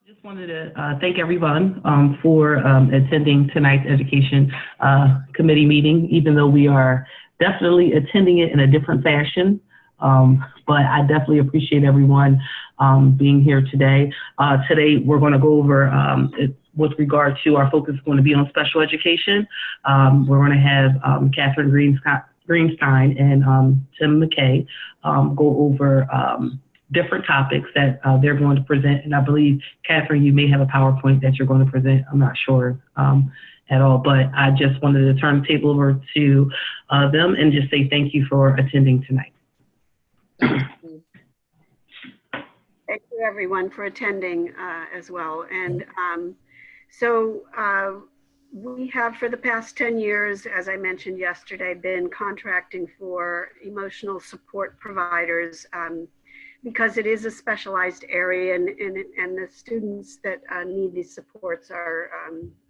Just wanted to thank everyone for attending tonight's Education Committee meeting, even though we are definitely attending it in a different fashion. But I definitely appreciate everyone being here today. Today, we're going to go over, with regard to our focus is going to be on special education. We're going to have Catherine Greenstein and Tim McKay go over different topics that they're going to present. And I believe, Catherine, you may have a PowerPoint that you're going to present. I'm not sure at all, but I just wanted to turn the table over to them and just say thank you for attending tonight. Thank you, everyone, for attending as well. And we have, for the past 10 years, as I mentioned yesterday, been contracting for emotional support providers because it is a specialized area, and the students that need these supports are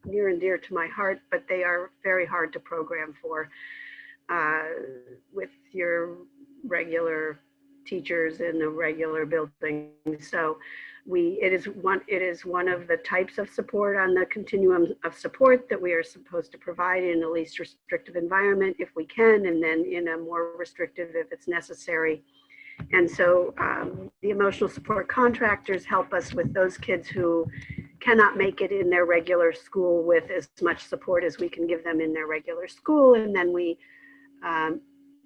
near and dear to my heart, but they are very hard to program for with your regular teachers in a regular building. So it is one of the types of support on the continuum of support that we are supposed to provide in a least restrictive environment if we can, and then in a more restrictive if it's necessary. And so the emotional support contractors help us with those kids who cannot make it in their regular school with as much support as we can give them in their regular school. And then we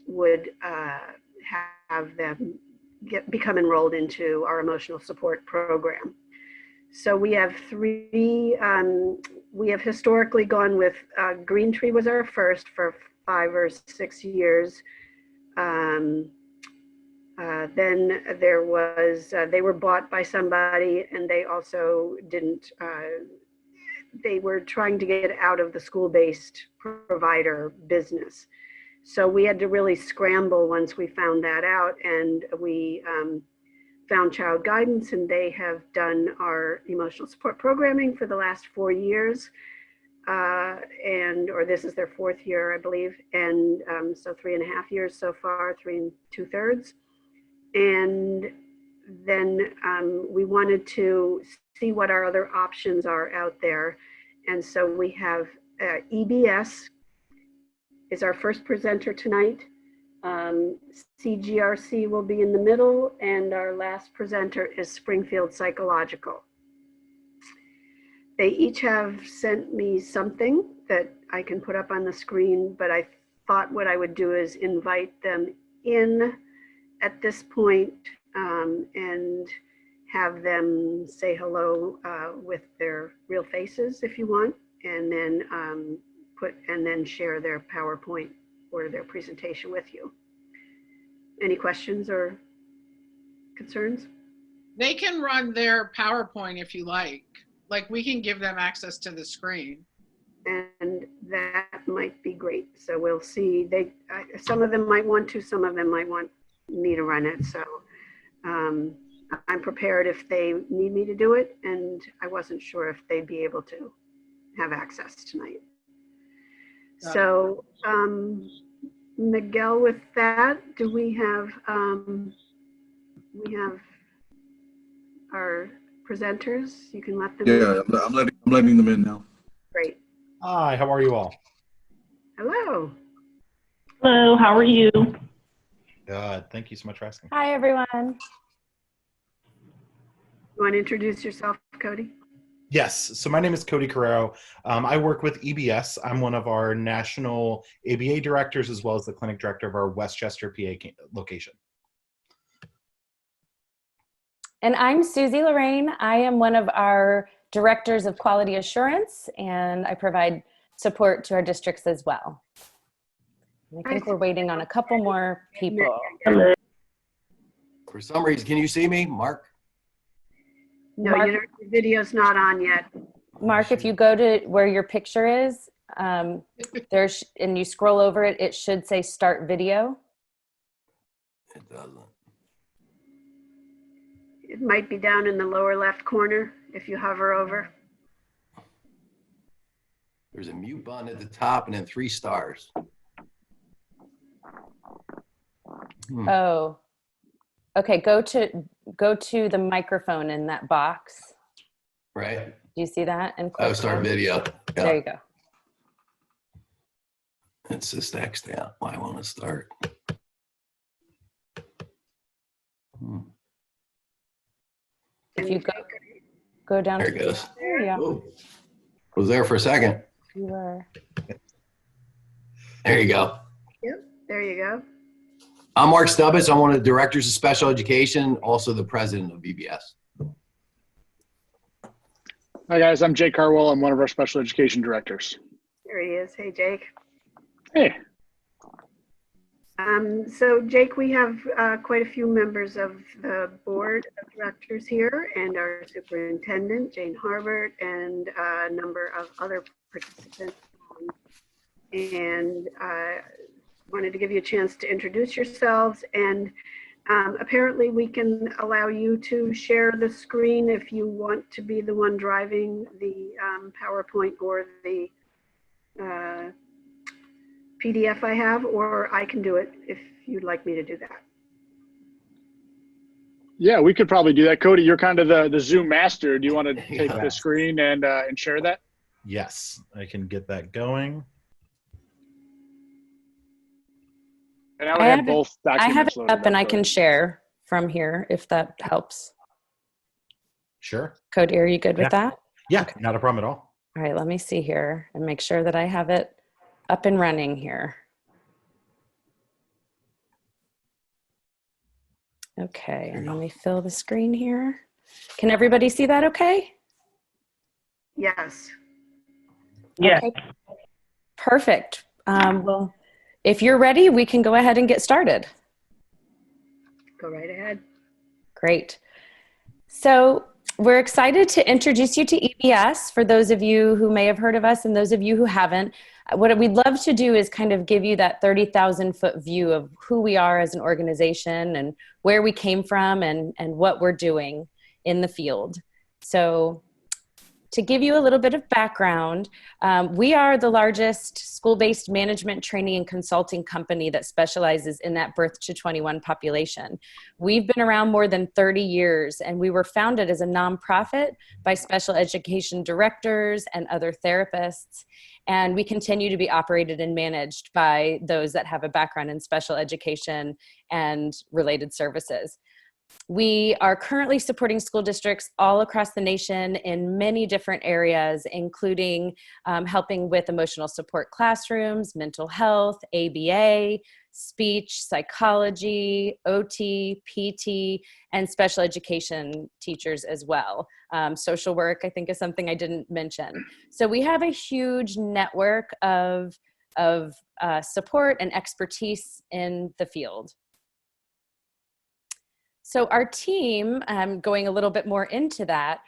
would have them become enrolled into our emotional support program. So we have three, we have historically gone with Green Tree was our first for 5 or 6 years. Then there was, they were bought by somebody, and they also didn't, they were trying to get out of the school-based provider business. So we had to really scramble once we found that out, and we found Child Guidance, and they have done our emotional support programming for the last 4 years. Or this is their 4th year, I believe. And so 3.5 years so far, 3 2/3. And then we wanted to see what our other options are out there. And so we have EBS is our first presenter tonight. CGRC will be in the middle, and our last presenter is Springfield Psychological. They each have sent me something that I can put up on the screen, but I thought what I would do is invite them in at this point and have them say hello with their real faces if you want, and then and then share their PowerPoint or their presentation with you. Any questions or concerns? They can run their PowerPoint if you like. Like, we can give them access to the screen. And that might be great. So we'll see. Some of them might want to, some of them might want me to run it. So I'm prepared if they need me to do it, and I wasn't sure if they'd be able to have access tonight. So Miguel, with that, do we have our presenters? You can let them in. Yeah, I'm letting them in now. Great. Hi, how are you all? Hello. Hello, how are you? Good, thank you so much for asking. Hi, everyone. You want to introduce yourself, Cody? Yes, so my name is Cody Carrero. I work with EBS. I'm one of our national ABA directors, as well as the clinic director of our Westchester, PA location. And I'm Susie Lorraine. I am one of our directors of quality assurance, and I provide support to our districts as well. And I think we're waiting on a couple more people. For some reason, can you see me, Mark? No, your video's not on yet. Mark, if you go to where your picture is, and you scroll over it, it should say start video. It doesn't. It might be down in the lower left corner if you hover over. There's a mute button at the top and then 3 stars. Oh, okay. Go to the microphone in that box. right? Do you see that? And Oh, start video. There Yeah. you go. It's just X'd out. Why won't it start? If you go down There to it goes. there you go. Oh, was there for a second. You were. There you go. Yep, there you go. I'm Mark Stubbs. I'm one of the directors of special education, also the president of EBS. Hi guys, I'm Jake Carwell. I'm one of our special education directors. There he is. Hey, Jake. Hey. So Jake, we have quite a few members of the board of directors here and our superintendent, Jane Harbert, and a number of other participants. And wanted to give you a chance to introduce yourselves. And apparently we can allow you to share the screen if you want to be the one driving the PowerPoint or the PDF I have, or I can do it if you'd like me to do that. Yeah, we could probably do that. Cody, you're kind of the Zoom master. Do you want to take the screen and share that? Yes, I can get that going. And I would have both documents I have it loaded up and I can Cody. share from here if that helps. Sure. Cody, are you good with that? Yeah, Okay. not a problem at all. All right, let me see here and make sure that I have it up and running here. Okay, and let me fill the screen here. Can everybody see that okay? Yes. Yeah. Okay. Perfect. Well, if you're ready, we can go ahead and get started. Go right ahead. Great. So we're excited to introduce you to EBS for those of you who may have heard of us and those of you who haven't. What we'd love to do is kind of give you that 30,000-foot view of who we are as an organization and where we came from and what we're doing in the field. So to give you a little bit of background, we are the largest school-based management training and consulting company that specializes in that birth to 21 population. We've been around more than 30 years, and we were founded as a nonprofit by special education directors and other therapists. And we continue to be operated and managed by those that have a background in special education and related services. We are currently supporting school districts all across the nation in many different areas, including helping with emotional support classrooms, mental health, ABA, speech, psychology, OT, PT, and special education teachers as well. Social work, I think, is something I didn't mention. So we have a huge network of support and expertise in the field. So our team, going a little bit more into that,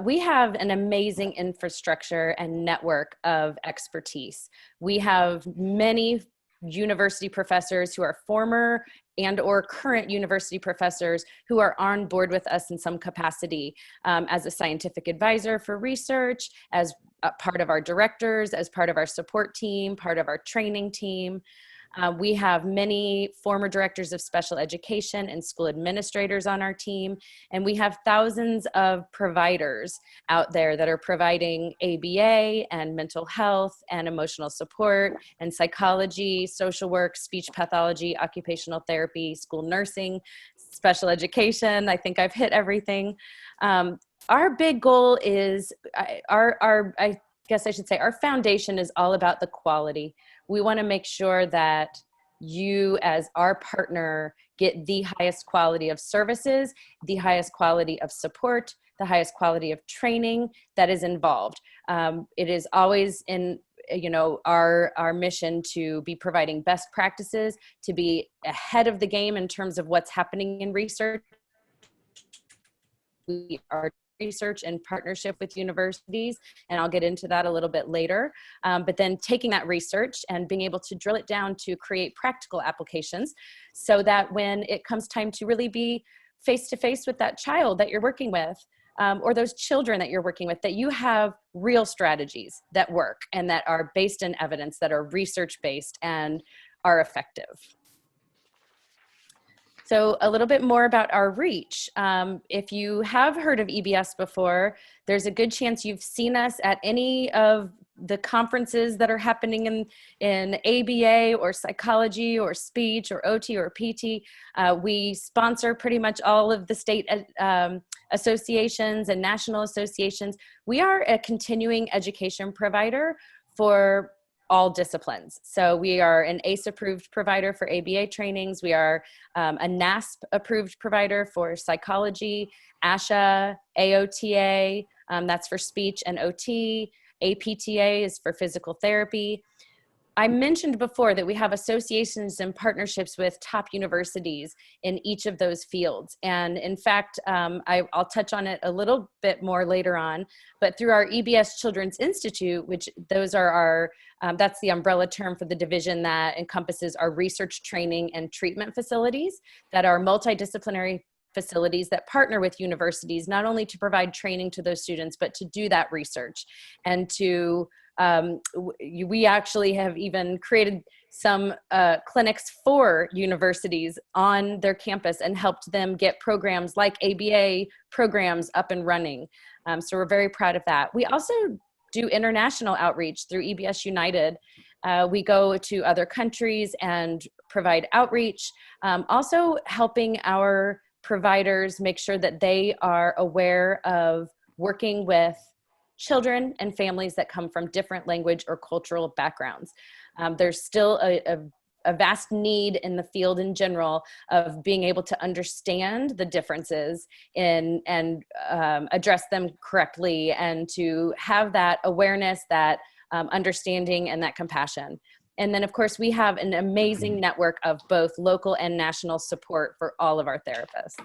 we have an amazing infrastructure and network of expertise. We have many university professors who are former and or current university professors who are on board with us in some capacity as a scientific advisor for research, as a part of our directors, as part of our support team, part of our training team. We have many former directors of special education and school administrators on our team, and we have thousands of providers out there that are providing ABA and mental health and emotional support and psychology, social work, speech pathology, occupational therapy, school nursing, special education. I think I've hit everything. Our big goal is, I guess I should say, our foundation is all about the quality. We want to make sure that you as our partner get the highest quality of services, the highest quality of support, the highest quality of training that is involved. It is always in our mission to be providing best practices, to be ahead of the game in terms of what's happening in research. We are research in partnership with universities, and I'll get into that a little bit later. But then taking that research and being able to drill it down to create practical applications so that when it comes time to really be face-to-face with that child that you're working with, or those children that you're working with, that you have real strategies that work and that are based in evidence, that are research-based and are effective. So a little bit more about our reach. If you have heard of EBS before, there's a good chance you've seen us at any of the conferences that are happening in ABA or psychology or speech or OT or PT. We sponsor pretty much all of the state associations and national associations. We are a continuing education provider for all disciplines. So we are an ACE approved provider for ABA trainings. We are a NASP approved provider for psychology, ASHA, AOTA, that's for speech and OT. APTA is for physical therapy. I mentioned before that we have associations and partnerships with top universities in each of those fields. And in fact, I'll touch on it a little bit more later on, but through our EBS Children's Institute, which those are our, that's the umbrella term for the division that encompasses our research, training, and treatment facilities that are multidisciplinary facilities that partner with universities, not only to provide training to those students, but to do that research and to we actually have even created some clinics for universities on their campus and helped them get programs like ABA programs up and running. So we're very proud of that. We also do international outreach through EBS United. We go to other countries and provide outreach, also helping our providers make sure that they are aware of working with children and families that come from different language or cultural backgrounds. There's still a vast need in the field in general of being able to understand the differences and address them correctly, and to have that awareness, that understanding, and that compassion. And then, of course, we have an amazing network of both local and national support for all of our therapists.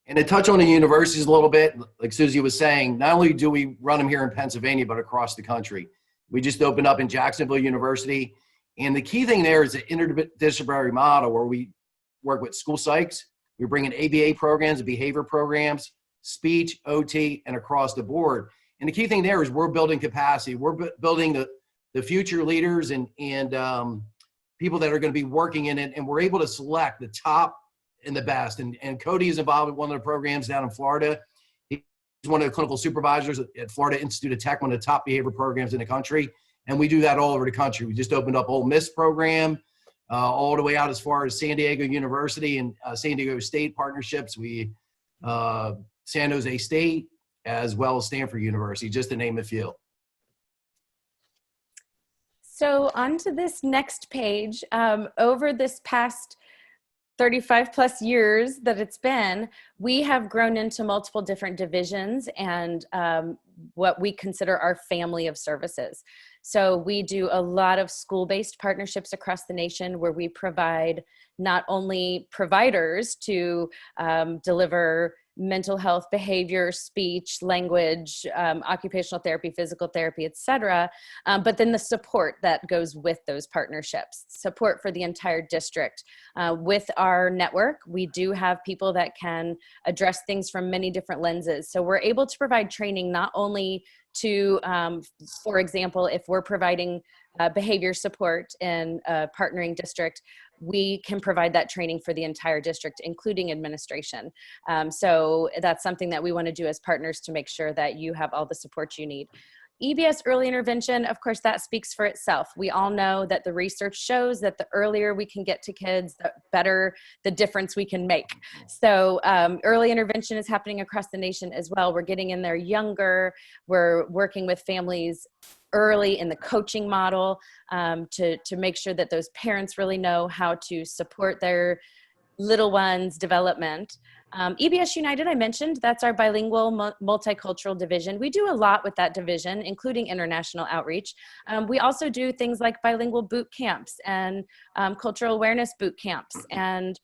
And to touch on the universities a little bit, like Susie was saying, not only do we run them here in Pennsylvania, but across the country. We just opened up in Jacksonville University. And the key thing there is the interdisciplinary model where we work with school psychs. We bring in ABA programs and behavior programs, speech, OT, and across the board. And the key thing there is we're building capacity. We're building the future leaders and people that are going to be working in it. And we're able to select the top and the best. And Cody is involved with one of the programs down in Florida. He's one of the clinical supervisors at Florida Institute of Tech, one of the top behavior programs in the country. And we do that all over the country. We just opened up Ole Miss program all the way out as far as San Diego University and San Diego State partnerships. We San Jose State, as well as Stanford University, just to name a few. So on to this next page. Over this past 35 plus years that it's been, we have grown into multiple different divisions and what we consider our family of services. So we do a lot of school-based partnerships across the nation where we provide not only providers to deliver mental health, behavior, speech, language, occupational therapy, physical therapy, etc., but then the support that goes with those partnerships, support for the entire district. With our network, we do have people that can address things from many different lenses. So we're able to provide training not only to, for example, if we're providing behavior support in a partnering district, we can provide that training for the entire district, including administration. So that's something that we want to do as partners to make sure that you have all the support you need. EBS early intervention, of course, that speaks for itself. We all know that the research shows that the earlier we can get to kids, the better the difference we can make. So early intervention is happening across the nation as well. We're getting in there younger. We're working with families early in the coaching model to make sure that those parents really know how to support their little ones' development. EBS United, I mentioned, that's our bilingual multicultural division. We do a lot with that division, including international outreach. We also do things like bilingual boot camps and cultural awareness boot camps. And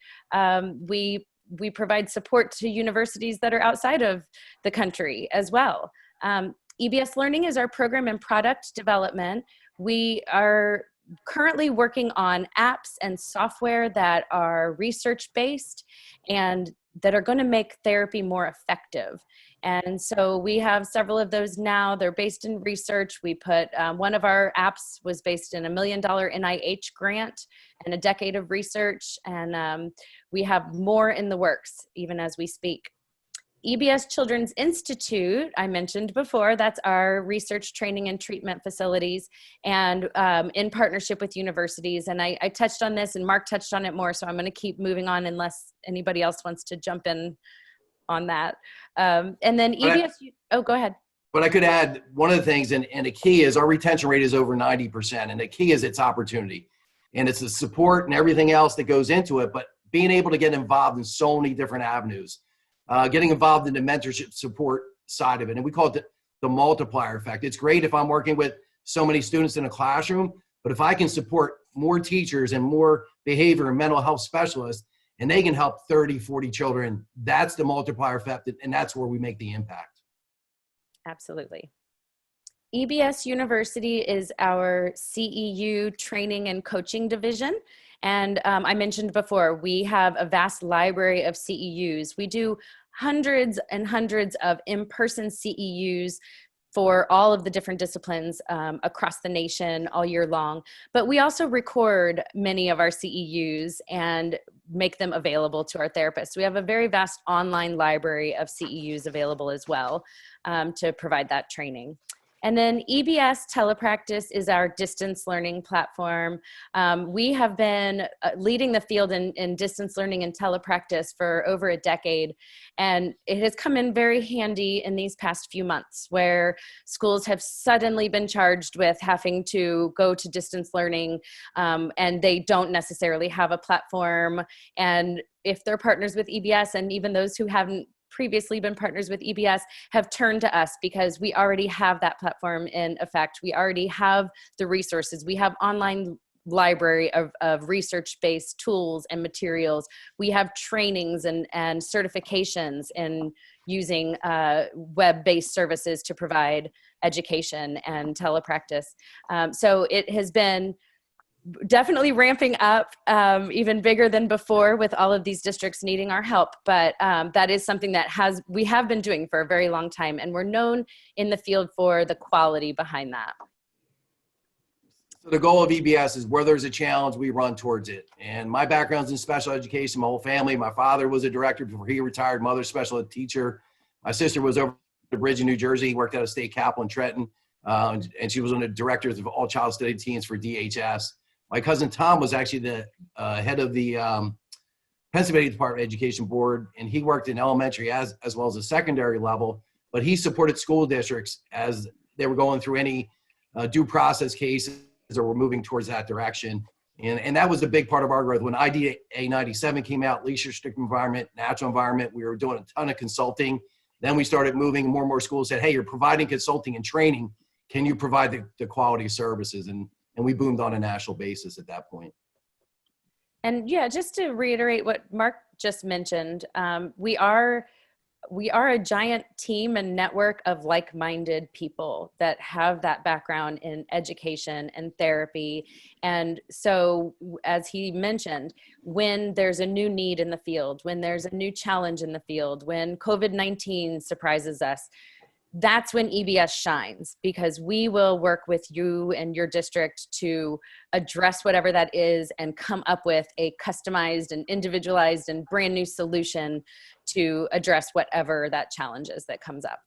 we provide support to universities that are outside of the country as well. EBS Learning is our program and product development. We are currently working on apps and software that are research-based and that are going to make therapy more effective. And so we have several of those now. They're based in research. We put, one of our apps was based in $1 million NIH grant and a decade of research. And we have more in the works, even as we speak. EBS Children's Institute, I mentioned before, that's our research, training, and treatment facilities, and in partnership with universities. And I touched on this, and Mark touched on it more, so I'm going to keep moving on unless anybody else wants to jump in on that. And then EBS, oh, go ahead. But I could add one of the things, and the key is our retention rate is over 90%, and the key is its opportunity. And it's the support and everything else that goes into it, but being able to get involved in so many different avenues. Getting involved in the mentorship support side of it. And we call it the multiplier effect. It's great if I'm working with so many students in a classroom, but if I can support more teachers and more behavior and mental health specialists, and they can help 30, 40 children, that's the multiplier effect, and that's where we make the impact. Absolutely. EBS University is our CEU training and coaching division. And I mentioned before, we have a vast library of CEUs. We do hundreds and hundreds of in-person CEUs for all of the different disciplines across the nation all year long. But we also record many of our CEUs and make them available to our therapists. We have a very vast online library of CEUs available as well to provide that training. And then EBS Telepractice is our distance learning platform. We have been leading the field in distance learning and telepractice for over a decade. And it has come in very handy in these past few months where schools have suddenly been charged with having to go to distance learning and they don't necessarily have a platform. And if they're partners with EBS, and even those who haven't previously been partners with EBS have turned to us because we already have that platform in effect. We already have the resources. We have online library of research-based tools and materials. We have trainings and certifications in using web-based services to provide education and telepractice. So it has been definitely ramping up even bigger than before with all of these districts needing our help. But that is something that we have been doing for a very long time, and we're known in the field for the quality behind that. So the goal of EBS is where there's a challenge, we run towards it. And my background's in special education, my whole family. My father was a director before he retired, mother's special ed teacher. My sister was over the bridge in New Jersey. He worked at a state capitol in Trenton, and she was one of the directors of all child study teams for DHS. My cousin Tom was actually the head of the Pennsylvania Department of Education Board, and he worked in elementary as well as the secondary level, but he supported school districts as they were going through any due process cases or were moving towards that direction. And that was a big part of our growth. When IDA 97 came out, leisure strict environment, natural environment, we were doing a ton of consulting. Then we started moving, more and more schools said, hey, you're providing consulting and training. Can you provide the quality of services? And we boomed on a national basis at that point. And yeah, just to reiterate what Mark just mentioned, we are a giant team and network of like-minded people that have that background in education and therapy. And so, as he mentioned, when there's a new need in the field, when there's a new challenge in the field, when COVID-19 surprises us, that's when EBS shines, because we will work with you and your district to address whatever that is and come up with a customized and individualized and brand new solution to address whatever that challenge is that comes up.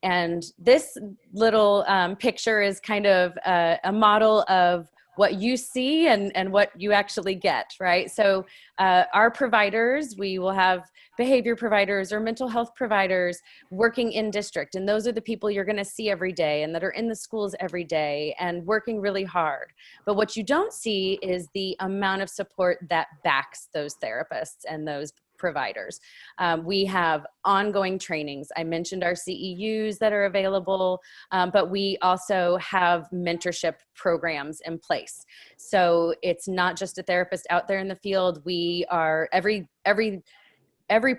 And this little picture is kind of a model of what you see and what you actually get, right? So our providers, we will have behavior providers or mental health providers working in district. And those are the people you're gonna see every day and that are in the schools every day and working really hard. But what you don't see is the amount of support that backs those therapists and those providers. We have ongoing trainings. I mentioned our CEUs that are available, but we also have mentorship programs in place. So it's not just a therapist out there in the field. We are, every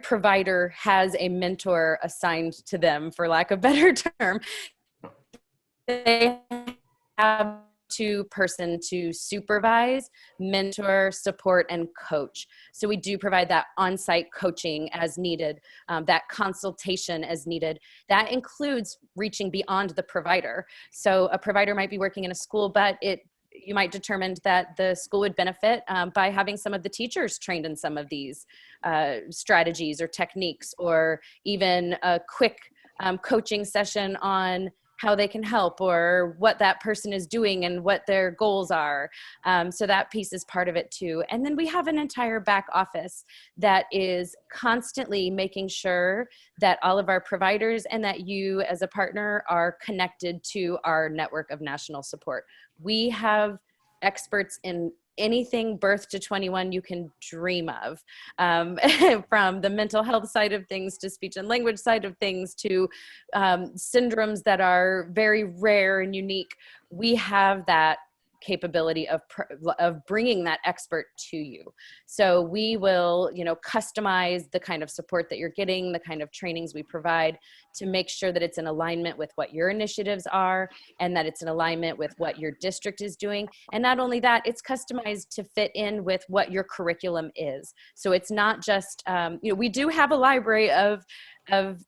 provider has a mentor assigned to them, for lack of a better term. They have go-to person to supervise, mentor, support, and coach. So we do provide that on-site coaching as needed, that consultation as needed. That includes reaching beyond the provider. So a provider might be working in a school, but you might determine that the school would benefit by having some of the teachers trained in some of these strategies or techniques, or even a quick coaching session on how they can help or what that person is doing and what their goals are. So that piece is part of it too. And then we have an entire back office that is constantly making sure that all of our providers and that you as a partner are connected to our network of national support. We have experts in anything birth to 21 you can dream of, from the mental health side of things to speech and language side of things to syndromes that are very rare and unique. We have that capability of bringing that expert to you. So we will, customize the kind of support that you're getting, the kind of trainings we provide to make sure that it's in alignment with what your initiatives are and that it's in alignment with what your district is doing. And not only that, it's customized to fit in with what your curriculum is. So it's not just, we do have a library of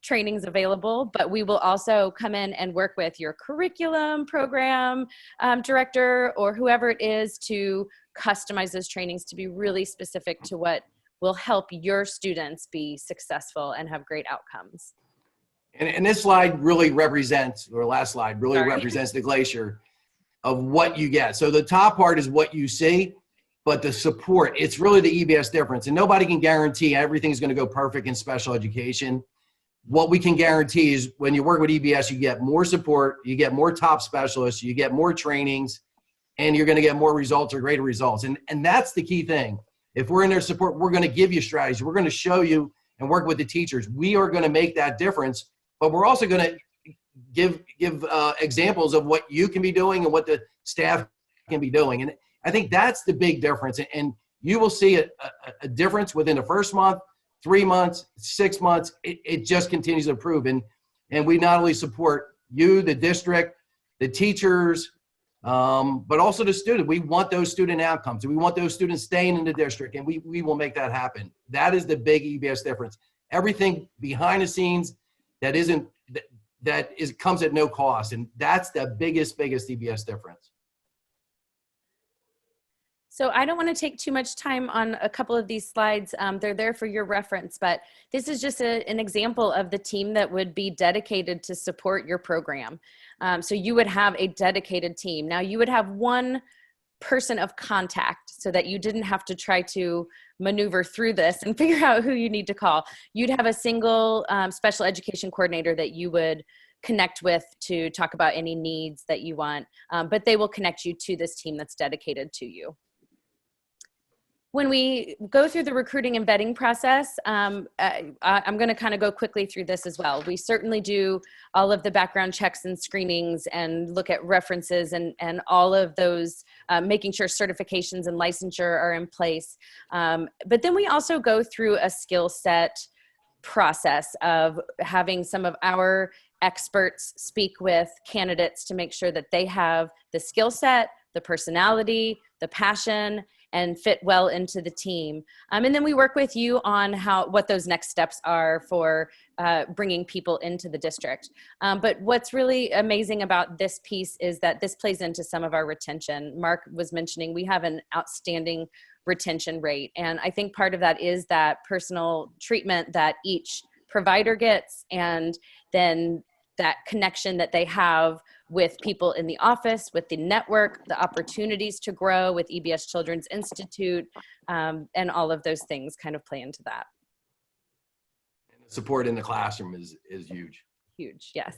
trainings available, but we will also come in and work with your curriculum program director or whoever it is to customize those trainings to be really specific to what will help your students be successful and have great outcomes. And this slide really represents, or last slide really represents the glacier of what you get. So the top part is what you see, but the support, it's really the EBS difference. And nobody can guarantee everything's going to go perfect in special education. What we can guarantee is when you work with EBS, you get more support, you get more top specialists, you get more trainings, and you're going to get more results or greater results. And that's the key thing. If we're in their support, we're going to give you strategy. We're going to show you and work with the teachers. We are going to make that difference, but we're also going to give examples of what you can be doing and what the staff can be doing. And I think that's the big difference. And you will see a difference within the first month, 3 months, 6 months. It just continues to improve. And we not only support you, the district, the teachers, but also the student. We want those student outcomes. We want those students staying in the district, and we will make that happen. That is the big EBS difference. Everything behind the scenes comes at no cost, and that's the biggest EBS difference. So I don't want to take too much time on a couple of these slides. They're there for your reference, but this is just an example of the team that would be dedicated to support your program. So you would have a dedicated team. Now you would have one person of contact so that you didn't have to try to maneuver through this and figure out who you need to call. You'd have a single special education coordinator that you would connect with to talk about any needs that you want, but they will connect you to this team that's dedicated to you. When we go through the recruiting and vetting process, I'm going to kind of go quickly through this as well. We certainly do all of the background checks and screenings and look at references and all of those, making sure certifications and licensure are in place. But then we also go through a skill set process of having some of our experts speak with candidates to make sure that they have the skill set, the personality, the passion, and fit well into the team. And then we work with you on what those next steps are for bringing people into the district. But what's really amazing about this piece is that this plays into some of our retention. Mark was mentioning we have an outstanding retention rate. And I think part of that is that personal treatment that each provider gets, and then that connection that they have with people in the office, with the network, the opportunities to grow with EBS Children's Institute, and all of those things kind of play into that. Support in the classroom is huge. Huge, yes.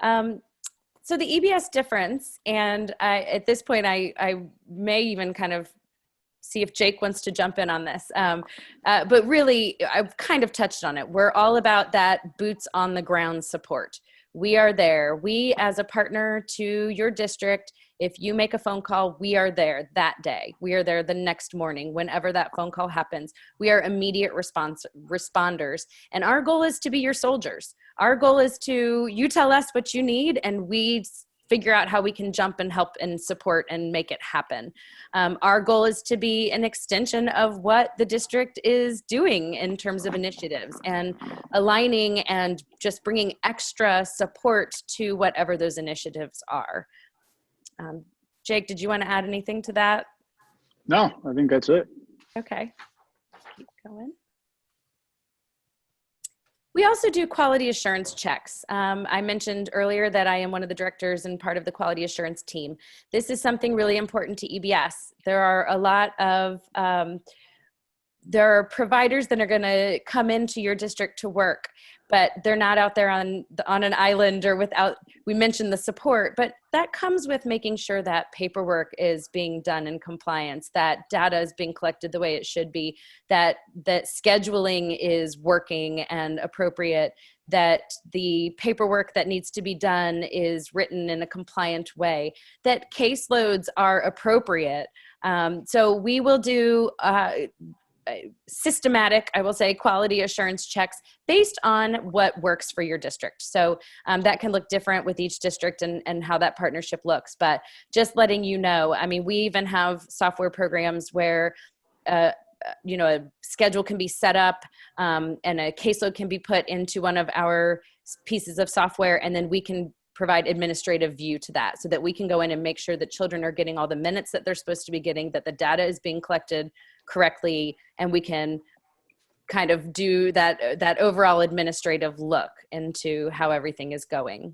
So the EBS difference, and at this point, I may even kind of see if Jake wants to jump in on this. But really, I've kind of touched on it. We're all about that boots on the ground support. We are there. We, as a partner to your district, if you make a phone call, we are there that day. We are there the next morning, whenever that phone call happens. We are immediate responders. And our goal is to be your soldiers. Our goal is you tell us what you need, and we figure out how we can jump and help and support and make it happen. Our goal is to be an extension of what the district is doing in terms of initiatives and aligning and just bringing extra support to whatever those initiatives are. Jake, did you want to add anything to that? No, I think that's it. Okay, keep going. We also do quality assurance checks. I mentioned earlier that I am one of the directors and part of the quality assurance team. This is something really important to EBS. There are a lot of, there are providers that are gonna come into your district to work, but they're not out there on an island or without, we mentioned the support, but that comes with making sure that paperwork is being done in compliance, that data is being collected the way it should be, that scheduling is working and appropriate, that the paperwork that needs to be done is written in a compliant way, that caseloads are appropriate. So we will do systematic, I will say, quality assurance checks based on what works for your district. So that can look different with each district and how that partnership looks. But just letting you know, I mean, we even have software programs where you know, a schedule can be set up and a caseload can be put into one of our pieces of software, and then we can provide administrative view to that so that we can go in and make sure that children are getting all the minutes that they're supposed to be getting, that the data is being collected correctly, and we can kind of do that overall administrative look into how everything is going.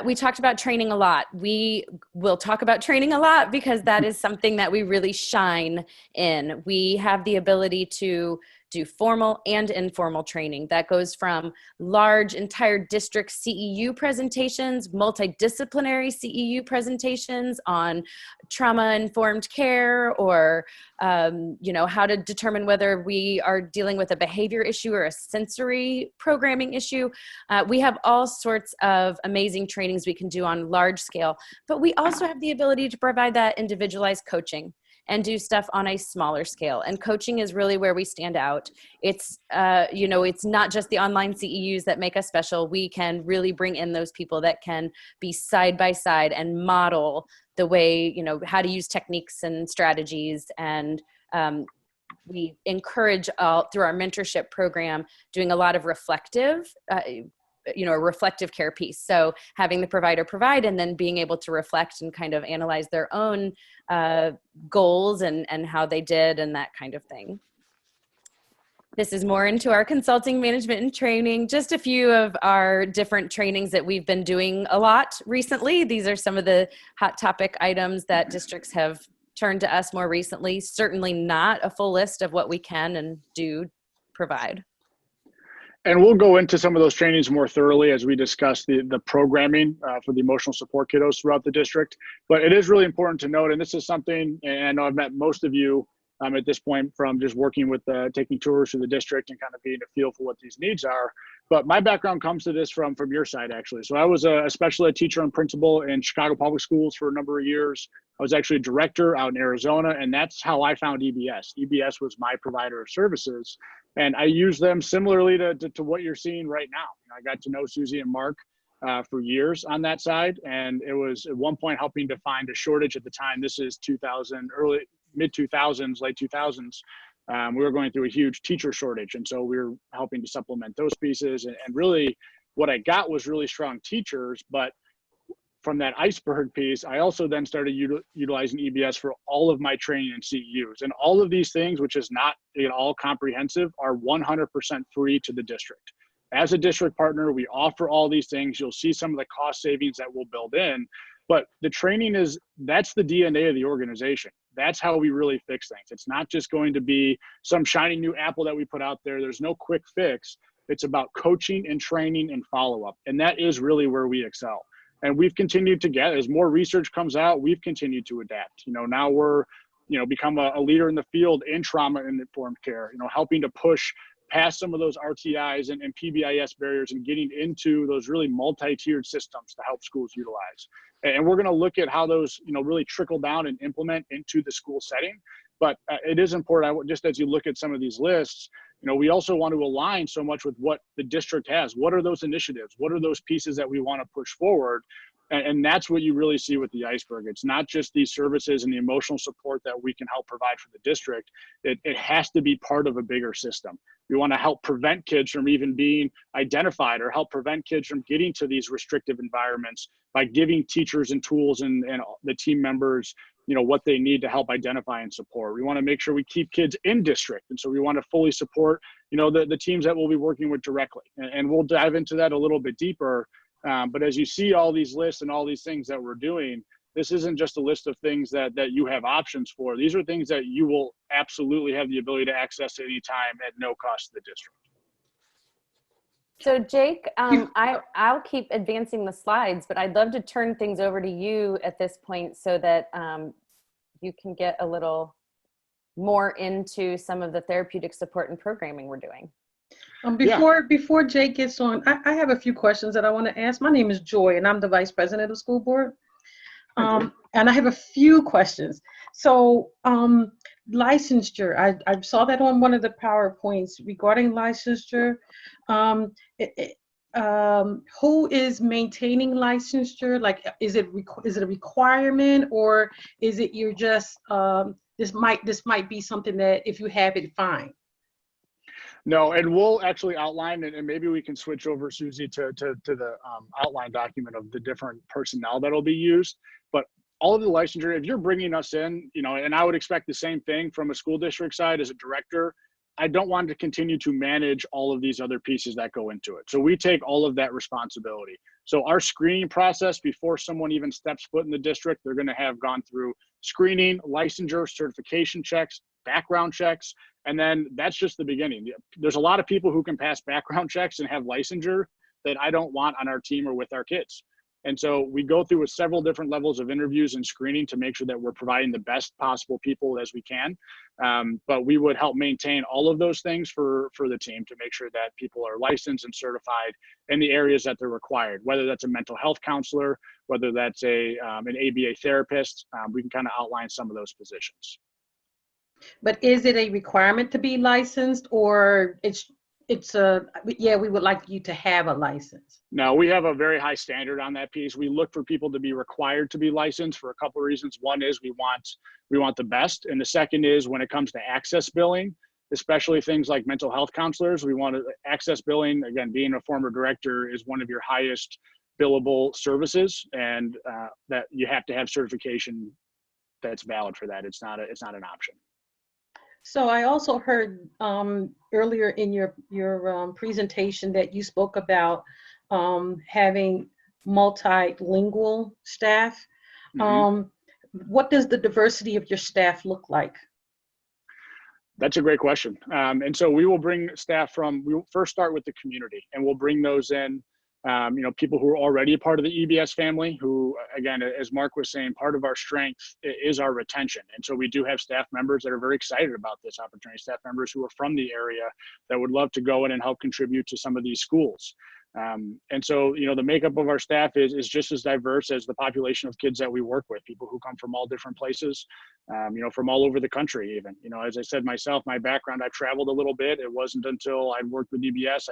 We talked about training a lot. We will talk about training a lot because that is something that we really shine in. We have the ability to do formal and informal training. That goes from large entire district CEU presentations, multidisciplinary CEU presentations on trauma-informed care, or you know, how to determine whether we are dealing with a behavior issue or a sensory programming issue. We have all sorts of amazing trainings we can do on large scale, but we also have the ability to provide that individualized coaching and do stuff on a smaller scale. And coaching is really where we stand out. It's, you know, it's not just the online CEUs that make us special. We can really bring in those people that can be side by side and model the way, you know, how to use techniques and strategies. And we encourage through our mentorship program, doing a lot of reflective, you know, a reflective care piece. So having the provider provide and then being able to reflect and kind of analyze their own goals and how they did and that kind of thing. This is more into our consulting, management, and training. Just a few of our different trainings that we've been doing a lot recently. These are some of the hot topic items that districts have turned to us more recently. Certainly not a full list of what we can and do provide. And we'll go into some of those trainings more thoroughly as we discuss the programming for the emotional support kiddos throughout the district. But it is really important to note, and this is something, and I know I've met most of you at this point from just working with taking tours through the district and kind of getting a feel for what these needs are. But my background comes to this from your side, actually. So I was a special ed teacher and principal in Chicago Public Schools for a number of years. I was actually a director out in Arizona, and that's how I found EBS. EBS was my provider of services, and I use them similarly to what you're seeing right now. I got to know Susie and Mark for years on that side, and it was at one point helping to find a shortage at the time. This is 2000, mid 2000s, late 2000s. We were going through a huge teacher shortage, and so we were helping to supplement those pieces. And really, what I got was really strong teachers, but from that iceberg piece, I also then started utilizing EBS for all of my training and CEUs. And all of these things, which is not at all comprehensive, are 100% free to the district. As a district partner, we offer all these things. You'll see some of the cost savings that we'll build in, but the training that's the DNA of the organization. That's how we really fix things. It's not just going to be some shiny new apple that we put out there. There's no quick fix. It's about coaching and training and follow-up. And that is really where we excel. And we've continued to get, as more research comes out, we've continued to adapt. You know, now we're, you know, become a leader in the field in trauma-informed care, you know, helping to push past some of those RTIs and PBIS barriers and getting into those really multi-tiered systems to help schools utilize. And we're going to look at how those, you know, really trickle down and implement into the school setting. But it is important, just as you look at some of these lists, we also want to align so much with what the district has. What are those initiatives? What are those pieces that we want to push forward? And that's what you really see with the iceberg. It's not just these services and the emotional support that we can help provide for the district. It has to be part of a bigger system. We want to help prevent kids from even being identified, or help prevent kids from getting to these restrictive environments by giving teachers and tools and the team members, what they need to help identify and support. We want to make sure we keep kids in district. And so we want to fully support, the teams that we'll be working with directly. And we'll dive into that a little bit deeper. But as you see all these lists and all these things that we're doing, this isn't just a list of things that you have options for. These are things that you will absolutely have the ability to access at any time at no cost to the district. So Jake, I'll keep advancing the slides, but I'd love to turn things over to you at this point so that you can get a little more into some of the therapeutic support and programming we're doing. Before Jake gets on, I have a few questions that I want to ask. My name is Joy, and I'm the Vice President of the school board. And I have a few questions. So licensure, I saw that on one of the PowerPoints regarding licensure. Who is maintaining licensure? Like, is it a requirement, or is it you're just this might be something that if you have it, fine? No, and we'll actually outline it, and maybe we can switch over, Susie, to the outline document of the different personnel that'll be used. But all of the licensure, if you're bringing us in, and I would expect the same thing from a school district side as a director, I don't want to continue to manage all of these other pieces that go into it. So we take all of that responsibility. So our screening process, before someone even steps foot in the district, they're going to have gone through screening, licensure, certification checks, background checks, and then that's just the beginning. There's a lot of people who can pass background checks and have licensure that I don't want on our team or with our kids. And so we go through several different levels of interviews and screening to make sure that we're providing the best possible people as we can. But we would help maintain all of those things for the team to make sure that people are licensed and certified in the areas that they're required, whether that's a mental health counselor, whether that's an ABA therapist. We can kind of outline some of those positions. But is it a requirement to be licensed, or it's we would like you to have a license? No, we have a very high standard on that piece. We look for people to be required to be licensed for a couple of reasons. One is we want the best, and the second is when it comes to access billing, especially things like mental health counselors, we want to access billing. Again, being a former director is one of your highest billable services, and that you have to have certification that's valid for that. It's not an option. So I also heard earlier in your presentation that you spoke about having multilingual staff. Mm-hmm. What does the diversity of your staff look like? That's a great question. And so we will bring staff we'll first start with the community, and we'll bring those in, people who are already a part of the EBS family, who, again, as Mark was saying, part of our strength is our retention. And so we do have staff members that are very excited about this opportunity, staff members who are from the area that would love to go in and help contribute to some of these schools. And so, the makeup of our staff is just as diverse as the population of kids that we work with, people who come from all different places, from all over the country even. As I said myself, my background, I've traveled a little bit. It wasn't until I'd worked with EBS,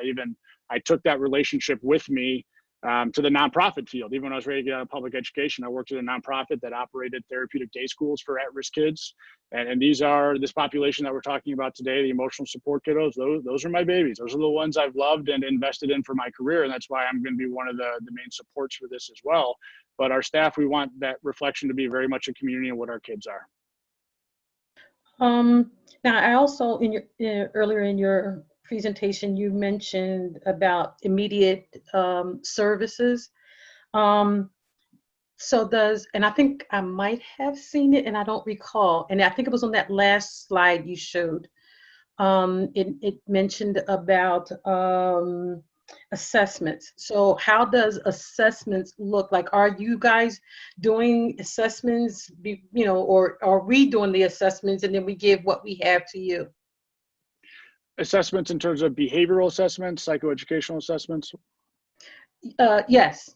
I took that relationship with me to the nonprofit field. Even when I was ready to get out of public education, I worked at a nonprofit that operated therapeutic day schools for at-risk kids. And this population that we're talking about today, the emotional support kiddos, those are my babies. Those are the ones I've loved and invested in for my career. And that's why I'm going to be one of the main supports for this as well. But our staff, we want that reflection to be very much a community of what our kids are. Now, I also, earlier in your presentation, you mentioned about immediate services. And I think I might have seen it and I don't recall. And I think it was on that last slide you showed. It mentioned about assessments. So how does assessments look like? Are you guys doing assessments, or are we doing the assessments and then we give what we have to you? Assessments in terms of behavioral assessments, psychoeducational assessments? Yes.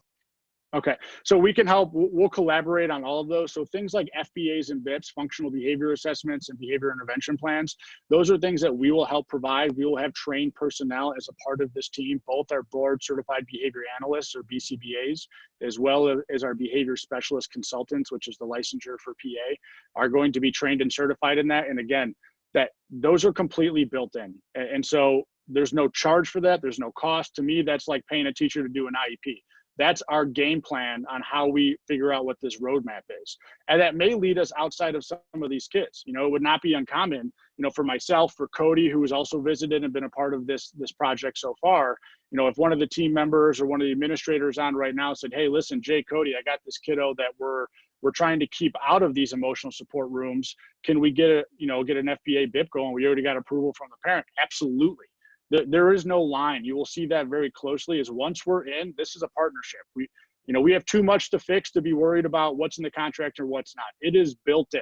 Okay, so we can help, we'll collaborate on all of those. So things like FBAs and BIPs, functional behavior assessments and behavior intervention plans, those are things that we will help provide. We will have trained personnel as a part of this team, both our board certified behavior analysts or BCBAs, as well as our behavior specialist consultants, which is the licensure for PA, are going to be trained and certified in that. And again, that those are completely built in. And so there's no charge for that. There's no cost. To me, that's like paying a teacher to do an IEP. That's our game plan on how we figure out what this roadmap is. And that may lead us outside of some of these kids. You know, it would not be uncommon, you know, for myself, for Cody, who has also visited and been a part of this project so far. You know, if one of the team members or one of the administrators on right now said, hey, listen, Jay, Cody, I got this kiddo that we're trying to keep out of these emotional support rooms. Can we get an FBA BIP going? We already got approval from the parent. Absolutely. There is no line. You will see that very closely is once we're in, this is a partnership. We have too much to fix to be worried about what's in the contract or what's not. It is built in.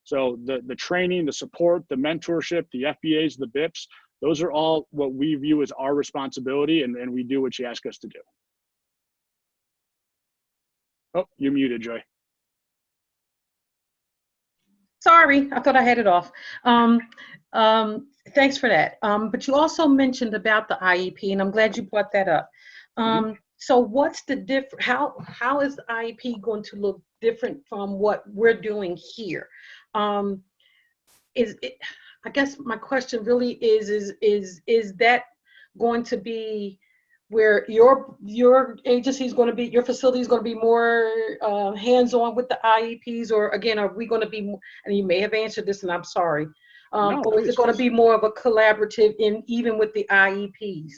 So the training, the support, the mentorship, the FBAs, the BIPs, those are all what we view as our responsibility, and we do what you ask us to do. Oh, you're muted, Joy. Sorry, I thought I had it off. Thanks for that. But you also mentioned about the IEP, and I'm glad you brought that up. So what's the difference? How is the IEP going to look different from what we're doing here? I guess my question really is that going to be where your agency is going to be, your facility is going to be more hands-on with the IEPs, or again, are we going to be more, and you may have answered this and I'm sorry, or is it going to be more of a collaborative even with the IEPs?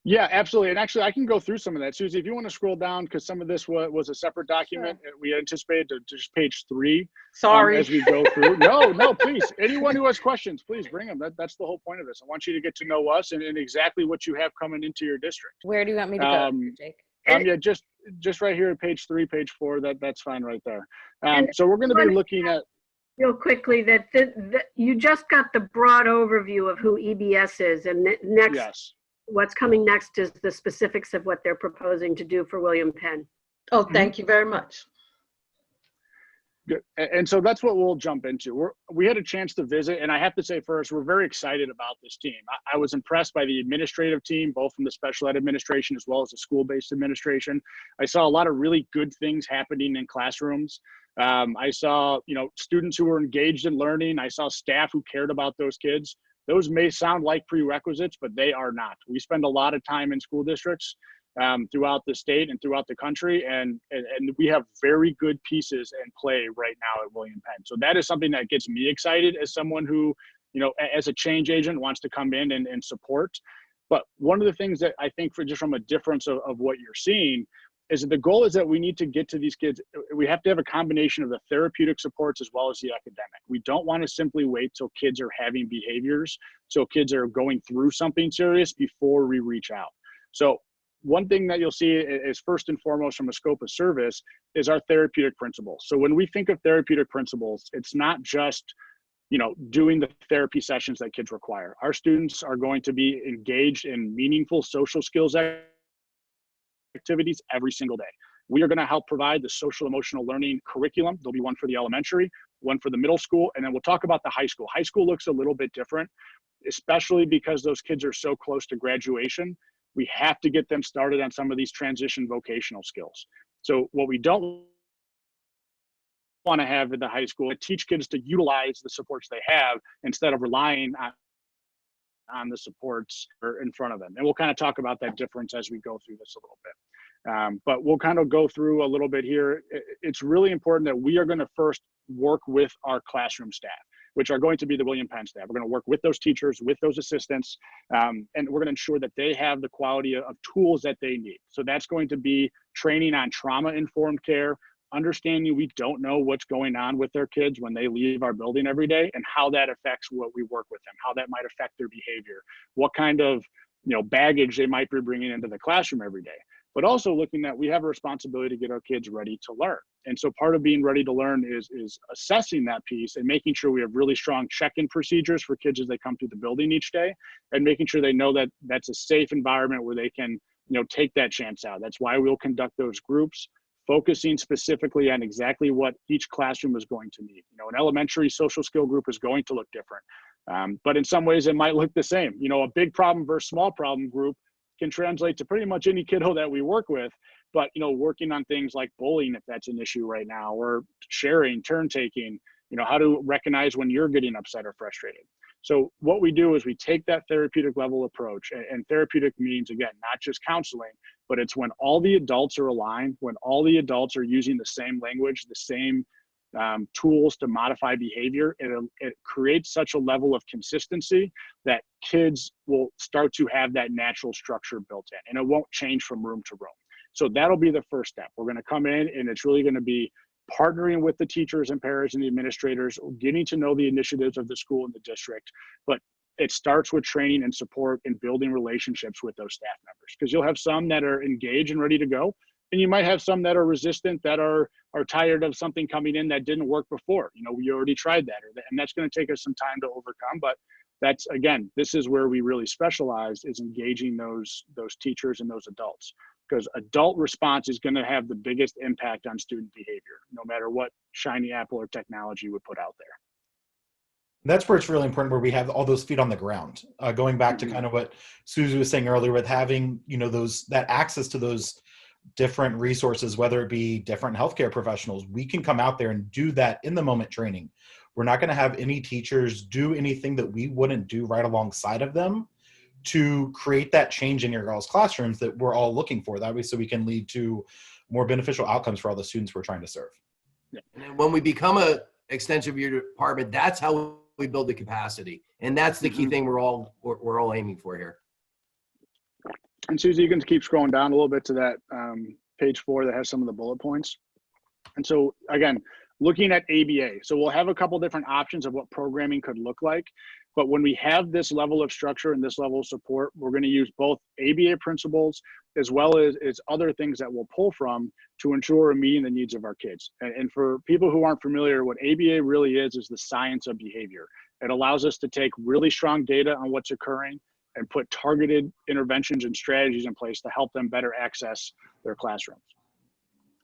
Yeah, absolutely. And actually, I can go through some of that. Susie, if you want to scroll down, because some of this was a separate document. Sure. We anticipated to just page 3. Sorry. As we go through. No, please. Anyone who has questions, please bring them. That's the whole point of this. I want you to get to know us and exactly what you have coming into your district. Where do you want me to go, Jake? Yeah, just right here at page 3, page 4. That's fine right there. So we're going to be looking at real quickly that you just got the broad overview of who EBS is, and next. Yes. What's coming next is the specifics of what they're proposing to do for William Penn. Oh, thank you very much. Good. And so that's what we'll jump into. We had a chance to visit, and I have to say first, we're very excited about this team. I was impressed by the administrative team, both from the special ed administration as well as the school-based administration. I saw a lot of really good things happening in classrooms. I saw, students who were engaged in learning. I saw staff who cared about those kids. Those may sound like prerequisites, but they are not. We spend a lot of time in school districts throughout the state and throughout the country, and we have very good pieces in play right now at William Penn. So that is something that gets me excited as someone who, as a change agent wants to come in and support. But one of the things that I think from a difference of what you're seeing is that the goal is that we need to get to these kids. We have to have a combination of the therapeutic supports as well as the academic. We don't want to simply wait till kids are having behaviors, so kids are going through something serious before we reach out. So one thing that you'll see is first and foremost from a scope of service is our therapeutic principles. So when we think of therapeutic principles, it's not just doing the therapy sessions that kids require. Our students are going to be engaged in meaningful social skills activities every single day. We are going to help provide the social emotional learning curriculum. There'll be one for the elementary, one for the middle school, and then we'll talk about the high school. High school looks a little bit different, especially because those kids are so close to graduation. We have to get them started on some of these transition vocational skills. So what we don't want to have in the high school is teach kids to utilize the supports they have instead of relying on the supports in front of them. And we'll kind of talk about that difference as we go through this a little bit. But we'll kind of go through a little bit here. It's really important that we are going to first work with our classroom staff, which are going to be the William Penn staff. We're going to work with those teachers, with those assistants, and we're going to ensure that they have the quality of tools that they need. So that's going to be training on trauma-informed care, understanding we don't know what's going on with their kids when they leave our building every day and how that affects what we work with them, how that might affect their behavior, what kind of baggage they might be bringing into the classroom every day. But also looking at we have a responsibility to get our kids ready to learn. And so part of being ready to learn is assessing that piece and making sure we have really strong check-in procedures for kids as they come through the building each day, and making sure they know that that's a safe environment where they can take that chance out. That's why we'll conduct those groups, focusing specifically on exactly what each classroom is going to need. An elementary social skill group is going to look different, but in some ways it might look the same. A big problem versus small problem group can translate to pretty much any kiddo that we work with, but working on things like bullying, if that's an issue right now, or sharing, turn taking, how to recognize when you're getting upset or frustrated. So what we do is we take that therapeutic level approach, and therapeutic means, again, not just counseling, but it's when all the adults are aligned, when all the adults are using the same language, the same tools to modify behavior. It creates such a level of consistency that kids will start to have that natural structure built in, and it won't change from room to room. So that'll be the first step. We're going to come in, and it's really going to be partnering with the teachers and parents and the administrators, getting to know the initiatives of the school and the district. But it starts with training and support and building relationships with those staff members, because you'll have some that are engaged and ready to go, and you might have some that are resistant, that are tired of something coming in that didn't work before. We already tried that, and that's going to take us some time to overcome. But that's, again, this is where we really specialize, is engaging those teachers and those adults, because adult response is going to have the biggest impact on student behavior, no matter what shiny apple or technology we put out there. That's where it's really important, where we have all those feet on the ground. Going back to kind of what Susie was saying earlier, with having that access to those different resources, whether it be different healthcare professionals, we can come out there and do that in the moment training. We're not going to have any teachers do anything that we wouldn't do right alongside of them to create that change in your girls' classrooms that we're all looking for. That way, so we can lead to more beneficial outcomes for all the students we're trying to serve. And then when we become a extension of your department, that's how we build the capacity, and that's the key thing we're all aiming for here. And Susie, you can keep scrolling down a little bit to that page 4 that has some of the bullet points. And so again, looking at ABA, so we'll have a couple different options of what programming could look like. But when we have this level of structure and this level of support, we're going to use both ABA principles as well as other things that we'll pull from to ensure we're meeting the needs of our kids. And for people who aren't familiar, what ABA really is the science of behavior. It allows us to take really strong data on what's occurring and put targeted interventions and strategies in place to help them better access their classrooms.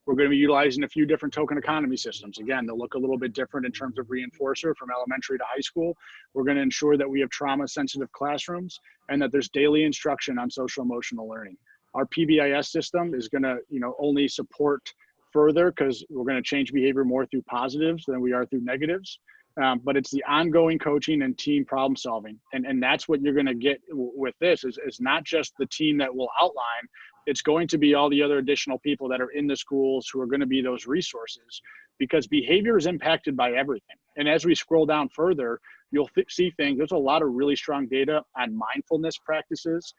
We're going to be utilizing a few different token economy systems. Again, they'll look a little bit different in terms of reinforcer from elementary to high school. We're going to ensure that we have trauma-sensitive classrooms and that there's daily instruction on social emotional learning. Our PBIS system is going to, only support further, because we're going to change behavior more through positives than we are through negatives. But it's the ongoing coaching and team problem solving. And that's what you're going to get with this is not just the team that will outline. It's going to be all the other additional people that are in the schools who are going to be those resources, because behavior is impacted by everything. And as we scroll down further, you'll see things. There's a lot of really strong data on mindfulness practices,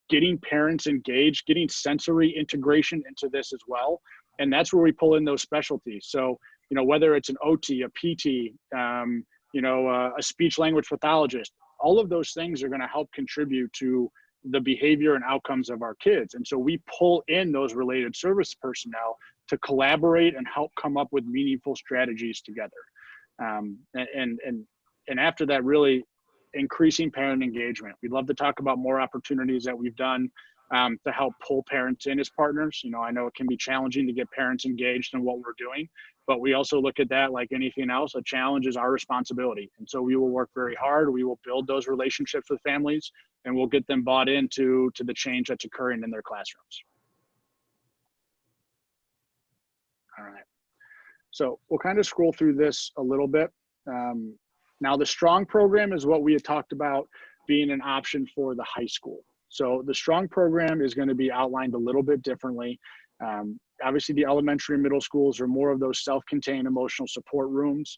getting parents engaged, getting sensory integration into this as well. And that's where we pull in those specialties. So, whether it's an OT, a PT, a speech language pathologist, all of those things are going to help contribute to the behavior and outcomes of our kids. And so we pull in those related service personnel to collaborate and help come up with meaningful strategies together. And after that, really increasing parent engagement. We'd love to talk about more opportunities that we've done to help pull parents in as partners. I know it can be challenging to get parents engaged in what we're doing, but we also look at that like anything else. A challenge is our responsibility. And so we will work very hard. We will build those relationships with families, and we'll get them bought into the change that's occurring in their classrooms. All right. So we'll kind of scroll through this a little bit. Now, the STRONG program is what we had talked about being an option for the high school. So the STRONG program is going to be outlined a little bit differently. Obviously, the elementary and middle schools are more of those self-contained emotional support rooms.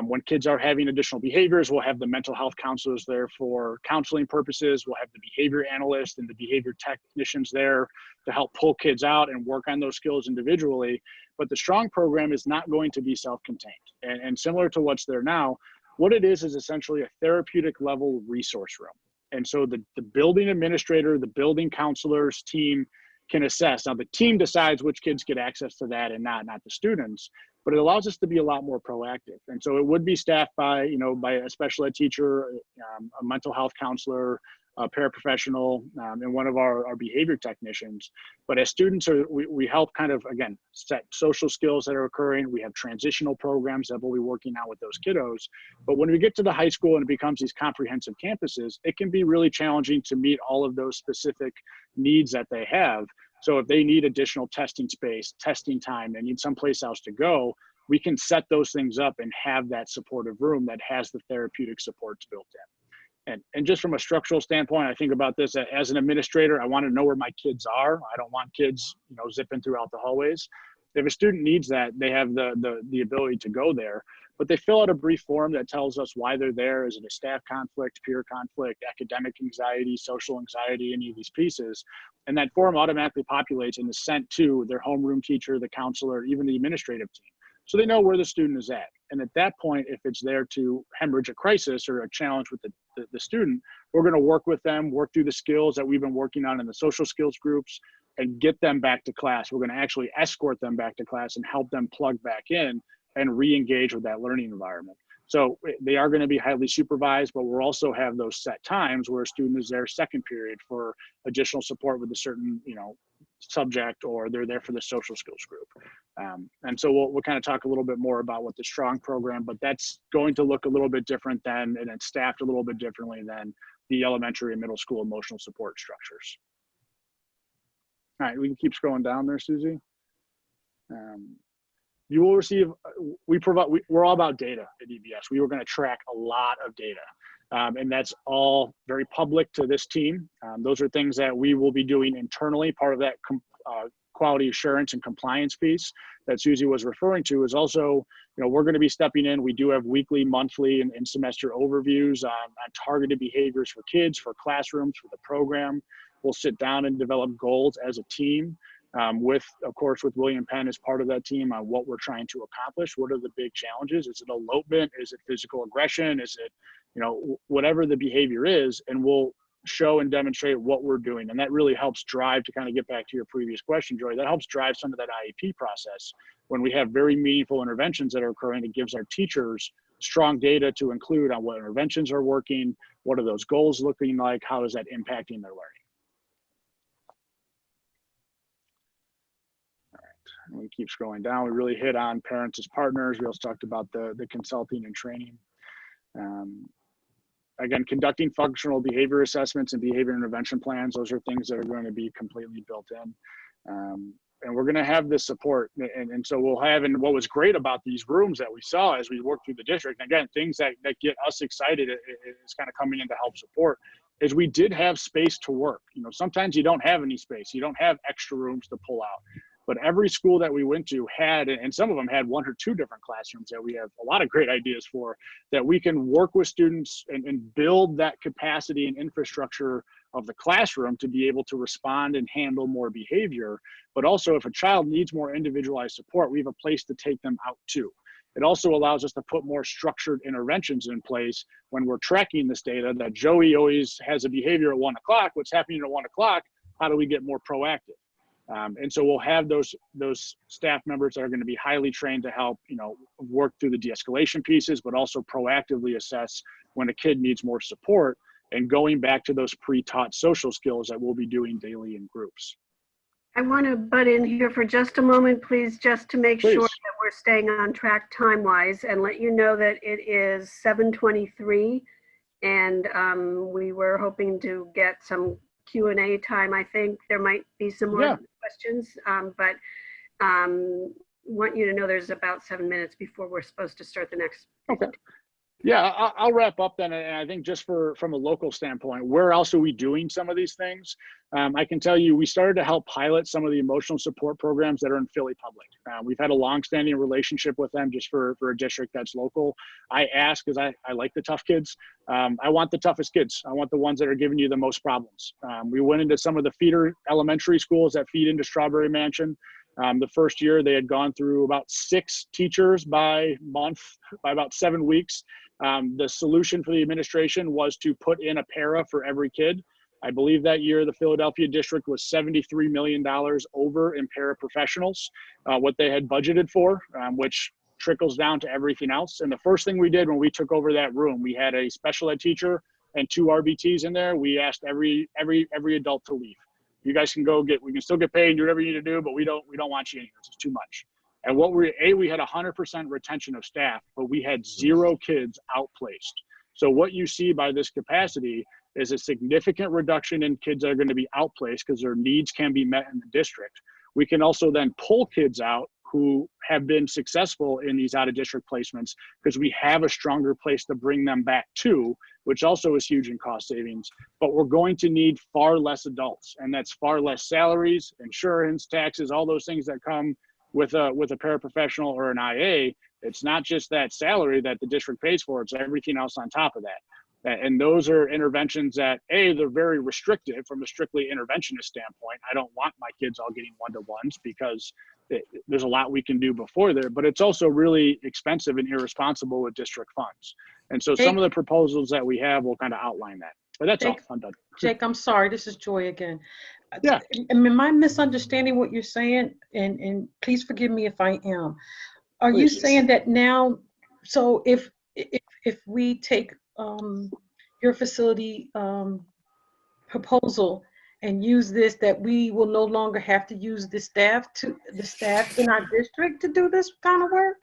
When kids are having additional behaviors, we'll have the mental health counselors there for counseling purposes. We'll have the behavior analyst and the behavior technicians there to help pull kids out and work on those skills individually. But the STRONG program is not going to be self-contained. And similar to what's there now, what it is essentially a therapeutic level resource room. And so the building administrator, the building counselors team can assess. Now the team decides which kids get access to that and not the students, but it allows us to be a lot more proactive. And so it would be staffed by, by a special ed teacher, a mental health counselor, a paraprofessional, and one of our behavior technicians. But as students, we help kind of, again, set social skills that are occurring. We have transitional programs that we'll be working out with those kiddos. But when we get to the high school and it becomes these comprehensive campuses, it can be really challenging to meet all of those specific needs that they have. So if they need additional testing space, testing time, they need someplace else to go, we can set those things up and have that supportive room that has the therapeutic supports built in. And just from a structural standpoint, I think about this as an administrator, I want to know where my kids are. I don't want kids, zipping throughout the hallways. If a student needs that, they have the ability to go there, but they fill out a brief form that tells us why they're there. Is it a staff conflict, peer conflict, academic anxiety, social anxiety, any of these pieces? And that form automatically populates and is sent to their homeroom teacher, the counselor, even the administrative team. So they know where the student is at. And at that point, if it's there to hemorrhage a crisis or a challenge with the student, we're going to work with them, work through the skills that we've been working on in the social skills groups, and get them back to class. We're going to actually escort them back to class and help them plug back in and re-engage with that learning environment. So they are going to be highly supervised, but we'll also have those set times where a student is there second period for additional support with a certain, subject, or they're there for the social skills group. And so we'll kind of talk a little bit more about what the STRONG program, but that's going to look a little bit different than, and it's staffed a little bit differently than the elementary and middle school emotional support structures. All right, we can keep scrolling down there, Susie. You will receive, we're all about data at EBS. We were going to track a lot of data. And that's all very public to this team. Those are things that we will be doing internally. Part of that quality assurance and compliance piece that Susie was referring to is also, we're going to be stepping in. We do have weekly, monthly, and semester overviews on targeted behaviors for kids, for classrooms, for the program. We'll sit down and develop goals as a team. Of course, with William Penn as part of that team on what we're trying to accomplish. What are the big challenges? Is it elopement? Is it physical aggression? Is it, whatever the behavior is, and we'll show and demonstrate what we're doing. And that really helps drive, to kind of get back to your previous question, Joy, that helps drive some of that IEP process. When we have very meaningful interventions that are occurring, it gives our teachers strong data to include on what interventions are working, what are those goals looking like, how is that impacting their learning. And we keep scrolling down. We really hit on parents as partners. We also talked about the consulting and training. Again, conducting functional behavior assessments and behavior intervention plans. Those are things that are going to be completely built in. And we're going to have this support. And so we'll have, and what was great about these rooms that we saw as we worked through the district, and again, things that get us excited is kind of coming in to help support, is we did have space to work. Sometimes you don't have any space. You don't have extra rooms to pull out. But every school that we went to had, and some of them had 1 or 2 different classrooms that we have a lot of great ideas for, that we can work with students and build that capacity and infrastructure of the classroom to be able to respond and handle more behavior. But also, if a child needs more individualized support, we have a place to take them out to. It also allows us to put more structured interventions in place when we're tracking this data, that Joey always has a behavior at 1 o'clock. What's happening at 1 o'clock? How do we get more proactive? And so we'll have those staff members that are going to be highly trained to help, work through the de-escalation pieces, but also proactively assess when a kid needs more support, and going back to those pre-taught social skills that we'll be doing daily in groups. I want to butt in here for just a moment, please, just to make sure that we're staying on track time-wise, and let you know that it is 7:23, and we were hoping to get some Q&A time. I think there might be some more questions, but want you to know there's about 7 minutes before we're supposed to start the next. Okay. Yeah, I'll wrap up then. And I think just from a local standpoint, where else are we doing some of these things? I can tell you, we started to help pilot some of the emotional support programs that are in Philly Public. We've had a longstanding relationship with them just for a district that's local. I ask, because I like the tough kids. I want the toughest kids. I want the ones that are giving you the most problems. We went into some of the feeder elementary schools that feed into Strawberry Mansion. The first year, they had gone through about 6 teachers by month, by about 7 weeks. The solution for the administration was to put in a para for every kid. I believe that year the Philadelphia district was $73 million over in paraprofessionals, what they had budgeted for, which trickles down to everything else. And the first thing we did when we took over that room, we had a special ed teacher, and 2 RBTs in there, we asked every adult to leave. You guys can we can still get paid and do whatever you need to do, but we don't want you in here. It's too much. And we had 100% retention of staff, but we had 0 kids outplaced. So what you see by this capacity is a significant reduction in kids that are going to be outplaced because their needs can be met in the district. We can also then pull kids out who have been successful in these out-of-district placements because we have a stronger place to bring them back to, which also is huge in cost savings. But we're going to need far less adults, and that's far less salaries, insurance, taxes, all those things that come with a paraprofessional or an IA. It's not just that salary that the district pays for, it's everything else on top of that. And those are interventions that, they're very restrictive from a strictly interventionist standpoint. I don't want my kids all getting one-to-ones because there's a lot we can do before there, but it's also really expensive and irresponsible with district funds. And so some of the proposals that we have will kind of outline that. But that's all. I'm done. Jake, I'm sorry. This is Joy again. Yeah. Am I misunderstanding what you're saying? And please forgive me if I am. Are you saying that now, so if we take your facility proposal and use this, that we will no longer have to use the staff in our district to do this kind of work?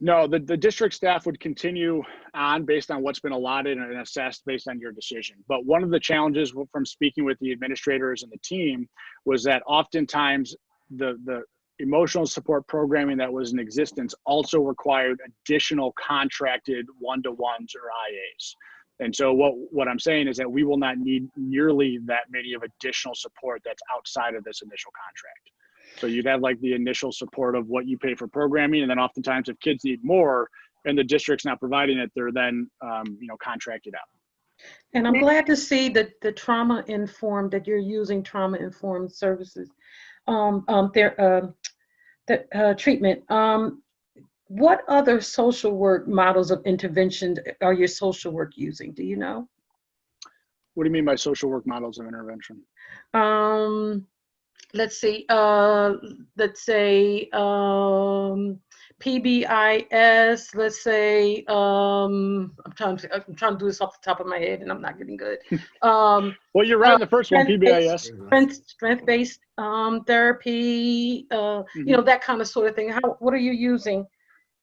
No, the district staff would continue on based on what's been allotted and assessed based on your decision. But one of the challenges from speaking with the administrators and the team was that oftentimes the emotional support programming that was in existence also required additional contracted one-to-ones or IAs. And so what I'm saying is that we will not need nearly that many of additional support that's outside of this initial contract. So you'd have like the initial support of what you pay for programming. And then oftentimes if kids need more and the district's not providing it, they're then, contracted out. And I'm glad to see that the trauma-informed, that you're using trauma-informed services, treatment. What other social work models of intervention are your social work using? Do you know? What do you mean by social work models of intervention? Let's see. Let's say PBIS. Let's say I'm trying to do this off the top of my head, and I'm not getting good. Well, you're right in the first one, PBIS. Strength-based therapy. That kind of sort of thing. What are you using?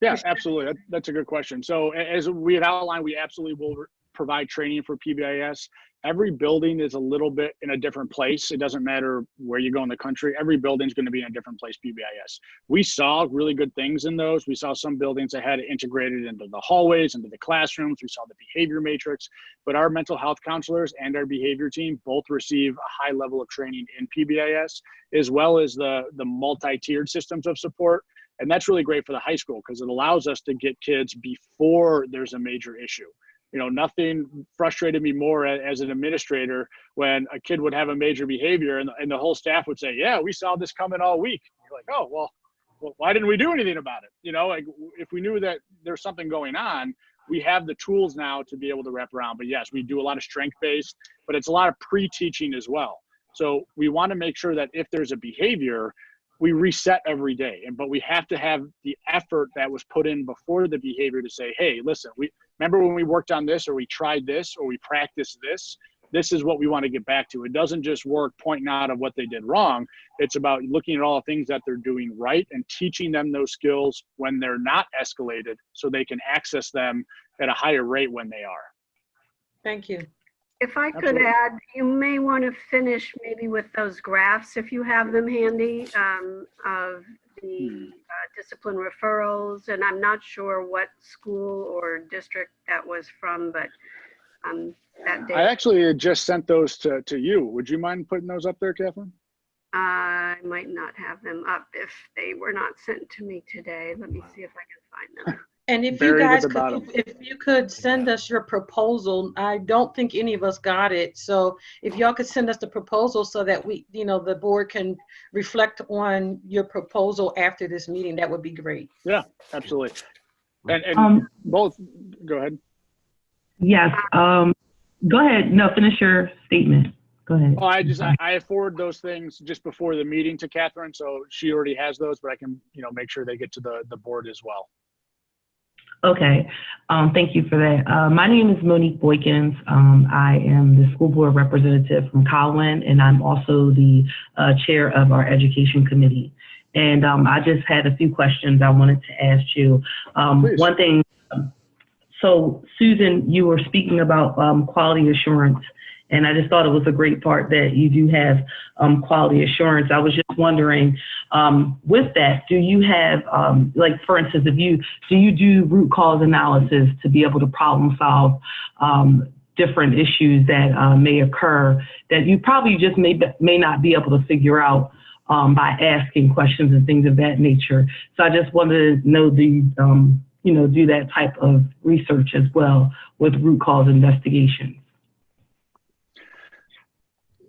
Yeah, absolutely. That's a good question. So as we had outlined, we absolutely will provide training for PBIS. Every building is a little bit in a different place. It doesn't matter where you go in the country. Every building is going to be in a different place PBIS. We saw really good things in those. We saw some buildings that had it integrated into the hallways, into the classrooms. We saw the behavior matrix. But our mental health counselors and our behavior team both receive a high level of training in PBIS, as well as the multi-tiered systems of support. And that's really great for the high school because it allows us to get kids before there's a major issue. Nothing frustrated me more as an administrator when a kid would have a major behavior and the whole staff would say, yeah, we saw this coming all week. You're like, oh, well, why didn't we do anything about it? Like if we knew that there's something going on, we have the tools now to be able to wrap around. But yes, we do a lot of strength-based, but it's a lot of pre-teaching as well. So we want to make sure that if there's a behavior, we reset every day. But we have to have the effort that was put in before the behavior to say, hey, listen, remember when we worked on this or we tried this or we practiced this? This is what we want to get back to. It doesn't just work pointing out of what they did wrong. It's about looking at all the things that they're doing right and teaching them those skills when they're not escalated so they can access them at a higher rate when they are. Thank you. If I could add, you may want to finish maybe with those graphs if you have them handy of the discipline referrals. And I'm not sure what school or district that was from, but that day. I actually had just sent those to you. Would you mind putting those up there, Kathleen? I might not have them up if they were not sent to me today. Let me see if I can find them. And if you guys if you could send us your proposal, I don't think any of us got it. So if y'all could send us the proposal so that we, the board can reflect on your proposal after this meeting, that would be great. Yeah, absolutely. And both, go ahead. Yes. Go ahead. No, finish your statement. Go ahead. Oh, I forward those things just before the meeting to Catherine, so she already has those, but I can, make sure they get to the board as well. Okay. Thank you for that. My name is Monique Boykins. I am the school board representative from Colwyn, and I'm also the chair of our education committee. And I just had a few questions I wanted to ask you. One thing, so Susan, you were speaking about quality assurance, and I just thought it was a great part that you do have quality assurance. I was just wondering, with that, do you have, like for instance, do you do root cause analysis to be able to problem solve different issues that may occur that you probably just may not be able to figure out by asking questions and things of that nature? So I just wanted to know, do you do that type of research as well with root cause investigations?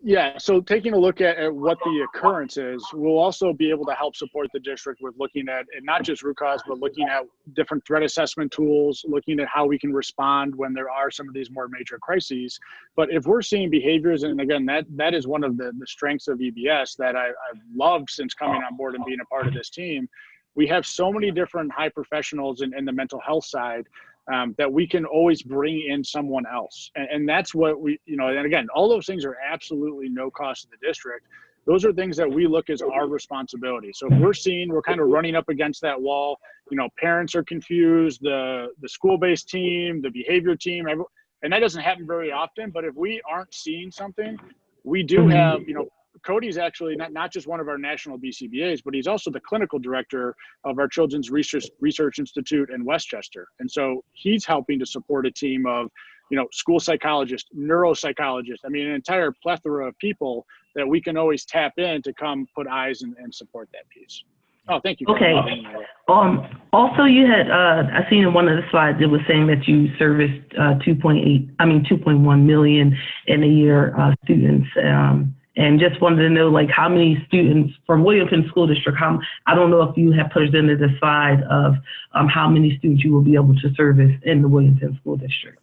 Yeah, so taking a look at what the occurrence is, we'll also be able to help support the district with looking at, and not just root cause, but looking at different threat assessment tools, looking at how we can respond when there are some of these more major crises. But if we're seeing behaviors, and again, that is one of the strengths of EBS that I've loved since coming on board and being a part of this team. We have so many different high professionals in the mental health side that we can always bring in someone else. And that's what we, and again, all those things are absolutely no cost to the district. Those are things that we look as our responsibility. So if we're kind of running up against that wall, parents are confused, the school-based team, the behavior team, and that doesn't happen very often, but if we aren't seeing something, we do have, Cody's actually not just one of our national BCBAs, but he's also the clinical director of our Children's Research Institute in Westchester. And so he's helping to support a team of, school psychologists, neuropsychologists, an entire plethora of people that we can always tap in to come put eyes and support that piece. Oh, thank you. Okay. Also, you had, I seen in one of the slides, it was saying that you serviced 2.1 million in a year students. And just wanted to know, like, how many students from Williamson School District, I don't know if you have put it into the slide of how many students you will be able to service in the Williamson School District.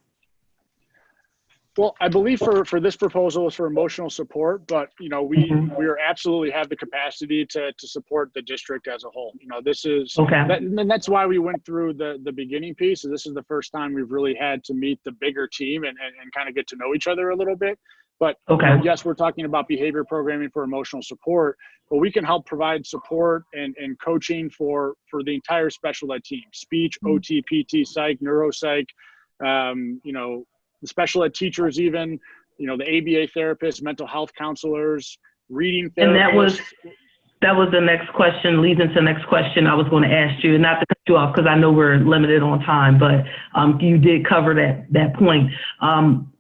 Well, I believe for this proposal is for emotional support, but, we are absolutely have the capacity to support the district as a whole. This is, and that's why we went through the beginning piece. So this is the first time we've really had to meet the bigger team and kind of get to know each other a little bit. But yes, we're talking about behavior programming for emotional support, but we can help provide support and coaching for the entire special ed team: speech, OT, PT, psych, neuropsych, the special ed teachers, even, the ABA therapists, mental health counselors, reading therapists. And that was the next question, leads into the next question I was going to ask you, and not to cut you off because I know we're limited on time, but you did cover that point.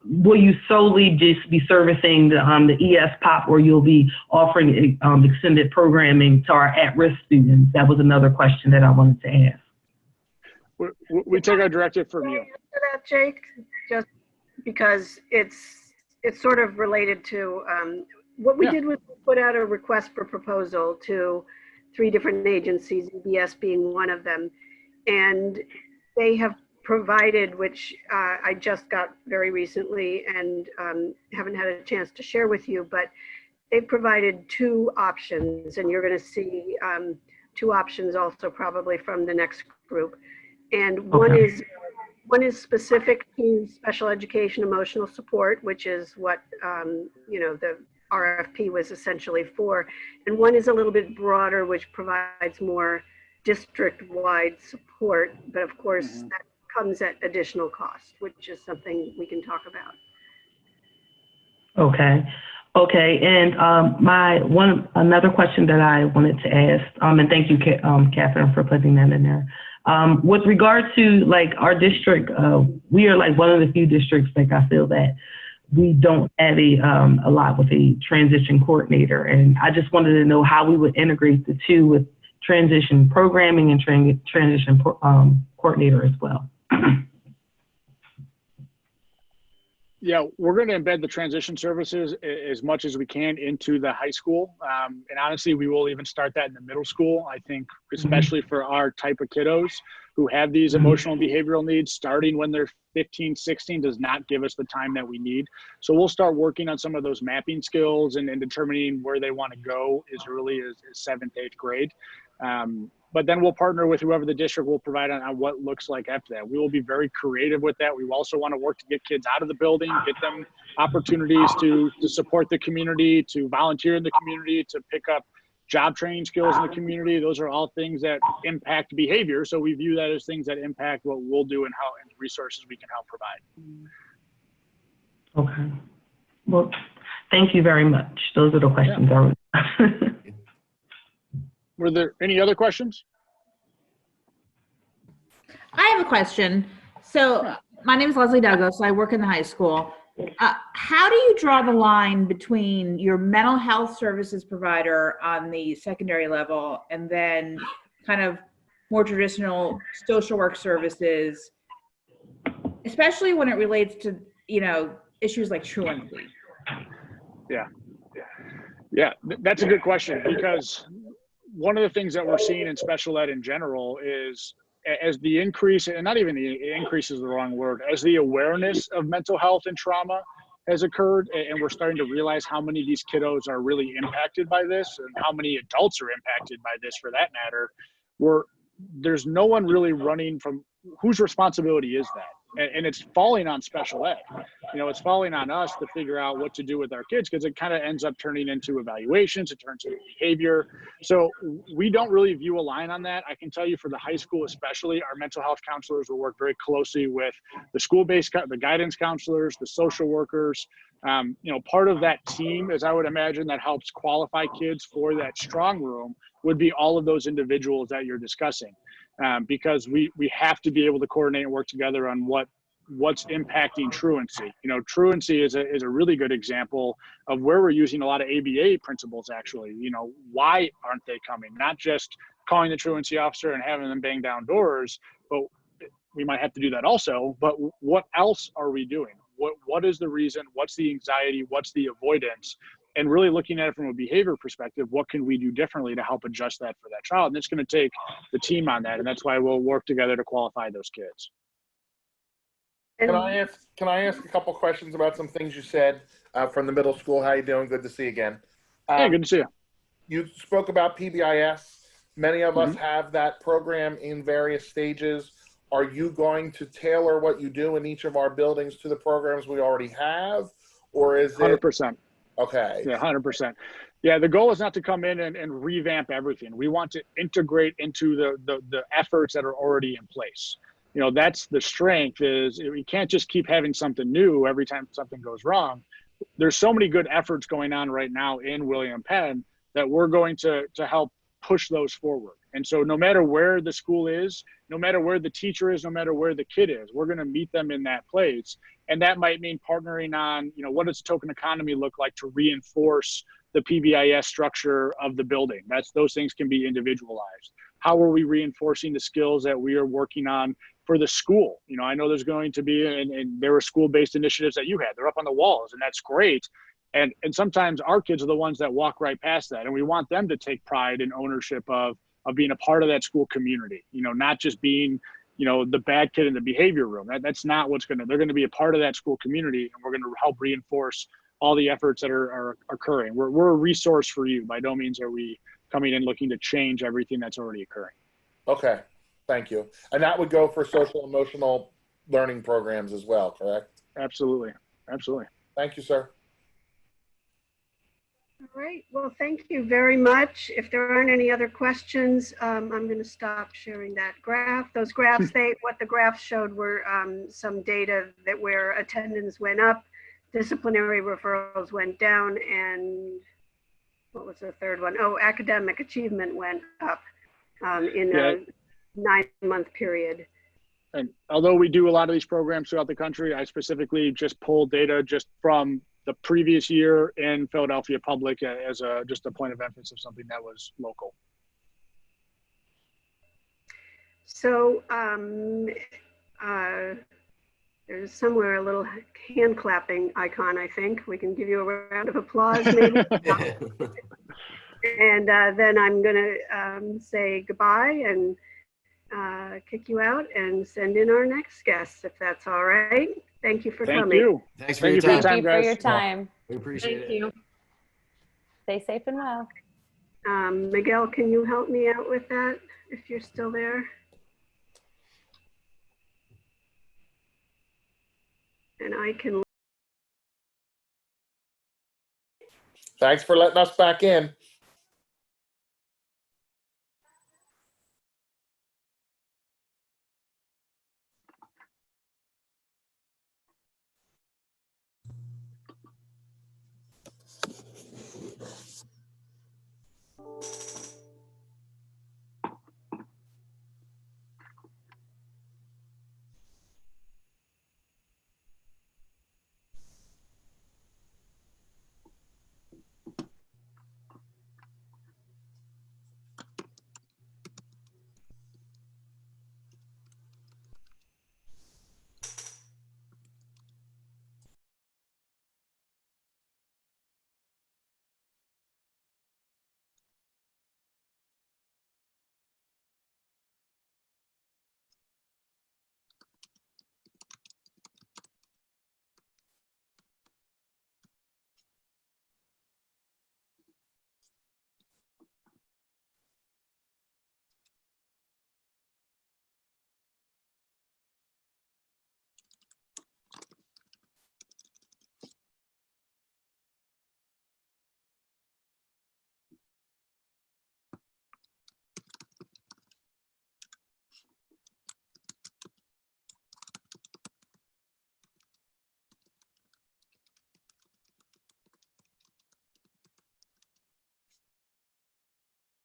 Will you solely just be servicing the ES POP, or you'll be offering extended programming to our at-risk students? That was another question that I wanted to ask. We take our directive from you. For that, Jake, just because it's sort of related to what we did was put out a request for proposal to 3 different agencies, EBS being one of them, and they have provided, which I just got very recently and haven't had a chance to share with you, but they've provided 2 options, and you're going to see 2 options also probably from the next group. And one is specific to special education emotional support, which is what the RFP was essentially for, and one is a little bit broader, which provides more district-wide support, but of course that comes at additional cost, which is something we can talk about. Okay, and another question that I wanted to ask, and thank you, Catherine, for putting that in there. With regard to like our district, we are like one of the few districts, like I feel that we don't have a lot with a transition coordinator, and I just wanted to know how we would integrate the 2 with transition programming and transition coordinator as well. Yeah, we're going to embed the transition services as much as we can into the high school. And honestly, we will even start that in the middle school, I think, especially for our type of kiddos. who have these emotional and behavioral needs starting when they're 15, 16 does not give us the time that we need. So we'll start working on some of those mapping skills and determining where they want to go as early as 7th, 8th grade. But then we'll partner with whoever the district will provide on what looks like after that. We will be very creative with that. We also want to work to get kids out of the building, get them opportunities to support the community, to volunteer in the community, to pick up job training skills in the community. Those are all things that impact behavior. So we view that as things that impact what we'll do and how and resources we can help provide. Okay. Well, thank you very much. Those are the questions. Yeah. Were there any other questions? I have a question. So my name is Leslie Douglas. I work in the high school. How do you draw the line between your mental health services provider on the secondary level and then kind of more traditional social work services, especially when it relates to, issues like truancy? Yeah, that's a good question, because one of the things that we're seeing in special ed in general is as the increase, and not even the increase is the wrong word, as the awareness of mental health and trauma has occurred, and we're starting to realize how many of these kiddos are really impacted by this and how many adults are impacted by this for that matter, there's no one really running from whose responsibility is that? And it's falling on special ed. It's falling on us to figure out what to do with our kids, because it kind of ends up turning into evaluations, it turns into behavior. So we don't really view a line on that. I can tell you for the high school especially, our mental health counselors will work very closely with the school-based, the guidance counselors, the social workers. Part of that team, as I would imagine, that helps qualify kids for that strong room would be all of those individuals that you're discussing. Because we have to be able to coordinate and work together on what's impacting truancy. Truancy is a really good example of where we're using a lot of ABA principles actually. Why aren't they coming? Not just calling the truancy officer and having them bang down doors, but we might have to do that also. But what else are we doing? What is the reason? What's the anxiety? What's the avoidance? And really looking at it from a behavior perspective, what can we do differently to help adjust that for that child? And it's going to take the team on that. And that's why we'll work together to qualify those kids. Can I ask a couple questions about some things you said from the middle school? How you doing? Good to see you again. Hey, good to see you. You spoke about PBIS. Many of us have that program in various stages. Are you going to tailor what you do in each of our buildings to the programs we already have? Or is it 100%? Okay. Yeah, 100%. Yeah, the goal is not to come in and revamp everything. We want to integrate into the efforts that are already in place. That's the strength, is we can't just keep having something new every time something goes wrong. There's so many good efforts going on right now in William Penn that we're going to help push those forward. And so no matter where the school is, no matter where the teacher is, no matter where the kid is, we're going to meet them in that place. And that might mean partnering on, what does token economy look like to reinforce the PBIS structure of the building? Those things can be individualized. How are we reinforcing the skills that we are working on for the school? I know there's going to be, and there were school-based initiatives that you had. They're up on the walls, and that's great. And sometimes our kids are the ones that walk right past that. And we want them to take pride and ownership of being a part of that school community, not just being, the bad kid in the behavior room. That's not they're going to be a part of that school community, and we're going to help reinforce all the efforts that are occurring. We're a resource for you. By no means are we coming in looking to change everything that's already occurring. Okay, thank you. And that would go for social emotional learning programs as well, correct? Absolutely. Thank you, sir. All right. Well, thank you very much. If there aren't any other questions, I'm going to stop sharing that graph. Those graphs, what the graphs showed were some data that where attendance went up, disciplinary referrals went down, and what was the third one? Oh, academic achievement went up in a 9-month period. And although we do a lot of these programs throughout the country, I specifically just pulled data just from the previous year in Philadelphia Public as just a point of emphasis of something that was local. So there's somewhere a little hand clapping icon, I think. We can give you a round of applause maybe. And then I'm gonna say goodbye and kick you out and send in our next guest, if that's all right. Thank you for Thank coming. you. Thanks for Thank your you for your time. Thank you for guys. your time. We appreciate Thank it. you. Stay safe and well. Miguel, can you help me out with that if you're still there? And I can. Thanks for letting us back in.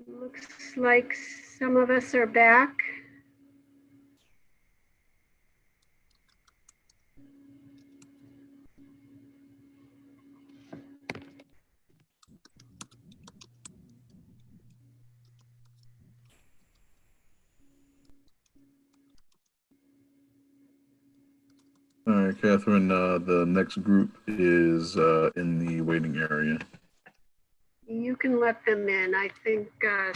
Looks like some of us are back. All right, Catherine, the next group is in the waiting area. You can let them in. I think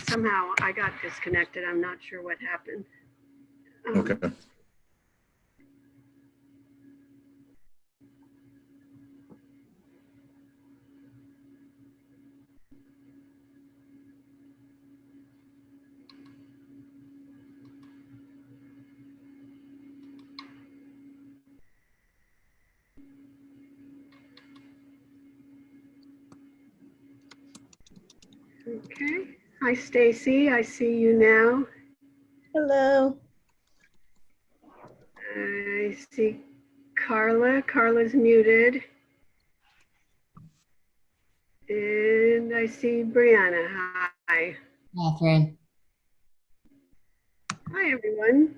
somehow I got disconnected. I'm not sure what happened. Okay. Okay. Hi, Stacy. I see you now. Hello. I see Carla. Carla's muted. And I see Brianna. Hi. Catherine. Hi, everyone.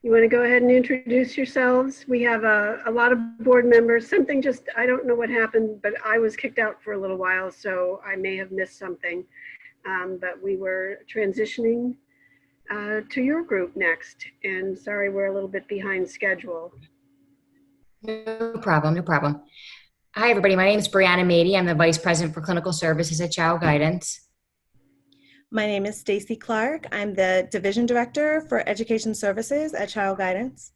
You want to go ahead and introduce yourselves? We have a lot of board members. Something just, I don't know what happened, but I was kicked out for a little while, so I may have missed something. But we were transitioning to your group next. And sorry, we're a little bit behind schedule. No problem, no problem. Hi, everybody. My name is Brianna Mady. I'm the Vice President for Clinical Services at Child Guidance. My name is Stacy Clark. I'm the Division Director for Education Services at Child Guidance.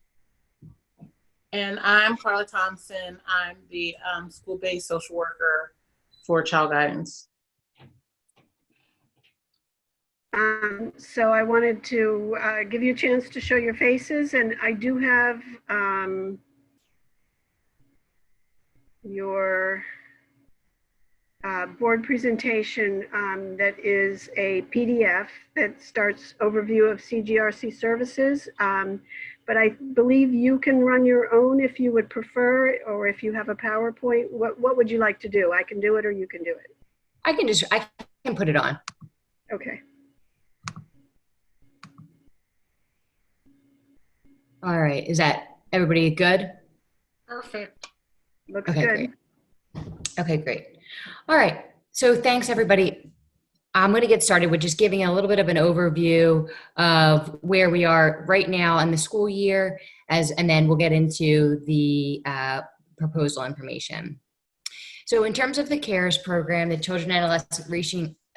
And I'm Carla Thompson. I'm the school-based social worker for Child Guidance. So I wanted to give you a chance to show your faces, and I do have your board presentation that is a PDF that starts overview of CGRC services. But I believe you can run your own if you would prefer, or if you have a PowerPoint. What would you like to do? I can do it, or you can do it. I can put it on. Okay. All right. Is that everybody good? Perfect. Looks okay, good. Great. Okay, great. All right. So thanks, everybody. I'm going to get started with just giving a little bit of an overview of where we are right now in the school year, and then we'll get into the proposal information. So in terms of the CARES program, the Children and Adolescent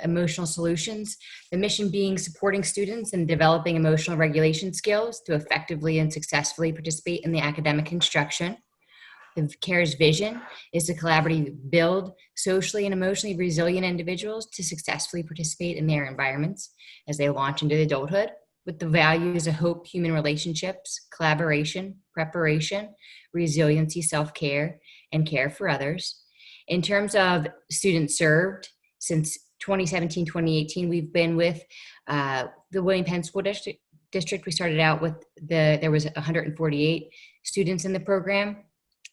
emotional solutions, the mission being supporting students in developing emotional regulation skills to effectively and successfully participate in the academic instruction. The CARE's vision is to collaboratively build socially and emotionally resilient individuals to successfully participate in their environments as they launch into adulthood, with the values of hope, human relationships, collaboration, preparation, resiliency, self-care, and care for others. In terms of students served, since 2017-2018, we've been with the William Penn School District. We started out with there was 148 students in the program.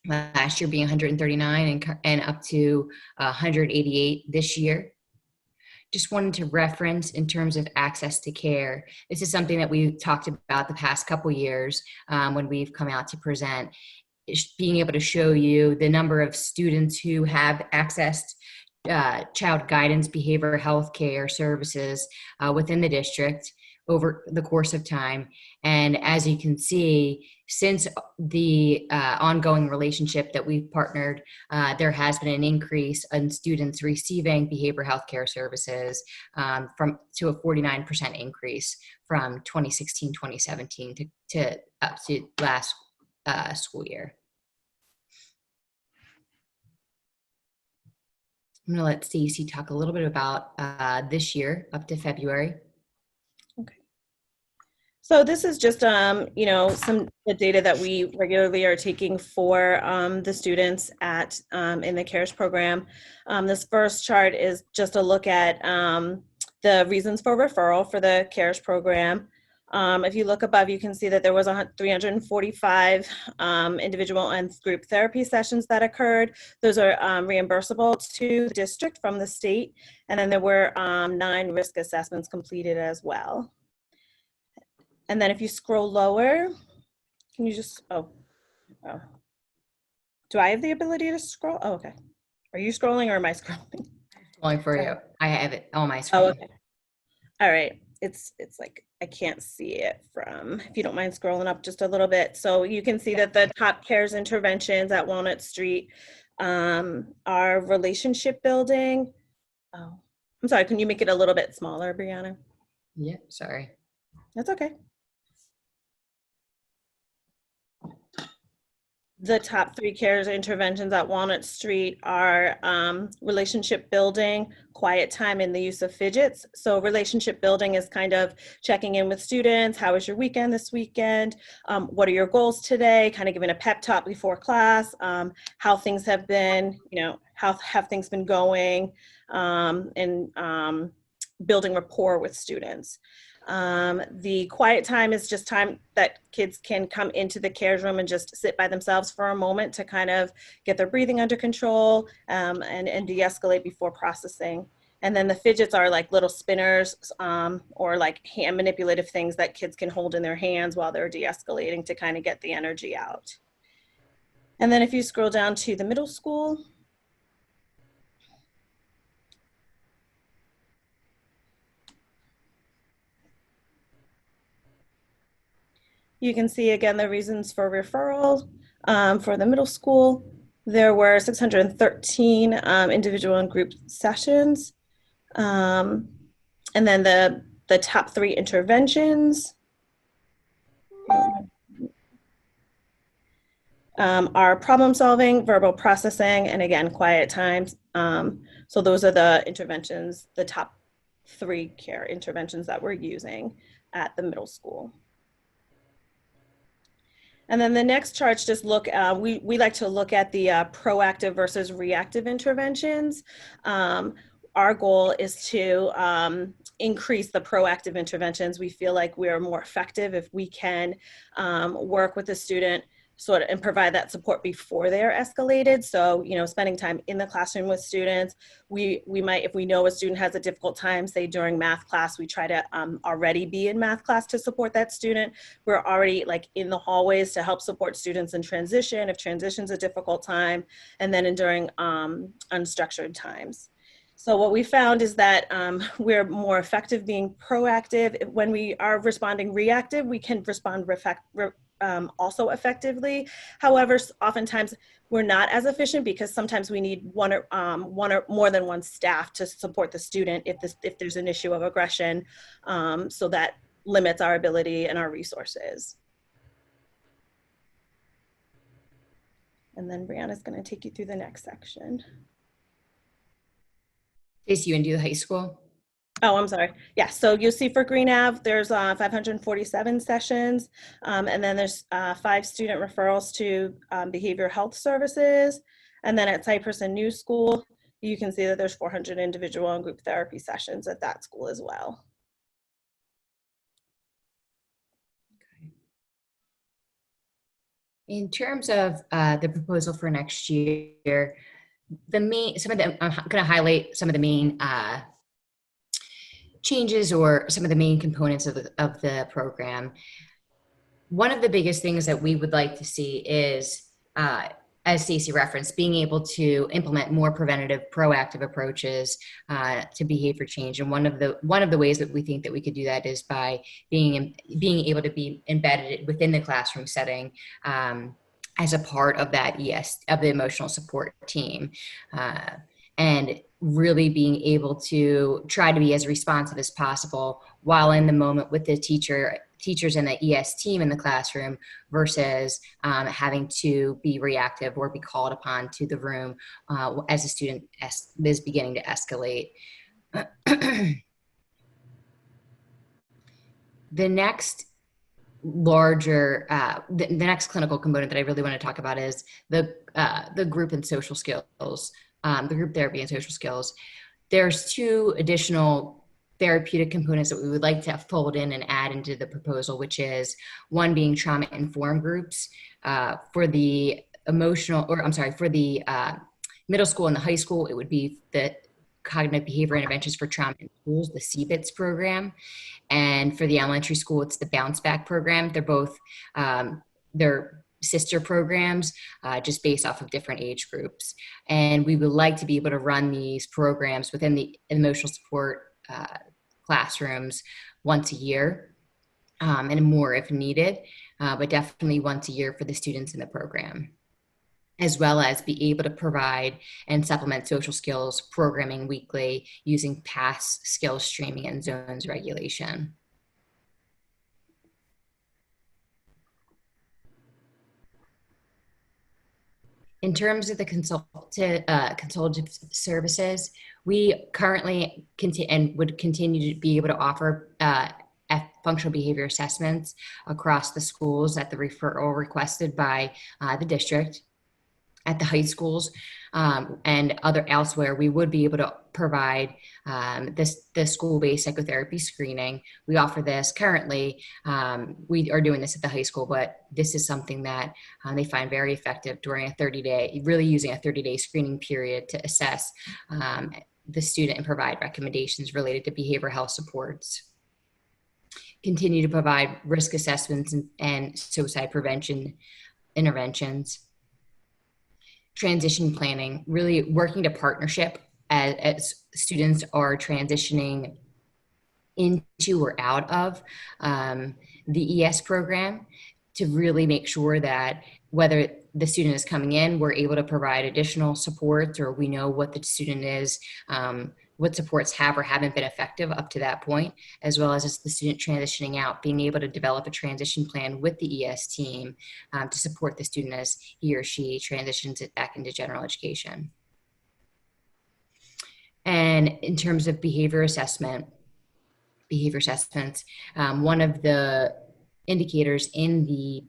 Last year being 139 and up to 188 this year. Just wanted to reference in terms of access to care. This is something that we've talked about the past couple years when we've come out to present, being able to show you the number of students who have accessed child guidance, behavioral health care services within the district over the course of time. And as you can see, since the ongoing relationship that we've partnered, there has been an increase in students receiving behavioral health care services to a 49% increase from 2016-2017 to up to last school year. I'm gonna let Stacey talk a little bit about this year up to February. So this is just, you know, some the data that we regularly are taking for the students at in the CARES program. This first chart is just a look at the reasons for referral for the CARES program. If you look above, you can see that there was 345 individual and group therapy sessions that occurred. Those are reimbursable to the district from the state. And then there were 9 risk assessments completed as well. And then if you scroll lower, can you just, oh. Do I have the ability to scroll? Oh, okay. Are you scrolling or am I scrolling? I'm scrolling for you. I have it on my screen. Oh, okay. All right. It's like, I can't see it from, if you don't mind scrolling up just a little bit. So you can see that the top CARES interventions at Walnut Street are relationship building. Oh, I'm sorry. Can you make it a little bit smaller, Brianna? Yeah, sorry. That's okay. The top 3 CARES interventions at Walnut Street are relationship building, quiet time, and the use of fidgets. So relationship building is kind of checking in with students. How was your weekend this weekend? What are your goals today? Kind of giving a pep talk before class. How things have been, you know, how have things been going, and building rapport with students. The quiet time is just time that kids can come into the CARES room and just sit by themselves for a moment to kind of get their breathing under control and de-escalate before processing. And then the fidgets are like little spinners or like hand manipulative things that kids can hold in their hands while they're de-escalating to kind of get the energy out. And then if you scroll down to the middle school, you can see again the reasons for referral for the middle school. There were 613 individual and group sessions. And then the top 3 interventions are problem solving, verbal processing, and again, quiet times. So those are the interventions, the top 3 care interventions that we're using at the middle school. And then the next charts just look, we like to look at the proactive versus reactive interventions. Our goal is to increase the proactive interventions. We feel like we are more effective if we can work with the student sort of and provide that support before they're escalated. So, you know, spending time in the classroom with students, we might, if we know a student has a difficult time, say during math class, we try to already be in math class to support that student. We're already like in the hallways to help support students in transition, if transition's a difficult time, and then during unstructured times. So what we found is that we're more effective being proactive. When we are responding reactive, we can respond also effectively. However, oftentimes we're not as efficient because sometimes we need one or more than one staff to support the student if there's an issue of aggression. So that limits our ability and our resources. And then Brianna's going to take you through the next section. Stacey, you want to do the high school? Oh, I'm sorry. Yeah, so you'll see for Green Ave, there's 547 sessions, and then there's 5 student referrals to behavioral health services. And then at Cypress and New School, you can see that there's 400 individual and group therapy sessions at that school as well. In terms of the proposal for next year, I'm going to highlight some of the main changes or some of the main components of the program. One of the biggest things that we would like to see is, as Stacey referenced, being able to implement more preventative, proactive approaches to behavior change. And one of the ways that we think that we could do that is by being able to be embedded within the classroom setting as a part of that of the emotional support team. And really being able to try to be as responsive as possible while in the moment with the teachers and the ES team in the classroom versus having to be reactive or be called upon to the room as a student is beginning to escalate. The next larger, the next clinical component that I really want to talk about is the group and social skills. The group therapy and social skills. There's 2 additional therapeutic components that we would like to fold in and add into the proposal, which is one being trauma-informed groups for the for the middle school and the high school. It would be the cognitive behavior interventions for trauma in schools, the CBITS program. And for the elementary school, it's the Bounce Back program. They're both, they're sister programs just based off of different age groups. And we would like to be able to run these programs within the emotional support classrooms once a year and more if needed, but definitely once a year for the students in the program, as well as be able to provide and supplement social skills programming weekly using past skills streaming and zones regulation. In terms of the consultative services, we currently would continue to be able to offer functional behavior assessments across the schools at the referral requested by the district. At the high schools and elsewhere, we would be able to provide the school-based psychotherapy screening. We offer this currently. We are doing this at the high school, but this is something that they find very effective during a 30-day, really using a 30-day screening period to assess the student and provide recommendations related to behavioral health supports. Continue to provide risk assessments and suicide prevention interventions. Transition planning, really working to partnership as students are transitioning into or out of the ES program to really make sure that whether the student is coming in, we're able to provide additional supports, or we know what the student is, what supports have or haven't been effective up to that point, as well as the student transitioning out, being able to develop a transition plan with the ES team to support the student as he or she transitions it back into general education. And in terms of behavior assessments, one of the indicators in the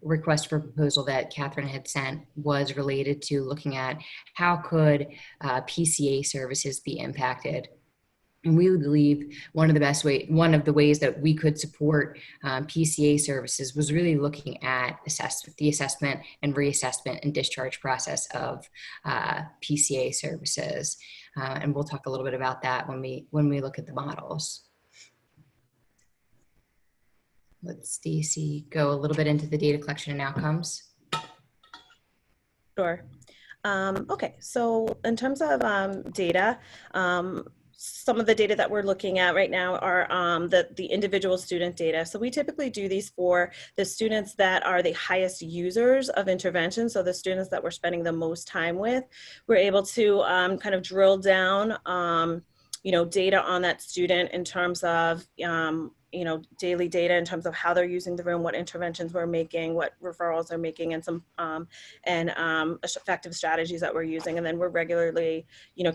request for proposal that Catherine had sent was related to looking at how could PCA services be impacted. And we believe one of the ways that we could support PCA services was really looking at the assessment and reassessment and discharge process of PCA services. And we'll talk a little bit about that when we look at the models. Let Stacey go a little bit into the data collection and outcomes. Sure. Okay, so in terms of data, some of the data that we're looking at right now are the individual student data. So we typically do these for the students that are the highest users of intervention. So the students that we're spending the most time with, we're able to kind of drill down, data on that student in terms of, daily data in terms of how they're using the room, what interventions we're making, what referrals they're making, and some effective strategies that we're using. And then we're regularly,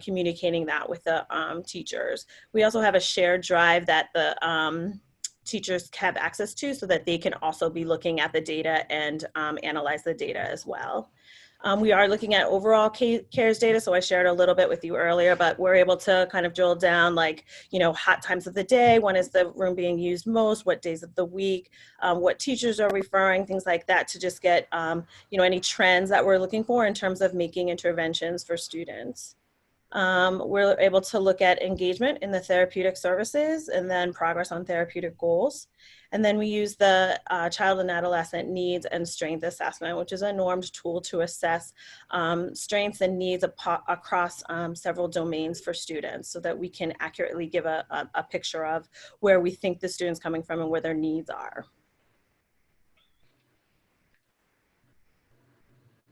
communicating that with the teachers. We also have a shared drive that the teachers have access to so that they can also be looking at the data and analyze the data as well. We are looking at overall CARES data, so I shared a little bit with you earlier, but we're able to kind of drill down, like, hot times of the day, when is the room being used most, what days of the week, what teachers are referring, things like that, to just get, any trends that we're looking for in terms of making interventions for students. We're able to look at engagement in the therapeutic services and then progress on therapeutic goals. And then we use the child and adolescent needs and strength assessment, which is a normed tool to assess strengths and needs across several domains for students so that we can accurately give a picture of where we think the student's coming from and where their needs are.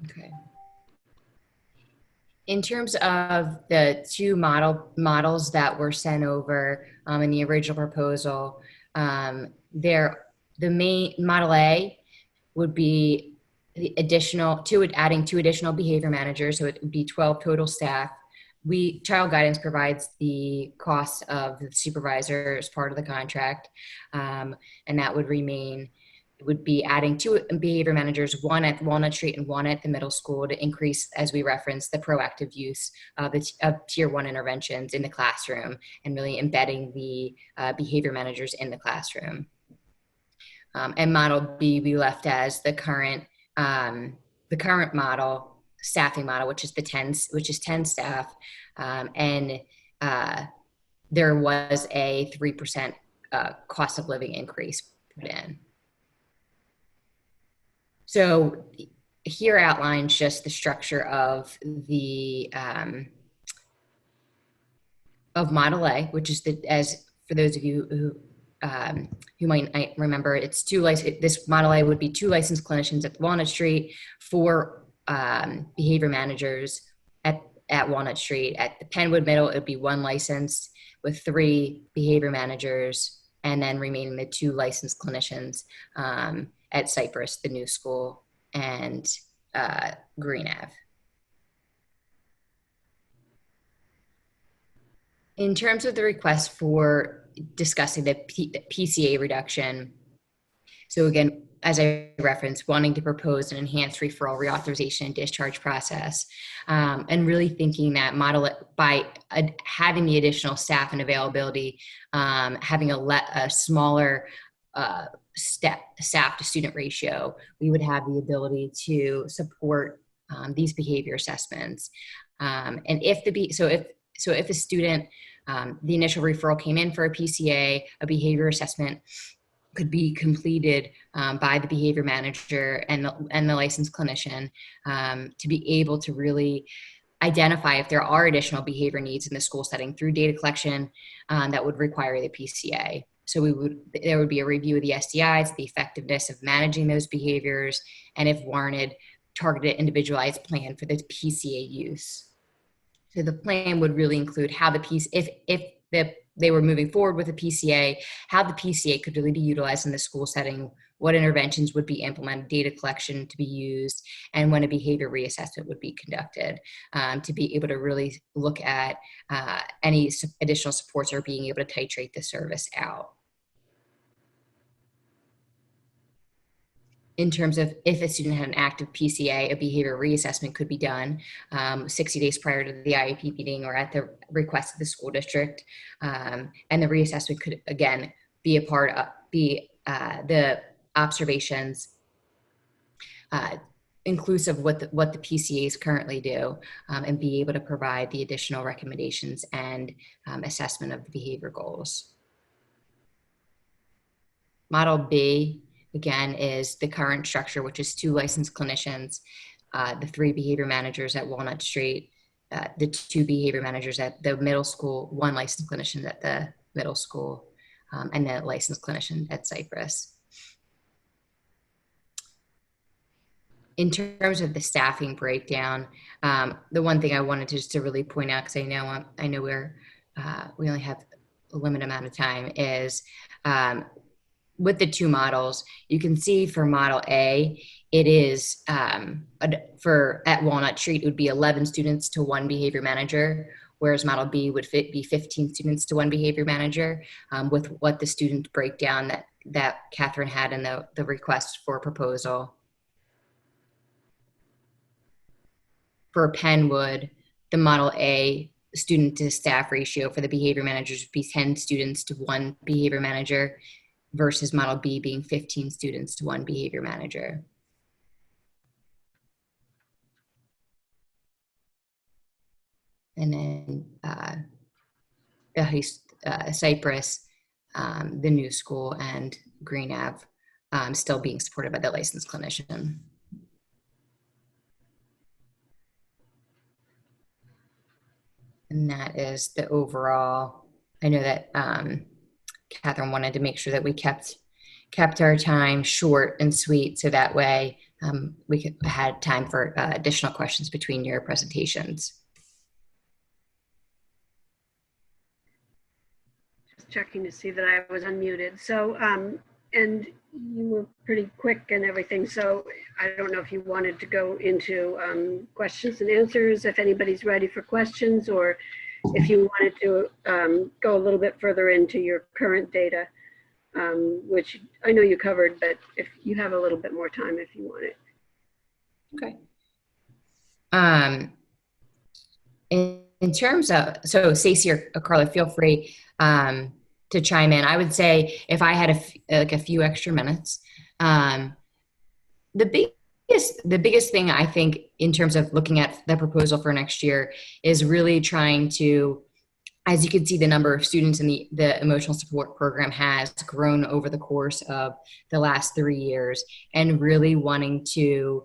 Okay. In terms of the two models that were sent over in the original proposal, the main Model A would be the adding two additional behavior managers, so it would be 12 total staff. Child Guidance provides the cost of the supervisor as part of the contract, and that would remain. It would be adding two behavior managers, one at Walnut Street and one at the middle school, to increase, as we referenced, the proactive use of tier 1 interventions in the classroom and really embedding the behavior managers in the classroom. And Model B we left as the current model, staffing model, which is 10 staff, and there was a 3% cost of living increase put in. So here outlines just the structure of the of Model A, which is as for those of you who might remember, this Model A would be 2 licensed clinicians at Walnut Street, 4 behavior managers at Walnut Street. At the Penwood Middle, it would be 1 licensed with 3 behavior managers, and then remaining the 2 licensed clinicians at Cypress, the new school, and Green Ave. In terms of the request for discussing the PCA reduction, so again, as I referenced, wanting to propose an enhanced referral, reauthorization, and discharge process, and really thinking that by having the additional staff and availability, having a smaller staff to student ratio, we would have the ability to support these behavior assessments. And if the student, the initial referral came in for a PCA, a behavior assessment could be completed by the behavior manager and the licensed clinician to be able to really identify if there are additional behavior needs in the school setting through data collection that would require the PCA. So there would be a review of the SDIs, the effectiveness of managing those behaviors, and if warranted, targeted individualized plan for the PCA use. So the plan would really include how they were moving forward with a PCA, how the PCA could really be utilized in the school setting, what interventions would be implemented, data collection to be used, and when a behavior reassessment would be conducted, to be able to really look at any additional supports or being able to titrate the service out. In terms of if a student had an active PCA, a behavior reassessment could be done 60 days prior to the IEP meeting or at the request of the school district. And the reassessment could, again, be a part of the observations inclusive of what the PCAs currently do, and be able to provide the additional recommendations and assessment of the behavior goals. Model B, again, is the current structure, which is 2 licensed clinicians, the 3 behavior managers at Walnut Street, the 2 behavior managers at the middle school, 1 licensed clinician at the middle school, and the licensed clinician at Cypress. In terms of the staffing breakdown, the one thing I wanted to really point out, because I know we only have a limited amount of time, is with the 2 models, you can see for model A, it is at Walnut Street, it would be 11 students to 1 behavior manager, whereas model B would be 15 students to 1 behavior manager, with what the student breakdown that Catherine had in the request for proposal. For Penwood, the model A student to staff ratio for the behavior managers would be 10 students to 1 behavior manager, versus model B being 15 students to 1 behavior manager. And then Cypress, the new school, and Green Ave still being supported by the licensed clinician. And that is the overall. I know that Catherine wanted to make sure that we kept our time short and sweet, so that way we had time for additional questions between your presentations. Just checking to see that I was unmuted. So, and you were pretty quick and everything, so I don't know if you wanted to go into questions and answers, if anybody's ready for questions, or if you wanted to go a little bit further into your current data, which I know you covered, but if you have a little bit more time if you want it. Okay. In terms of, so Stacey or Carla, feel free to chime in. I would say if I had a few extra minutes, the biggest thing I think in terms of looking at the proposal for next year is really trying to, as you can see, the number of students in the emotional support program has grown over the course of the last 3 years, and really wanting to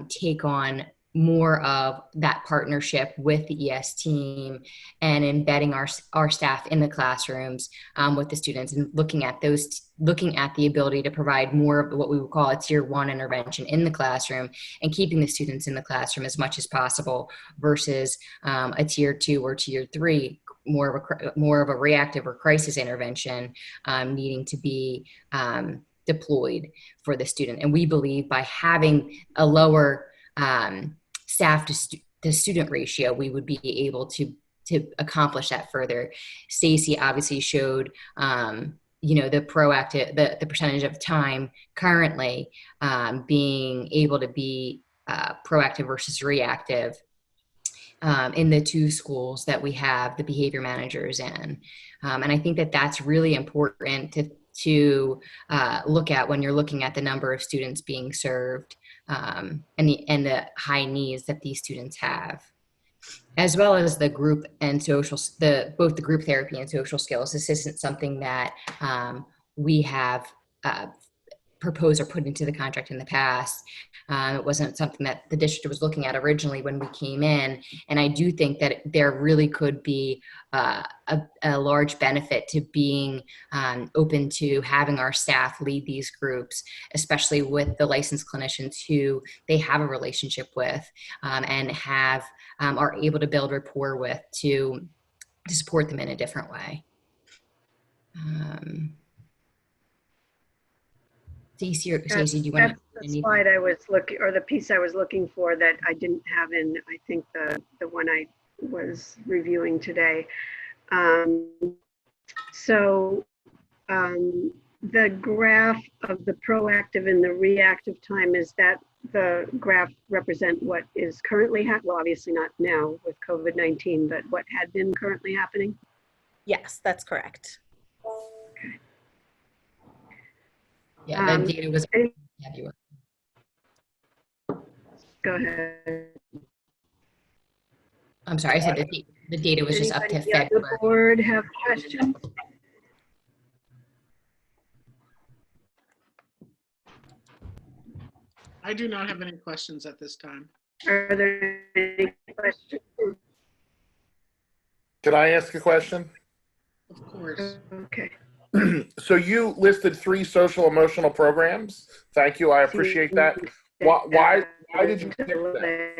take on more of that partnership with the ES team and embedding our staff in the classrooms with the students, and looking at the ability to provide more of what we would call a tier 1 intervention in the classroom, and keeping the students in the classroom as much as possible, versus a tier 2 or tier 3, more of a reactive or crisis intervention needing to be deployed for the student. And we believe by having a lower staff to student ratio, we would be able to accomplish that further. Stacey obviously showed the proactive, the percentage of time currently being able to be proactive versus reactive in the 2 schools that we have the behavior managers in. And I think that that's really important to look at when you're looking at the number of students being served and the high needs that these students have, as well as the group and both the group therapy and social skills. This isn't something that we have proposed or put into the contract in the past. It wasn't something that the district was looking at originally when we came in. And I do think that there really could be a large benefit to being open to having our staff lead these groups, especially with the licensed clinicians who they have a relationship with and are able to build rapport with to support them in a different way. Stacey, do you want to? That's the slide I was looking, or the piece I was looking for that I didn't have in, I think the one I was reviewing today. The graph of the proactive and the reactive time, is that the graph represent what is currently happening? Well, obviously not now with COVID-19, but what had been currently happening? Yes, that's correct. Okay. Yeah, the data was. Go ahead. I'm sorry, I said the data was just up to February. The board have questions? I do not have any questions at this time. Are there any questions? Can I ask a question? Of course. Okay. So you listed 3 social emotional programs. Thank you. I appreciate that. Why did you pick that?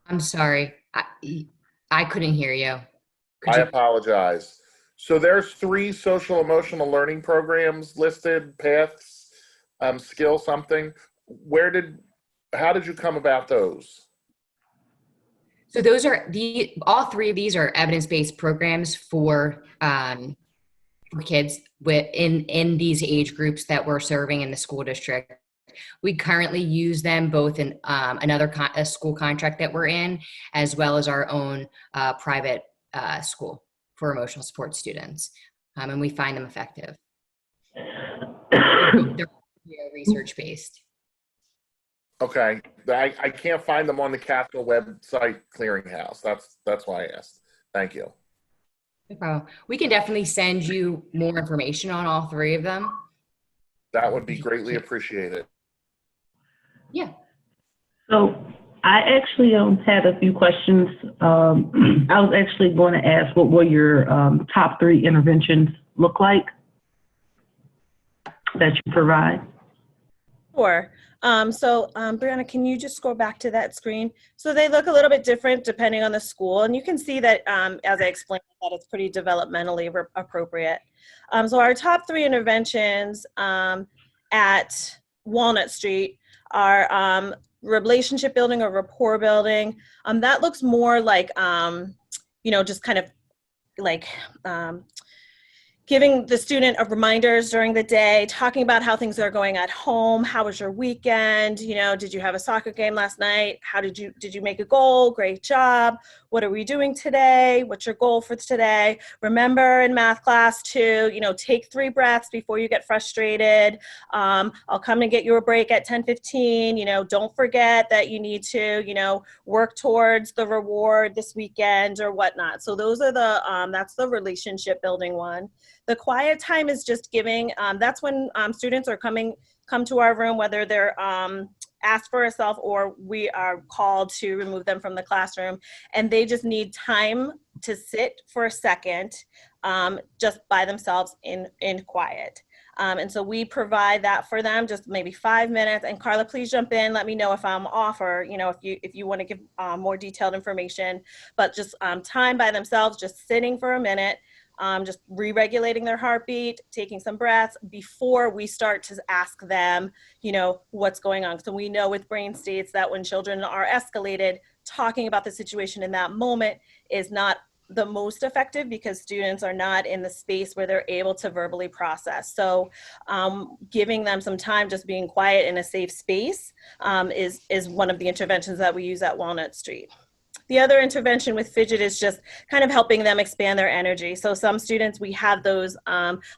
I'm sorry. I couldn't hear you. I apologize. So there's 3 social emotional learning programs listed, paths, skill something. How did you come about those? So those are all 3 of these are evidence-based programs for kids in these age groups that we're serving in the school district. We currently use them both in a school contract that we're in, as well as our own private school for emotional support students, and we find them effective. They're research-based. Okay, I can't find them on the Capital website clearinghouse. That's why I asked. Thank you. No problem. We can definitely send you more information on all 3 of them. That would be greatly appreciated. Yeah. So I actually had a few questions. I was actually going to ask, what will your top 3 interventions look like that you provide? Sure. Brianna, can you just scroll back to that screen? So they look a little bit different depending on the school. And you can see that, as I explained, that it's pretty developmentally appropriate. So our top 3 interventions at Walnut Street are relationship building or rapport building. That looks more like, just kind of like giving the student reminders during the day, talking about how things are going at home. How was your weekend? Did you have a soccer game last night? How did you make a goal? Great job. What are we doing today? What's your goal for today? Remember in math class to, take 3 breaths before you get frustrated. I'll come and get you a break at 10:15. Don't forget that you need to, work towards the reward this weekend or whatnot. So those are that's the relationship building one. The quiet time is just giving, that's when students are come to our room, whether they're asked for a self or we are called to remove them from the classroom, and they just need time to sit for a second just by themselves in quiet. And so we provide that for them, just maybe 5 minutes. And Carla, please jump in. Let me know if I'm off or, if you want to give more detailed information, but just time by themselves, just sitting for a minute. Just re-regulating their heartbeat, taking some breaths before we start to ask them, what's going on. So we know with brain states that when children are escalated, talking about the situation in that moment is not the most effective because students are not in the space where they're able to verbally process. So giving them some time, just being quiet in a safe space is one of the interventions that we use at Walnut Street. The other intervention with fidget is just kind of helping them expand their energy. So some students, we have those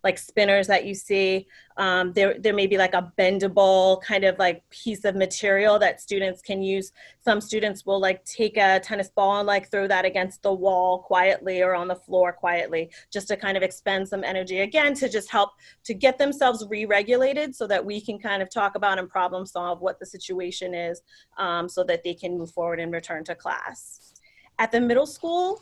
like spinners that you see. There may be like a bendable kind of like piece of material that students can use. Some students will like take a tennis ball and like throw that against the wall quietly or on the floor quietly, just to kind of expend some energy, again, to just help to get themselves re-regulated so that we can kind of talk about and problem solve what the situation is so that they can move forward and return to class. At the middle school,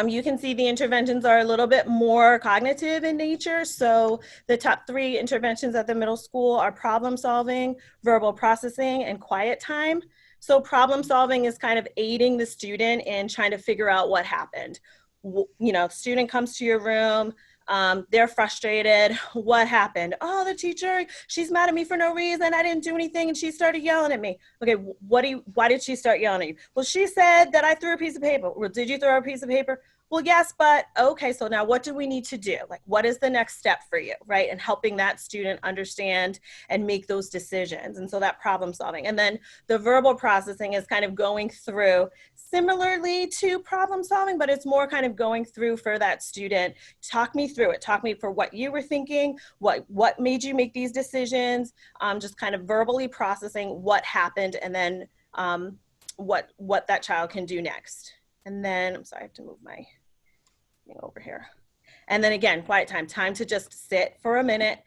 you can see the interventions are a little bit more cognitive in nature. So the top 3 interventions at the middle school are problem solving, verbal processing, and quiet time. So problem solving is kind of aiding the student in trying to figure out what happened. Student comes to your room, they're frustrated. What happened? Oh, the teacher, she's mad at me for no reason. I didn't do anything and she started yelling at me. Okay, why did she start yelling at you? Well, she said that I threw a piece of paper. Well, did you throw a piece of paper? Well, yes, but okay, so now what do we need to do? Like, what is the next step for you, right? And helping that student understand and make those decisions. And so that problem solving. And then the verbal processing is kind of going through similarly to problem solving, but it's more kind of going through for that student. Talk me through it. Talk me for what you were thinking, what made you make these decisions, just kind of verbally processing what happened and then what that child can do next. And then, I'm sorry, I have to move my thing over here. And then again, quiet time, time to just sit for a minute,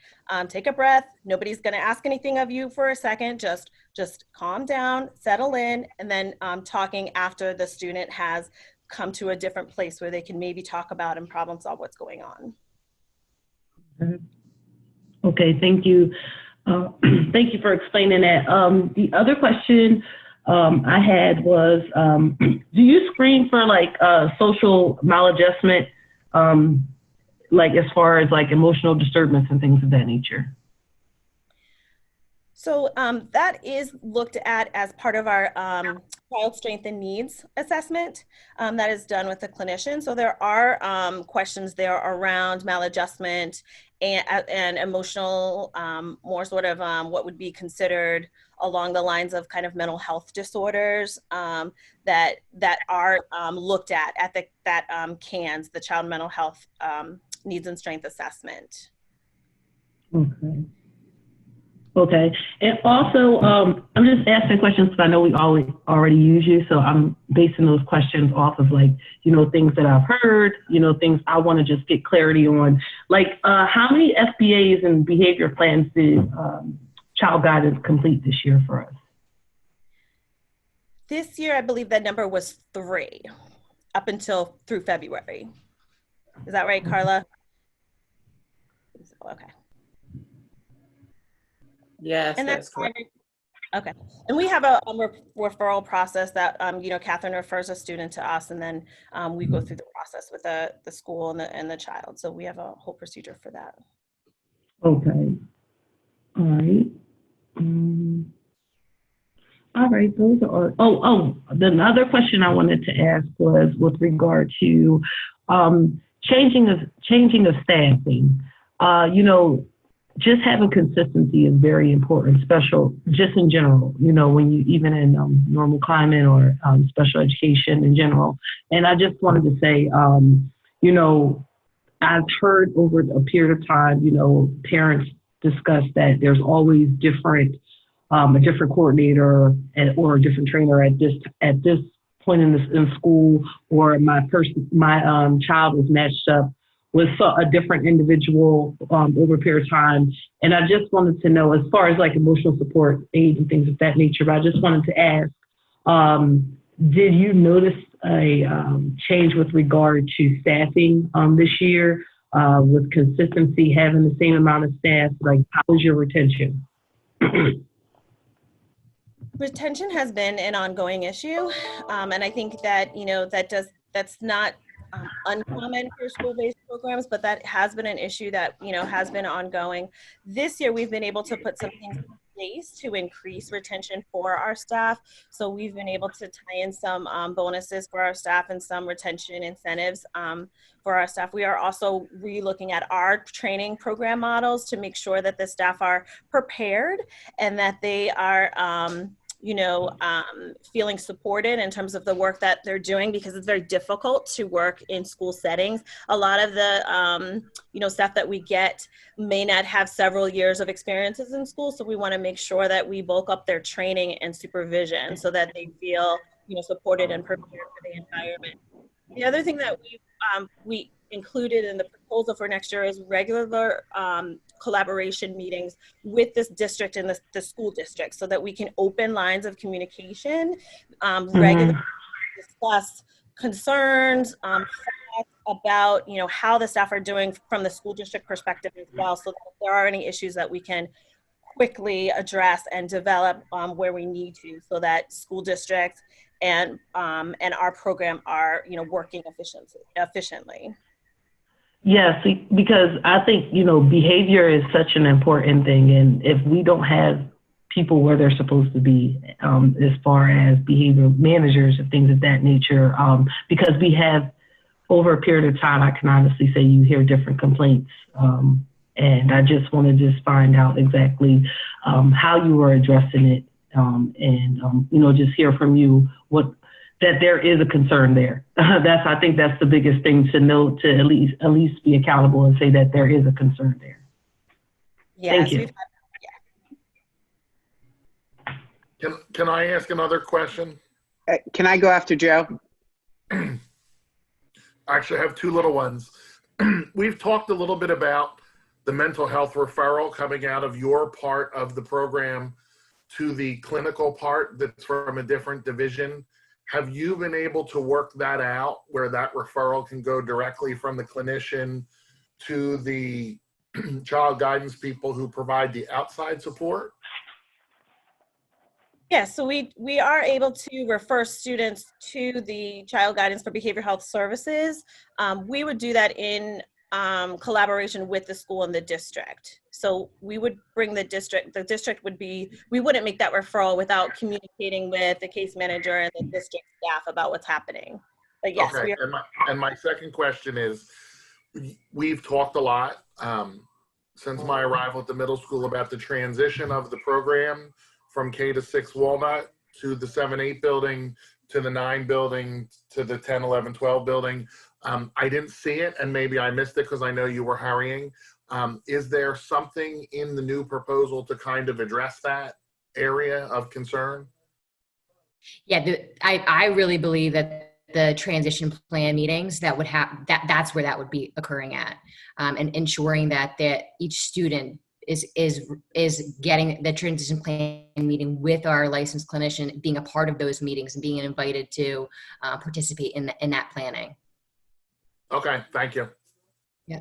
take a breath. Nobody's going to ask anything of you for a second. Just calm down, settle in, and then talking after the student has come to a different place where they can maybe talk about and problem solve what's going on. Okay, thank you. Thank you for explaining that. The other question I had was, do you screen for like social maladjustment, like as far as like emotional disturbance and things of that nature? So that is looked at as part of our child strength and needs assessment that is done with the clinician. So there are questions there around maladjustment and emotional, more sort of what would be considered along the lines of kind of mental health disorders that are looked at that CANS, the Child Mental Health Needs and Strength Assessment. Okay. Okay. And also, I'm just asking questions because I know we already use you. So I'm basing those questions off of like, you know, things that I've heard, you know, things I want to just get clarity on. Like how many FBAs and behavior plans did Child Guidance complete this year for us? This year, I believe that number was 3 up until through February. Is that right, Carla? Okay. Yes, and that's correct. Okay. And we have a referral process that, you know, Catherine refers a student to us, and then we go through the process with the school and the child. So we have a whole procedure for that. Okay. All right. All right. Those are, the other question I wanted to ask was with regard to changing of staffing. You know, just having consistency is very important, special, just in general, you know, when you, even in normal climate or special education in general. And I just wanted to say, you know, I've heard over a period of time, you know, parents discuss that there's always a different coordinator or a different trainer at this point in school, or my child was matched up with a different individual over a period of time. And I just wanted to know, as far as like emotional support aid and things of that nature, but I just wanted to ask, did you notice a change with regard to staffing this year, with consistency, having the same amount of staff? Like, how was your retention? Retention has been an ongoing issue. And I think that, you know, that's not uncommon for school-based programs, but that has been an issue that, you know, has been ongoing. This year, we've been able to put some things in place to increase retention for our staff. So we've been able to tie in some bonuses for our staff and some retention incentives for our staff. We are also re-looking at our training program models to make sure that the staff are prepared and that they are you know, feeling supported in terms of the work that they're doing, because it's very difficult to work in school settings. A lot of the, you know, staff that we get may not have several years of experiences in school. So we want to make sure that we bulk up their training and supervision so that they feel, you know, supported and prepared for the environment. The other thing that we included in the proposal for next year is regular collaboration meetings with this district and the school district, so that we can open lines of communication, regularly discuss concerns about, you know, how the staff are doing from the school district perspective as well, so that if there are any issues that we can quickly address and develop where we need to, so that school districts and our program are, you know, working efficiently. Yes, because I think, you know, behavior is such an important thing. And if we don't have people where they're supposed to be, as far as behavior managers and things of that nature, because we have, over a period of time, I can honestly say you hear different complaints. And I just want to just find out exactly how you are addressing it, and you know, just hear from you that there is a concern there. I think that's the biggest thing to know, to at least be accountable and say that there is a concern there. Yes, thank you. Can I ask another question? Can I go after Joe? Actually, I have 2 little ones. we've talked a little bit about the mental health referral coming out of your part of the program to the clinical part that's from a different division. Have you been able to work that out where that referral can go directly from the clinician to the child guidance people who provide the outside support? Yes, so we are able to refer students to the Child Guidance for Behavioral Health Services. We would do that in collaboration with the school and the district. So we would bring the district would be, we wouldn't make that referral without communicating with the case manager and the district staff about what's happening. But yes, okay. And my second question is, we've talked a lot since my arrival at the middle school about the transition of the program from K to 6 Walnut to the 7-8 building to the 9 building to the 10, 11, 12 building. I didn't see it, and maybe I missed it because I know you were hurrying. Is there something in the new proposal to kind of address that area of concern? Yeah, I really believe that the transition plan meetings that would have that's where that would be occurring at, and ensuring that each student is getting the transition plan meeting with our licensed clinician, being a part of those meetings and being invited to participate in that planning. Okay, thank you. Yeah.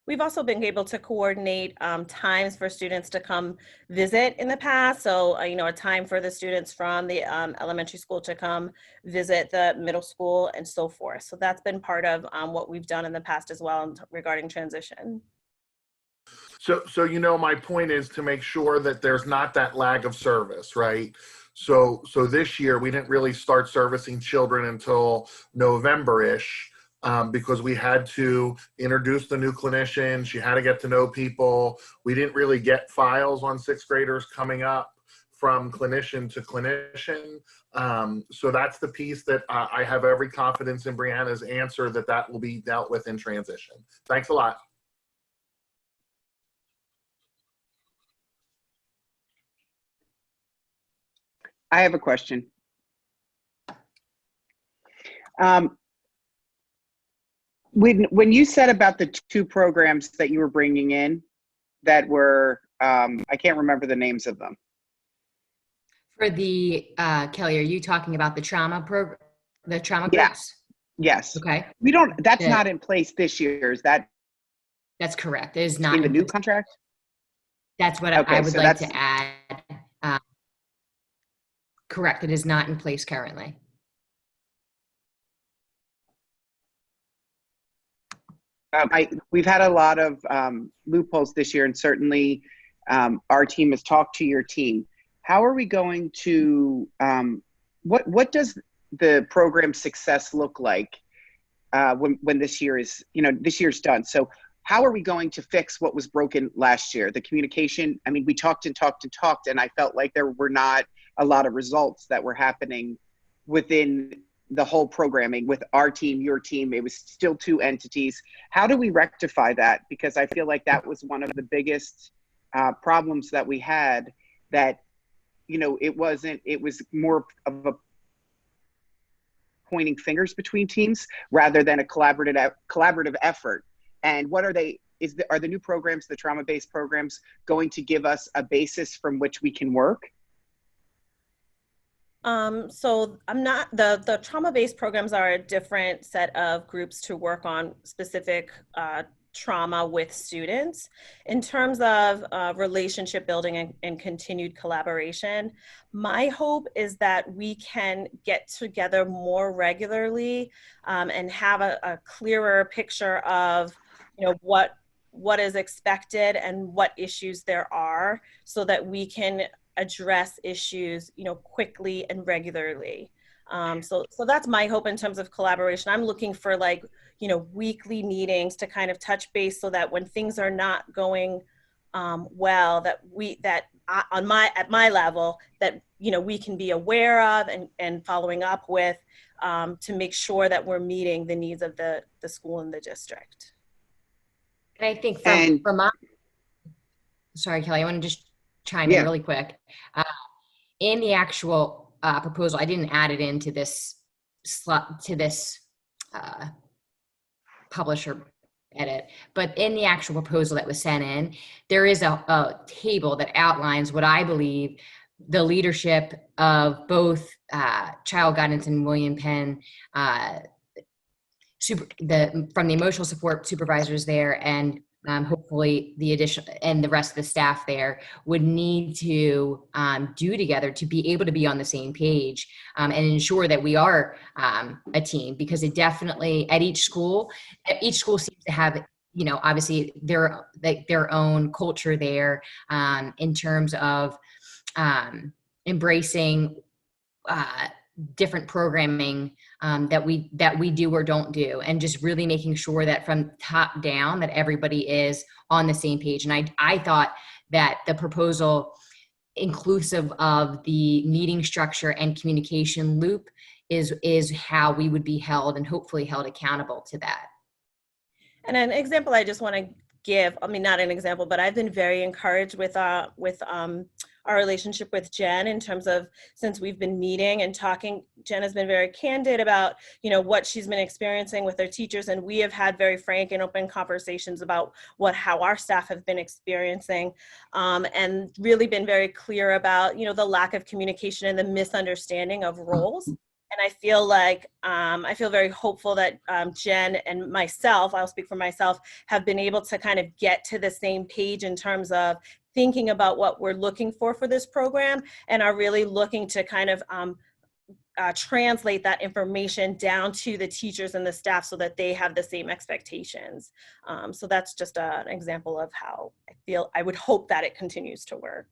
We've also been able to coordinate times for students to come visit in the past. So, a time for the students from the elementary school to come visit the middle school and so forth. So that's been part of what we've done in the past as well regarding transition. So my point is to make sure that there's not that lag of service, right? So this year we didn't really start servicing children until November-ish. Because we had to introduce the new clinician. She had to get to know people. We didn't really get files on 6th graders coming up from clinician to clinician. So that's the piece that I have every confidence in Brianna's answer that will be dealt with in transition. Thanks a lot. I have a question. When you said about the 2 programs that you were bringing in that were, I can't remember the names of them. For the, Kelly, are you talking about the trauma program, the trauma Yeah. groups? Yes. Okay. That's not in place this year, is that? That's correct. It is not in the new contract? That's what I would like to add. Correct. It is not in place currently. We've had a lot of loopholes this year, and certainly our team has talked to your team. How are we going to, what does the program success look like when this year is, this year's done? So how are we going to fix what was broken last year? The communication, I mean, we talked and talked and talked, and I felt like there were not a lot of results that were happening within the whole programming with our team, your team. It was still 2 entities. How do we rectify that? Because I feel like that was one of the biggest problems that we had, that, it was more of a pointing fingers between teams rather than a collaborative effort. And what are they, are the new programs, the trauma-based programs, going to give us a basis from which we can work? So the trauma-based programs are a different set of groups to work on specific trauma with students. In terms of relationship building and continued collaboration, my hope is that we can get together more regularly and have a clearer picture of, what is expected and what issues there are, so that we can address issues, quickly and regularly. So that's my hope in terms of collaboration. I'm looking for weekly meetings to kind of touch base, so that when things are not going well, at my level, that we can be aware of and following up with, to make sure that we're meeting the needs of the school and the district. And I think from my, sorry, Kelly, I want to just chime in really quick. In the actual proposal, I didn't add it into this publisher edit, but in the actual proposal that was sent in, there is a table that outlines what I believe the leadership of both child guidance and William Penn, from the emotional support supervisors there, and hopefully the addition and the rest of the staff there would need to do together to be able to be on the same page and ensure that we are a team, because it definitely at each school seems to have, you know, obviously their own culture there in terms of embracing different programming that we do or don't do, and just really making sure that from top down that everybody is on the same page. And I thought that the proposal, inclusive of the meeting structure and communication loop, is how we would be held and hopefully held accountable to that. And an example I just want to give, I mean, not an example, but I've been very encouraged with our relationship with Jen in terms of, since we've been meeting and talking, Jen has been very candid about, you know, what she's been experiencing with her teachers. And we have had very frank and open conversations about how our staff have been experiencing, and really been very clear about, you know, the lack of communication and the misunderstanding of roles. And I feel like, I feel very hopeful that Jen and myself, I'll speak for myself, have been able to kind of get to the same page in terms of thinking about what we're looking for this program, and are really looking to kind of translate that information down to the teachers and the staff so that they have the same expectations. So that's just an example of how I would hope that it continues to work.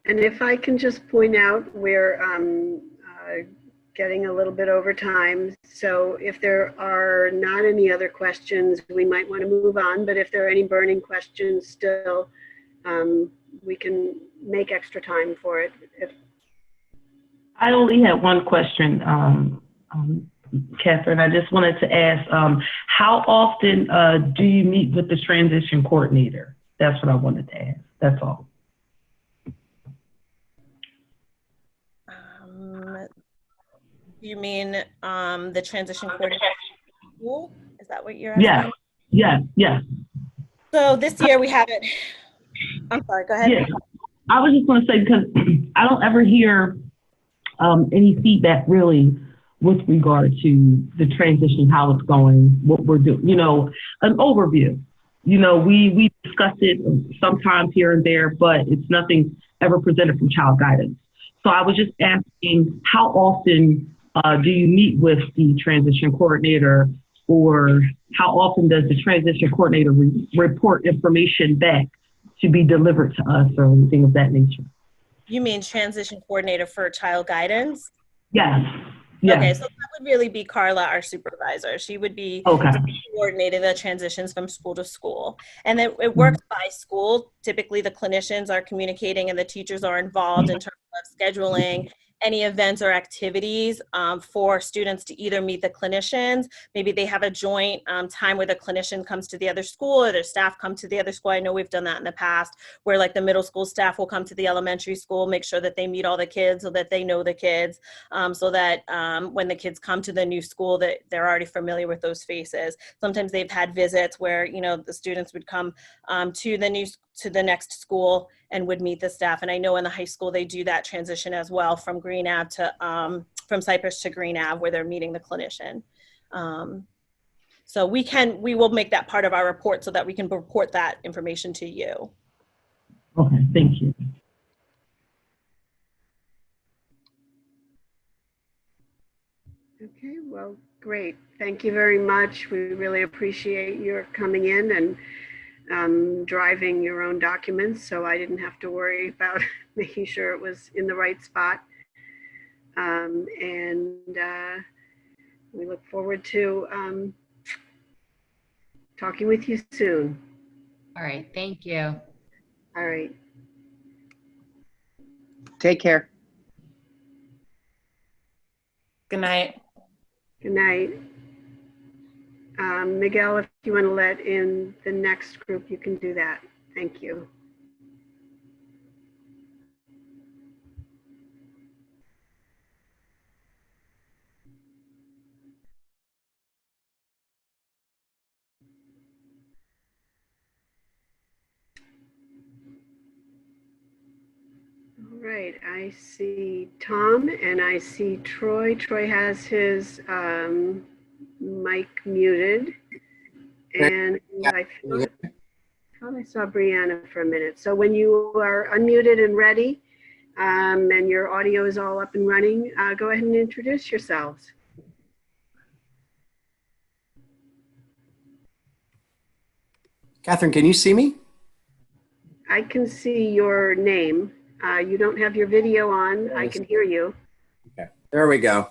And if I can just point out, we're getting a little bit over time. So if there are not any other questions, we might want to move on. But if there are any burning questions still, we can make extra time for it. I only had one question, Catherine. I just wanted to ask, how often do you meet with the transition coordinator? That's what I wanted to ask. That's all. You mean the transition coordinator school? Is that what you're asking? Yeah. So this year we haven't. I'm sorry, go ahead. Yeah. I was just going to say, because I don't ever hear any feedback really with regard to the transition, how it's going, what we're doing, you know, an overview. You know, we discuss it sometimes here and there, but it's nothing ever presented from child guidance. So I was just asking, how often do you meet with the transition coordinator, or how often does the transition coordinator report information back to be delivered to us, or anything of that nature? You mean transition coordinator for child guidance? Yes. Okay, so that would really be Carla, our supervisor. She would be coordinating the transitions from school to school. And then it works by school. Typically the clinicians are communicating and the teachers are involved in terms of scheduling any events or activities for students to either meet the clinicians. Maybe they have a joint time where the clinician comes to the other school, or their staff come to the other school. I know we've done that in the past, where like the middle school staff will come to the elementary school, make sure that they meet all the kids so that they know the kids, so that when the kids come to the new school that they're already familiar with those faces. Sometimes they've had visits where, you know, the students would come to the next school and would meet the staff. And I know in the high school, they do that transition as well, from Green Ave to, from Cypress to Green Ave, where they're meeting the clinician. So we will make that part of our report so that we can report that information to you. Okay, thank you. Okay, well, great. Thank you very much. We really appreciate your coming in and driving your own documents, so I didn't have to worry about making sure it was in the right spot. And we look forward to talking with you soon. All right, thank you. All right. Take care. Good night. Good night. Miguel, if you want to let in the next group, you can do that. Thank you. I see Tom and I see Troy. Troy has his mic muted. And I thought I saw Brianna for a minute. So when you are unmuted and ready, and your audio is all up and running, go ahead and introduce yourselves. Catherine, can you see me? I can see your name. You don't have your video on. I can hear you. Okay, there we go.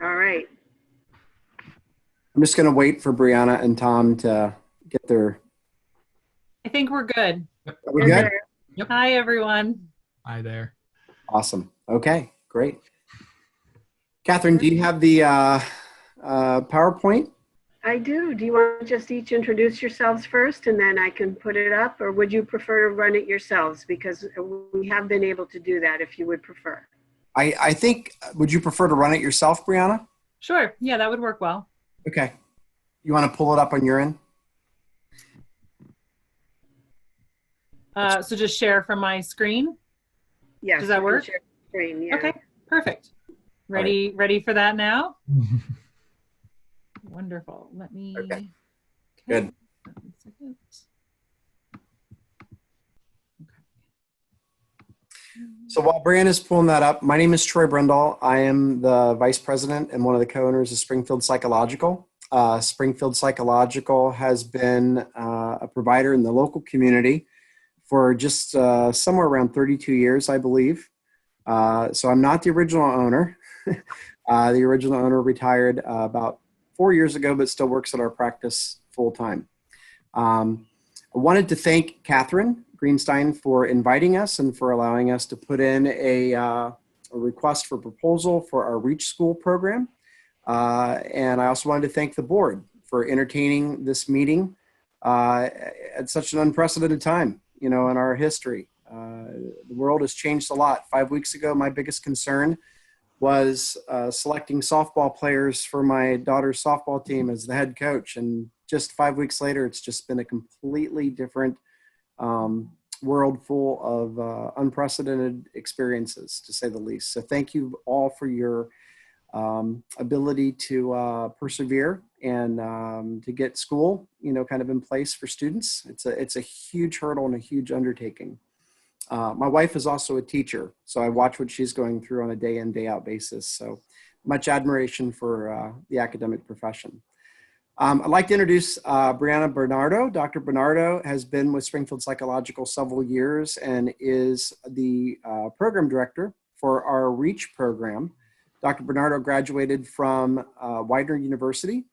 All right. I'm just going to wait for Brianna and Tom to get their... I think we're good. Are we good? Yep. Hi, everyone. Hi there. Awesome. Okay, great. Catherine, do you have the PowerPoint? I do. Do you want to just each introduce yourselves first and then I can put it up, or would you prefer to run it yourselves? Because we have been able to do that if you would prefer. I think, would you prefer to run it yourself, Brianna? Sure. Yeah, that would work well. Okay. You want to pull it up on your end? So just share from my screen? Yes. Does that work? Share screen, yeah. Okay, perfect. Ready, ready for that now? Wonderful. Let me. Okay. Good. So while Brianna's pulling that up, my name is Troy Brendall. I am the Vice President and one of the co-owners of Springfield Psychological. Springfield Psychological has been a provider in the local community for just somewhere around 32 years, I believe. So I'm not the original owner. The original owner retired about 4 years ago, but still works at our practice full time. I wanted to thank Catherine Greenstein for inviting us and for allowing us to put in a request for proposal for our Reach School program. And I also wanted to thank the board for entertaining this meeting at such an unprecedented time, you know, in our history. The world has changed a lot. 5 weeks ago, my biggest concern was selecting softball players for my daughter's softball team as the head coach. And just 5 weeks later, it's just been a completely different world full of unprecedented experiences, to say the least. So thank you all for your ability to persevere and to get school, you know, kind of in place for students. It's a huge hurdle and a huge undertaking. My wife is also a teacher, so I watch what she's going through on a day in, day out basis. So much admiration for the academic profession. I'd like to introduce Brianna Bernardo. Dr. Bernardo has been with Springfield Psychological several years and is the program director for our Reach program. Dr. Bernardo graduated from Widener University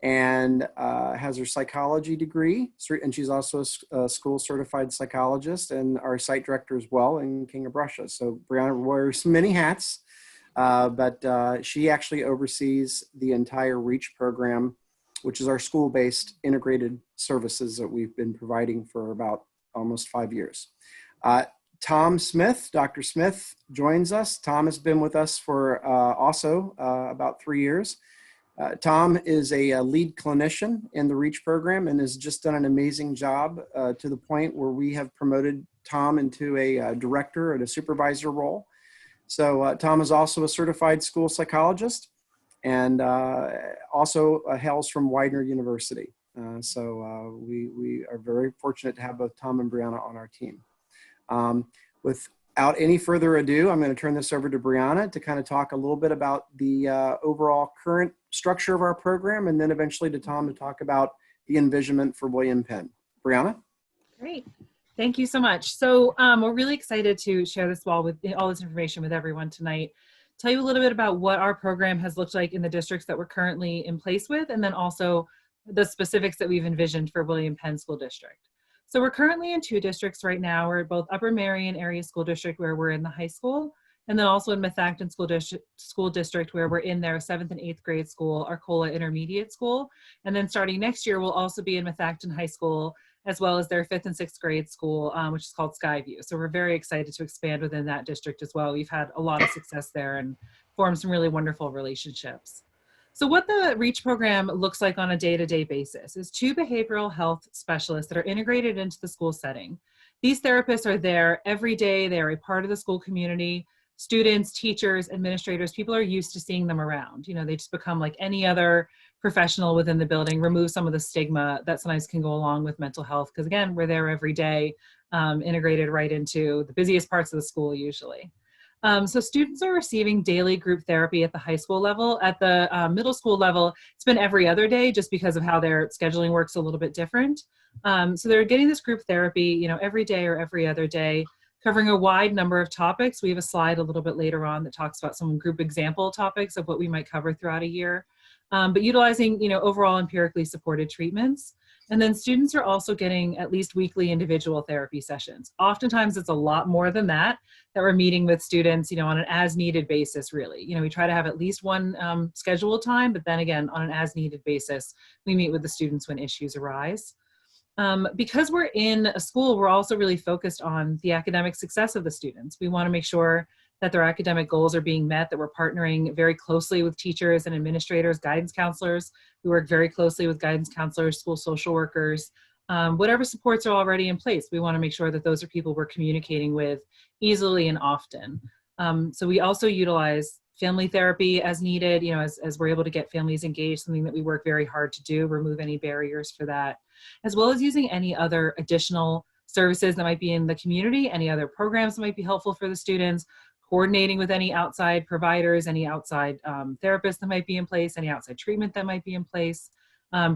and has her psychology degree, and she's also a school certified psychologist and our site director as well in King of Prussia. So Brianna wears many hats, but she actually oversees the entire Reach program, which is our school-based integrated services that we've been providing for about almost 5 years. Tom Smith, Dr. Smith joins us. Tom has been with us for also about 3 years. Tom is a lead clinician in the Reach program and has just done an amazing job to the point where we have promoted Tom into a director and a supervisor role. So Tom is also a certified school psychologist and also hails from Widener University. So we are very fortunate to have both Tom and Brianna on our team. Without any further ado, I'm going to turn this over to Brianna to kind of talk a little bit about the overall current structure of our program, and then eventually to Tom to talk about the envisionment for William Penn. Brianna? Great. Thank you so much. So we're really excited to share this all this information with everyone tonight. Tell you a little bit about what our program has looked like in the districts that we're currently in place with, and then also the specifics that we've envisioned for William Penn School District. So we're currently in 2 districts right now. We're at both Upper Marion Area School District, where we're in the high school, and then also in Methacton School District, where we're in their 7th and 8th grade school, Arcola Intermediate School. And then starting next year, we'll also be in Methacton High School, as well as their 5th and 6th grade school, which is called Skyview. So we're very excited to expand within that district as well. We've had a lot of success there and formed some really wonderful relationships. So what the Reach program looks like on a day-to-day basis is 2 behavioral health specialists that are integrated into the school setting. These therapists are there every day. They are a part of the school community. Students, teachers, administrators, people are used to seeing them around. You know, they just become like any other professional within the building, remove some of the stigma that sometimes can go along with mental health. Because again, we're there every day, integrated right into the busiest parts of the school usually. So students are receiving daily group therapy at the high school level. At the middle school level, it's been every other day just because of how their scheduling works a little bit different. So they're getting this group therapy, you know, every day or every other day, covering a wide number of topics. We have a slide a little bit later on that talks about some group example topics of what we might cover throughout a year, but utilizing, you know, overall empirically supported treatments. And then students are also getting at least weekly individual therapy sessions. Oftentimes it's a lot more than that we're meeting with students, you know, on an as needed basis, really. You know, we try to have at least one scheduled time, but then again, on an as needed basis, we meet with the students when issues arise. Because we're in a school, we're also really focused on the academic success of the students. We want to make sure that their academic goals are being met, that we're partnering very closely with teachers and administrators, guidance counselors. We work very closely with guidance counselors, school social workers, whatever supports are already in place. We want to make sure that those are people we're communicating with easily and often. So we also utilize family therapy as needed, you know, as we're able to get families engaged, something that we work very hard to do, remove any barriers for that, as well as using any other additional services that might be in the community, any other programs that might be helpful for the students, coordinating with any outside providers, any outside therapists that might be in place, any outside treatment that might be in place,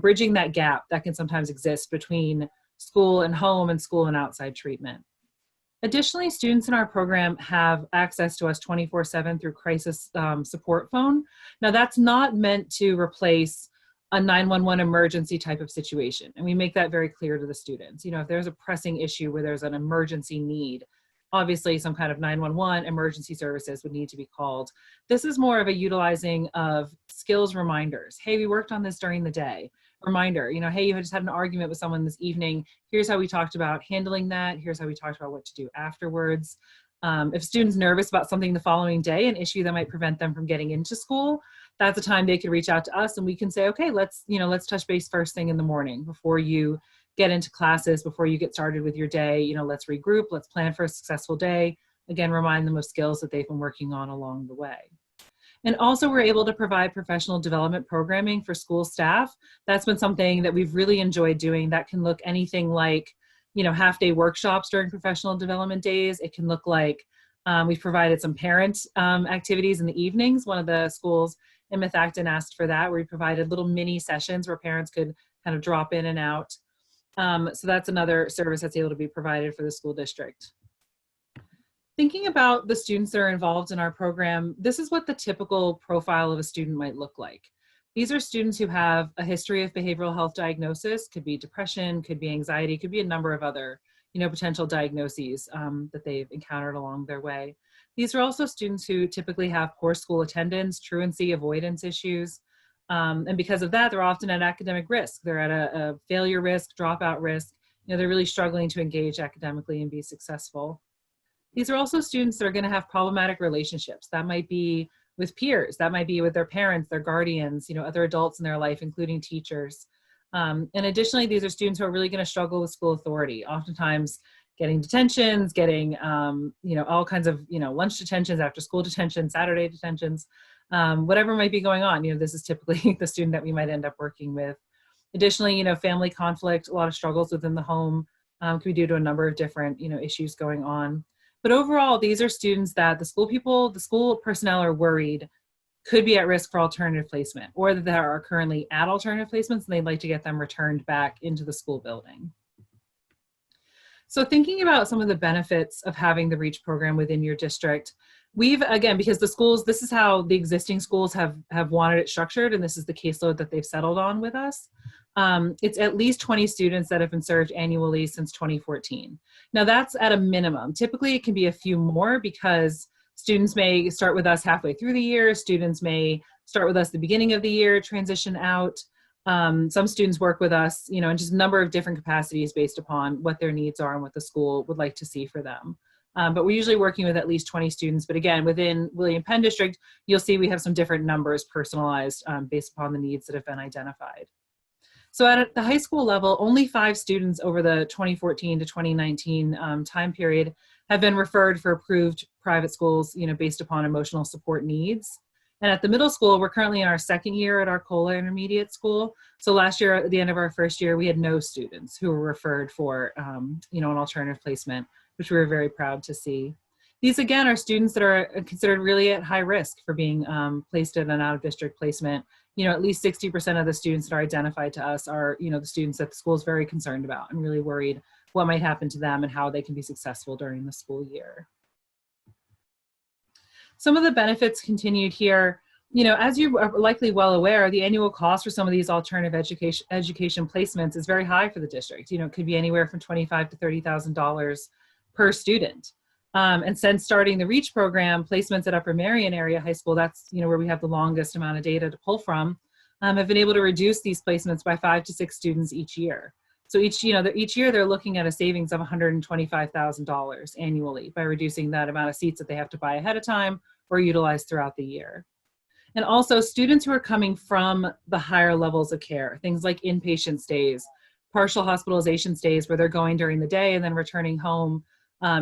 bridging that gap that can sometimes exist between school and home and school and outside treatment. Additionally, students in our program have access to us 24/7 through crisis support phone. Now that's not meant to replace a 911 emergency type of situation. And we make that very clear to the students. You know, if there's a pressing issue where there's an emergency need, obviously some kind of 911 emergency services would need to be called. This is more of a utilizing of skills reminders. Hey, we worked on this during the day. Reminder, you know, hey, you just had an argument with someone this evening. Here's how we talked about handling that. Here's how we talked about what to do afterwards. If students nervous about something the following day, an issue that might prevent them from getting into school, that's a time they could reach out to us and we can say, okay, let's touch base first thing in the morning before you get into classes, before you get started with your day. You know, let's regroup, let's plan for a successful day. Again, remind them of skills that they've been working on along the way. And also we're able to provide professional development programming for school staff. That's been something that we've really enjoyed doing. That can look anything like, you know, half-day workshops during professional development days. It can look like we've provided some parent activities in the evenings. One of the schools in Methacton asked for that, where we provided little mini sessions where parents could kind of drop in and out. So that's another service that's able to be provided for the school district. Thinking about the students that are involved in our program, this is what the typical profile of a student might look like. These are students who have a history of behavioral health diagnosis, could be depression, could be anxiety, could be a number of other, you know, potential diagnoses that they've encountered along their way. These are also students who typically have poor school attendance, truancy, avoidance issues. And because of that, they're often at academic risk. They're at a failure risk, dropout risk. You know, they're really struggling to engage academically and be successful. These are also students that are going to have problematic relationships. That might be with peers, that might be with their parents, their guardians, you know, other adults in their life, including teachers. And additionally, these are students who are really going to struggle with school authority, oftentimes getting detentions, getting, you know, all kinds of, you know, lunch detentions, after school detentions, Saturday detentions, whatever might be going on. You know, this is typically the student that we might end up working with. Additionally, you know, family conflict, a lot of struggles within the home can be due to a number of different, you know, issues going on. But overall, these are students that the school personnel are worried could be at risk for alternative placement, or that are currently at alternative placements and they'd like to get them returned back into the school building. So thinking about some of the benefits of having the REACH program within your district, we've, again, because the schools, this is how the existing schools have wanted it structured, and this is the caseload that they've settled on with us. It's at least 20 students that have been served annually since 2014. Now that's at a minimum. Typically it can be a few more because students may start with us halfway through the year. Students may start with us at the beginning of the year, transition out. Some students work with us, you know, in just a number of different capacities based upon what their needs are and what the school would like to see for them. But we're usually working with at least 20 students. But again, within William Penn District, you'll see we have some different numbers personalized based upon the needs that have been identified. So at the high school level, only 5 students over the 2014 to 2019 time period have been referred for approved private schools, based upon emotional support needs. And at the middle school, we're currently in our 2nd year at our COLA intermediate school. So last year, at the end of our 1st year, we had no students who were referred for, an alternative placement, which we were very proud to see. These, again, are students that are considered really at high risk for being placed in an out-of-district placement. At least 60% of the students that are identified to us are, the students that the school is very concerned about and really worried what might happen to them and how they can be successful during the school year. Some of the benefits continued here. As you are likely well aware, the annual cost for some of these alternative education placements is very high for the district. It could be anywhere from $25,000 to $30,000 per student. And since starting the Reach program, placements at Upper Marion Area High School, that's where we have the longest amount of data to pull from, have been able to reduce these placements by 5 to 6 students each year. So each year they're looking at a savings of $125,000 annually by reducing that amount of seats that they have to buy ahead of time or utilize throughout the year. And also students who are coming from the higher levels of care, things like inpatient stays, partial hospitalization stays where they're going during the day and then returning home,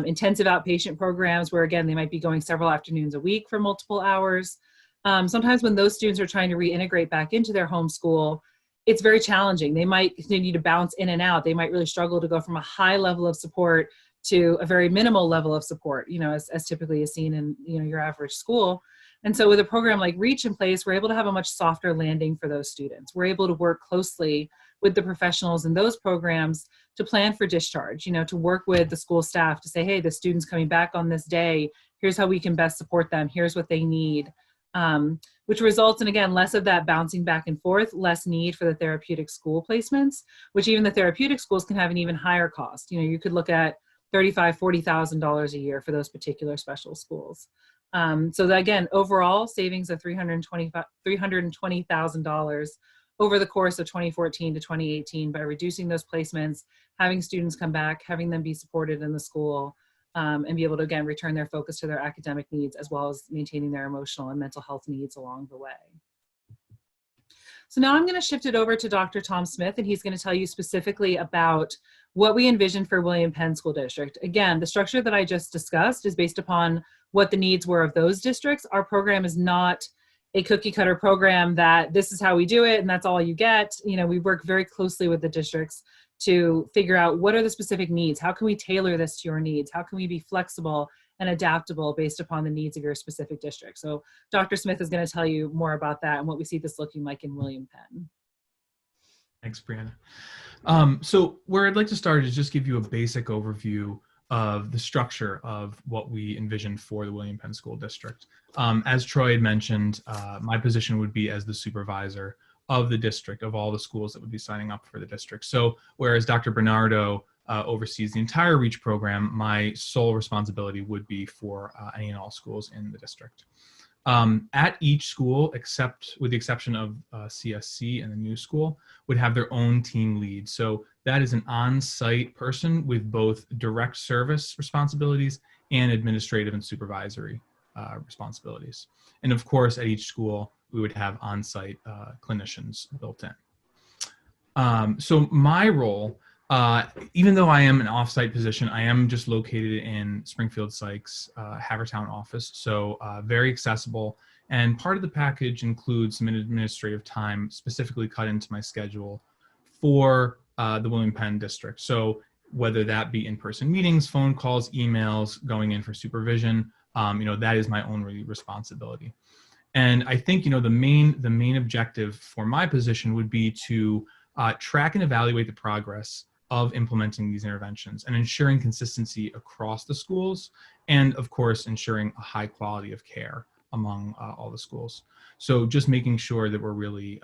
intensive outpatient programs where, again, they might be going several afternoons a week for multiple hours. Sometimes when those students are trying to reintegrate back into their home school, it's very challenging. They might continue to bounce in and out. They might really struggle to go from a high level of support to a very minimal level of support, as typically is seen in, your average school. And so with a program like Reach in place, we're able to have a much softer landing for those students. We're able to work closely with the professionals in those programs to plan for discharge, to work with the school staff to say, hey, the student's coming back on this day. Here's how we can best support them. Here's what they need. Which results in, again, less of that bouncing back and forth, less need for the therapeutic school placements, which even the therapeutic schools can have an even higher cost. You could look at $35,000, $40,000 a year for those particular special schools. So that, again, overall savings of $320,000 over the course of 2014 to 2018 by reducing those placements, having students come back, having them be supported in the school, and be able to, again, return their focus to their academic needs as well as maintaining their emotional and mental health needs along the way. So now I'm going to shift it over to Dr. Tom Smith, and he's going to tell you specifically about what we envision for William Penn School District. Again, the structure that I just discussed is based upon what the needs were of those districts. Our program is not a cookie cutter program that this is how we do it and that's all you get. We work very closely with the districts to figure out what are the specific needs. How can we tailor this to your needs? How can we be flexible and adaptable based upon the needs of your specific district? So Dr. Smith is going to tell you more about that and what we see this looking like in William Penn. Thanks, Brianna. So where I'd like to start is just give you a basic overview of the structure of what we envision for the William Penn School District. As Troy had mentioned, my position would be as the supervisor of the district, of all the schools that would be signing up for the district. So whereas Dr. Bernardo oversees the entire Reach program, my sole responsibility would be for any and all schools in the district. At each school, except with the exception of CSC and the new school, would have their own team lead. So that is an on-site person with both direct service responsibilities and administrative and supervisory responsibilities. And of course, at each school, we would have on-site clinicians built in. So my role, even though I am an off-site position, I am just located in Springfield Psych's Havertown office, so very accessible. And part of the package includes some administrative time specifically cut into my schedule for the William Penn district. So whether that be in-person meetings, phone calls, emails, going in for supervision, that is my own responsibility. And I think, the main objective for my position would be to track and evaluate the progress of implementing these interventions and ensuring consistency across the schools, and of course, ensuring a high quality of care among all the schools. So just making sure that we're really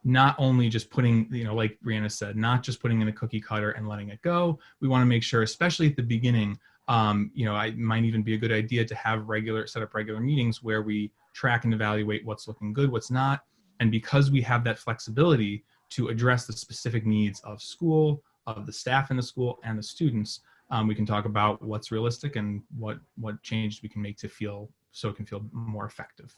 not only just putting, like Brianna said, not just putting in a cookie cutter and letting it go. We want to make sure, especially at the beginning, it might even be a good idea to have set up regular meetings where we track and evaluate what's looking good, what's not. And because we have that flexibility to address the specific needs of school, of the staff in the school, and the students, we can talk about what's realistic and what changes we can make to so it can feel more effective.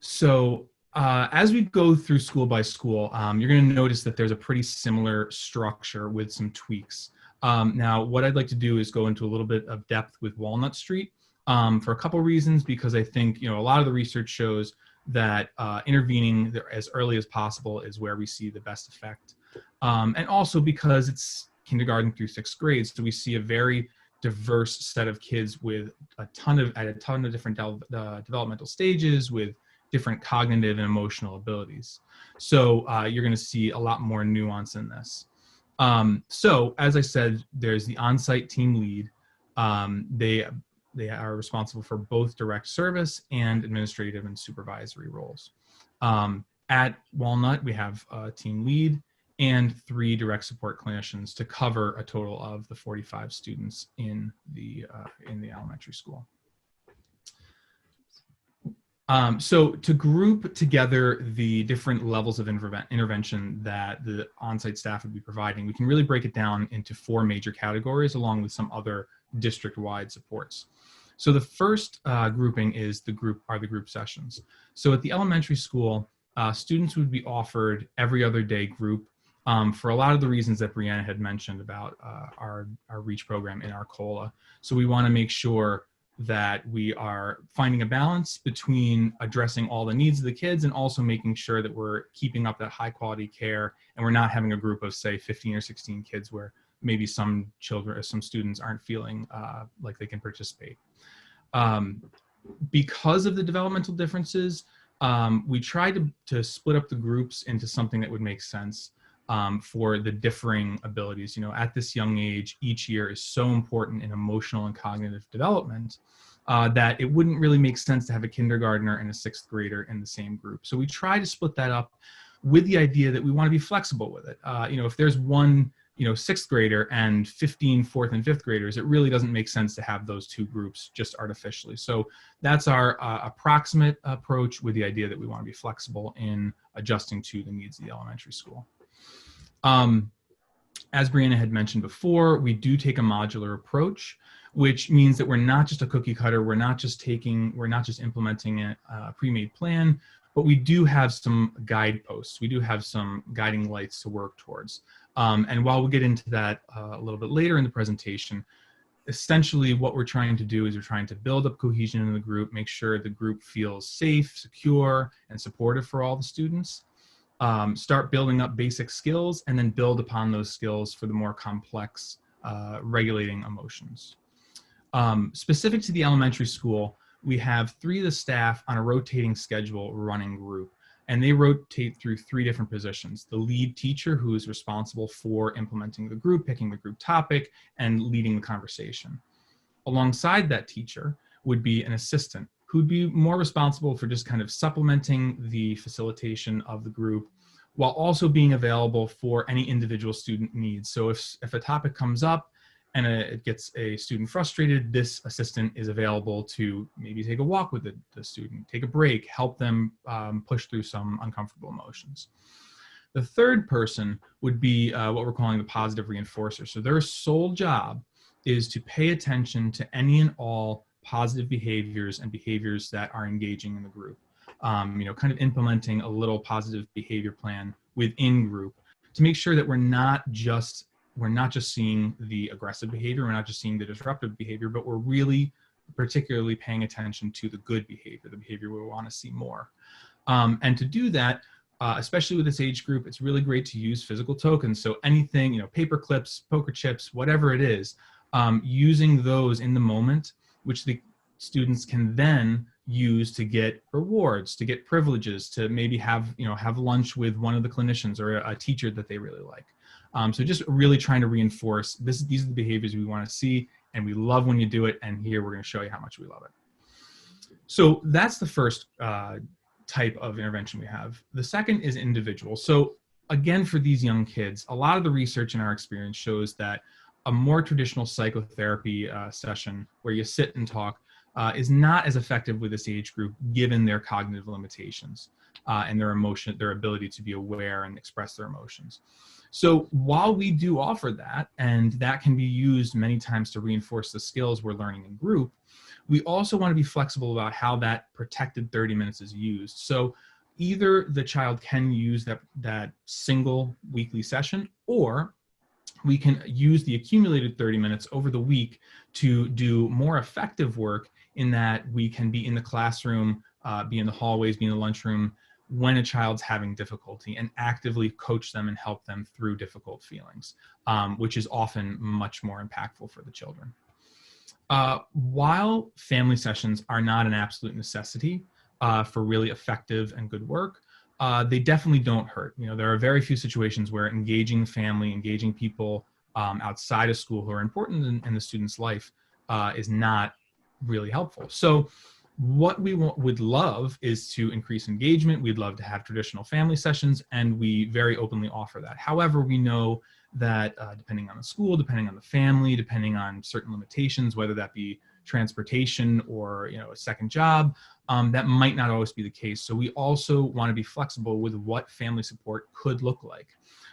So as we go through school by school, you're going to notice that there's a pretty similar structure with some tweaks. Now, what I'd like to do is go into a little bit of depth with Walnut Street for a couple reasons, because I think, a lot of the research shows that intervening as early as possible is where we see the best effect. And also because it's kindergarten through 6th grade, so we see a very diverse set of kids with a ton of different developmental stages with different cognitive and emotional abilities. So you're going to see a lot more nuance in this. So as I said, there's the on-site team lead. They are responsible for both direct service and administrative and supervisory roles. At Walnut, we have a team lead and 3 direct support clinicians to cover a total of the 45 students in the elementary school. So to group together the different levels of intervention that the on-site staff would be providing, we can really break it down into 4 major categories along with some other district-wide supports. So the first grouping is the group sessions. So at the elementary school, students would be offered every other day group for a lot of the reasons that Brianna had mentioned about our Reach program in our COLA. So we want to make sure that we are finding a balance between addressing all the needs of the kids and also making sure that we're keeping up that high quality care, and we're not having a group of, say, 15 or 16 kids where maybe some students aren't feeling like they can participate. Because of the developmental differences, we tried to split up the groups into something that would make sense for the differing abilities. At this young age, each year is so important in emotional and cognitive development that it wouldn't really make sense to have a kindergartner and a 6th grader in the same group. So we try to split that up with the idea that we want to be flexible with it. If there's one 6th grader and 15 4th and 5th graders, it really doesn't make sense to have those 2 groups just artificially. So that's our approximate approach, with the idea that we want to be flexible in adjusting to the needs of the elementary school. As Brianna had mentioned before, we do take a modular approach, which means that we're not just a cookie cutter, we're not just implementing a pre-made plan, but we do have some guideposts. We do have some guiding lights to work towards. And while we'll get into that a little bit later in the presentation, essentially what we're trying to do is we're trying to build up cohesion in the group, make sure the group feels safe, secure, and supportive for all the students. Start building up basic skills, and then build upon those skills for the more complex regulating emotions. Specific to the elementary school, we have 3 of the staff on a rotating schedule running group, and they rotate through 3 different positions. The lead teacher, who is responsible for implementing the group, picking the group topic, and leading the conversation. Alongside that teacher would be an assistant, who'd be more responsible for just kind of supplementing the facilitation of the group, while also being available for any individual student needs. So if a topic comes up and it gets a student frustrated, this assistant is available to maybe take a walk with the student, take a break, help them push through some uncomfortable emotions. The third person would be what we're calling the positive reinforcer. So their sole job is to pay attention to any and all positive behaviors and behaviors that are engaging in the group. Kind of implementing a little positive behavior plan within group to make sure that we're not just seeing the aggressive behavior, we're not just seeing the disruptive behavior, but we're really particularly paying attention to the good behavior, the behavior we want to see more. And to do that, especially with this age group, it's really great to use physical tokens. So anything, paper clips, poker chips, whatever it is, using those in the moment, which the students can then use to get rewards, to get privileges, to maybe have lunch with one of the clinicians or a teacher that they really like. So just really trying to reinforce these are the behaviors we want to see, and we love when you do it, and here we're going to show you how much we love it. So that's the first type of intervention we have. The second is individual. So again, for these young kids, a lot of the research in our experience shows that a more traditional psychotherapy session where you sit and talk is not as effective with this age group, given their cognitive limitations and their ability to be aware and express their emotions. So while we do offer that, and that can be used many times to reinforce the skills we're learning in group, we also want to be flexible about how that protected 30 minutes is used. So, either the child can use that single weekly session, or we can use the accumulated 30 minutes over the week to do more effective work, in that we can be in the classroom, be in the hallways, be in the lunchroom when a child's having difficulty, and actively coach them and help them through difficult feelings, which is often much more impactful for the children. While family sessions are not an absolute necessity for really effective and good work, they definitely don't hurt. There are very few situations where engaging family, engaging people outside of school who are important in the student's life is not really helpful. So what we would love is to increase engagement. We'd love to have traditional family sessions, and we very openly offer that. However, we know that depending on the school, depending on the family, depending on certain limitations, whether that be transportation or a second job, that might not always be the case. So we also want to be flexible with what family support could look like.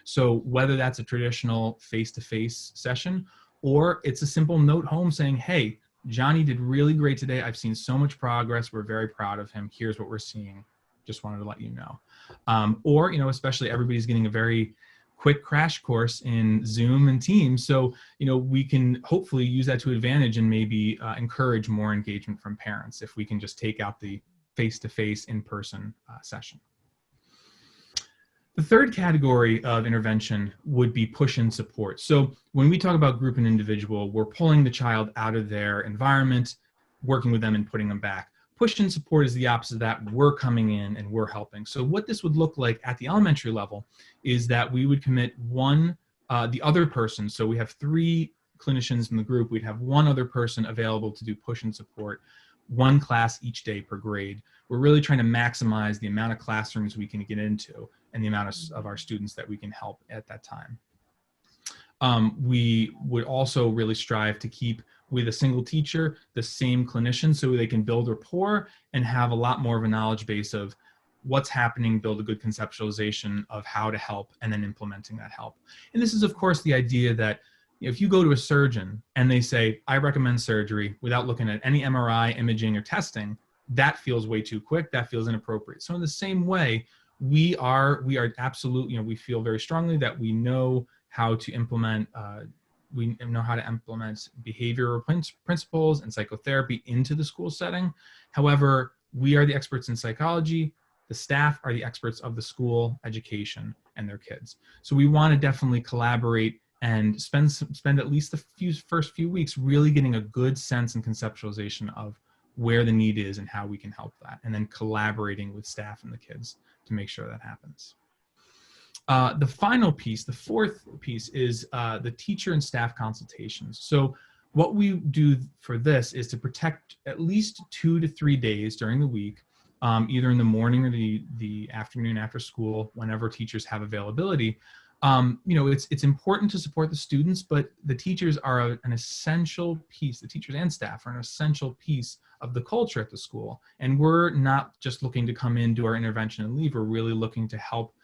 So whether that's a traditional face-to-face session, or it's a simple note home saying, hey, Johnny did really great today. I've seen so much progress. We're very proud of him. Here's what we're seeing. Just wanted to let you know. Or, especially everybody's getting a very quick crash course in Zoom and Teams. So, we can hopefully use that to advantage and maybe encourage more engagement from parents if we can just take out the face-to-face in-person session. The third category of intervention would be push-in support. So when we talk about group and individual, we're pulling the child out of their environment, working with them and putting them back. Push-in support is the opposite of that. We're coming in and we're helping. So what this would look like at the elementary level is that we would commit the other person. So we have 3 clinicians in the group. We'd have one other person available to do push-in support, 1 class each day per grade. We're really trying to maximize the amount of classrooms we can get into and the amount of our students that we can help at that time. We would also really strive to keep with a single teacher the same clinician, so they can build rapport and have a lot more of a knowledge base of what's happening, build a good conceptualization of how to help, and then implementing that help. And this is, of course, the idea that if you go to a surgeon and they say, I recommend surgery, without looking at any MRI, imaging, or testing, that feels way too quick, that feels inappropriate. So in the same way, we are absolutely, we feel very strongly that we know how to implement behavioral principles and psychotherapy into the school setting. However, we are the experts in psychology. The staff are the experts of the school, education, and their kids. So we want to definitely collaborate and spend at least the first few weeks really getting a good sense and conceptualization of where the need is and how we can help that, and then collaborating with staff and the kids to make sure that happens. The final piece, the fourth piece, is the teacher and staff consultations. So what we do for this is to protect at least 2 to 3 days during the week, either in the morning or the afternoon after school, whenever teachers have availability. It's important to support the students, but the teachers are an essential piece. The teachers and staff are an essential piece of the culture at the school. And we're not just looking to come in, do our intervention and leave. We're really looking to help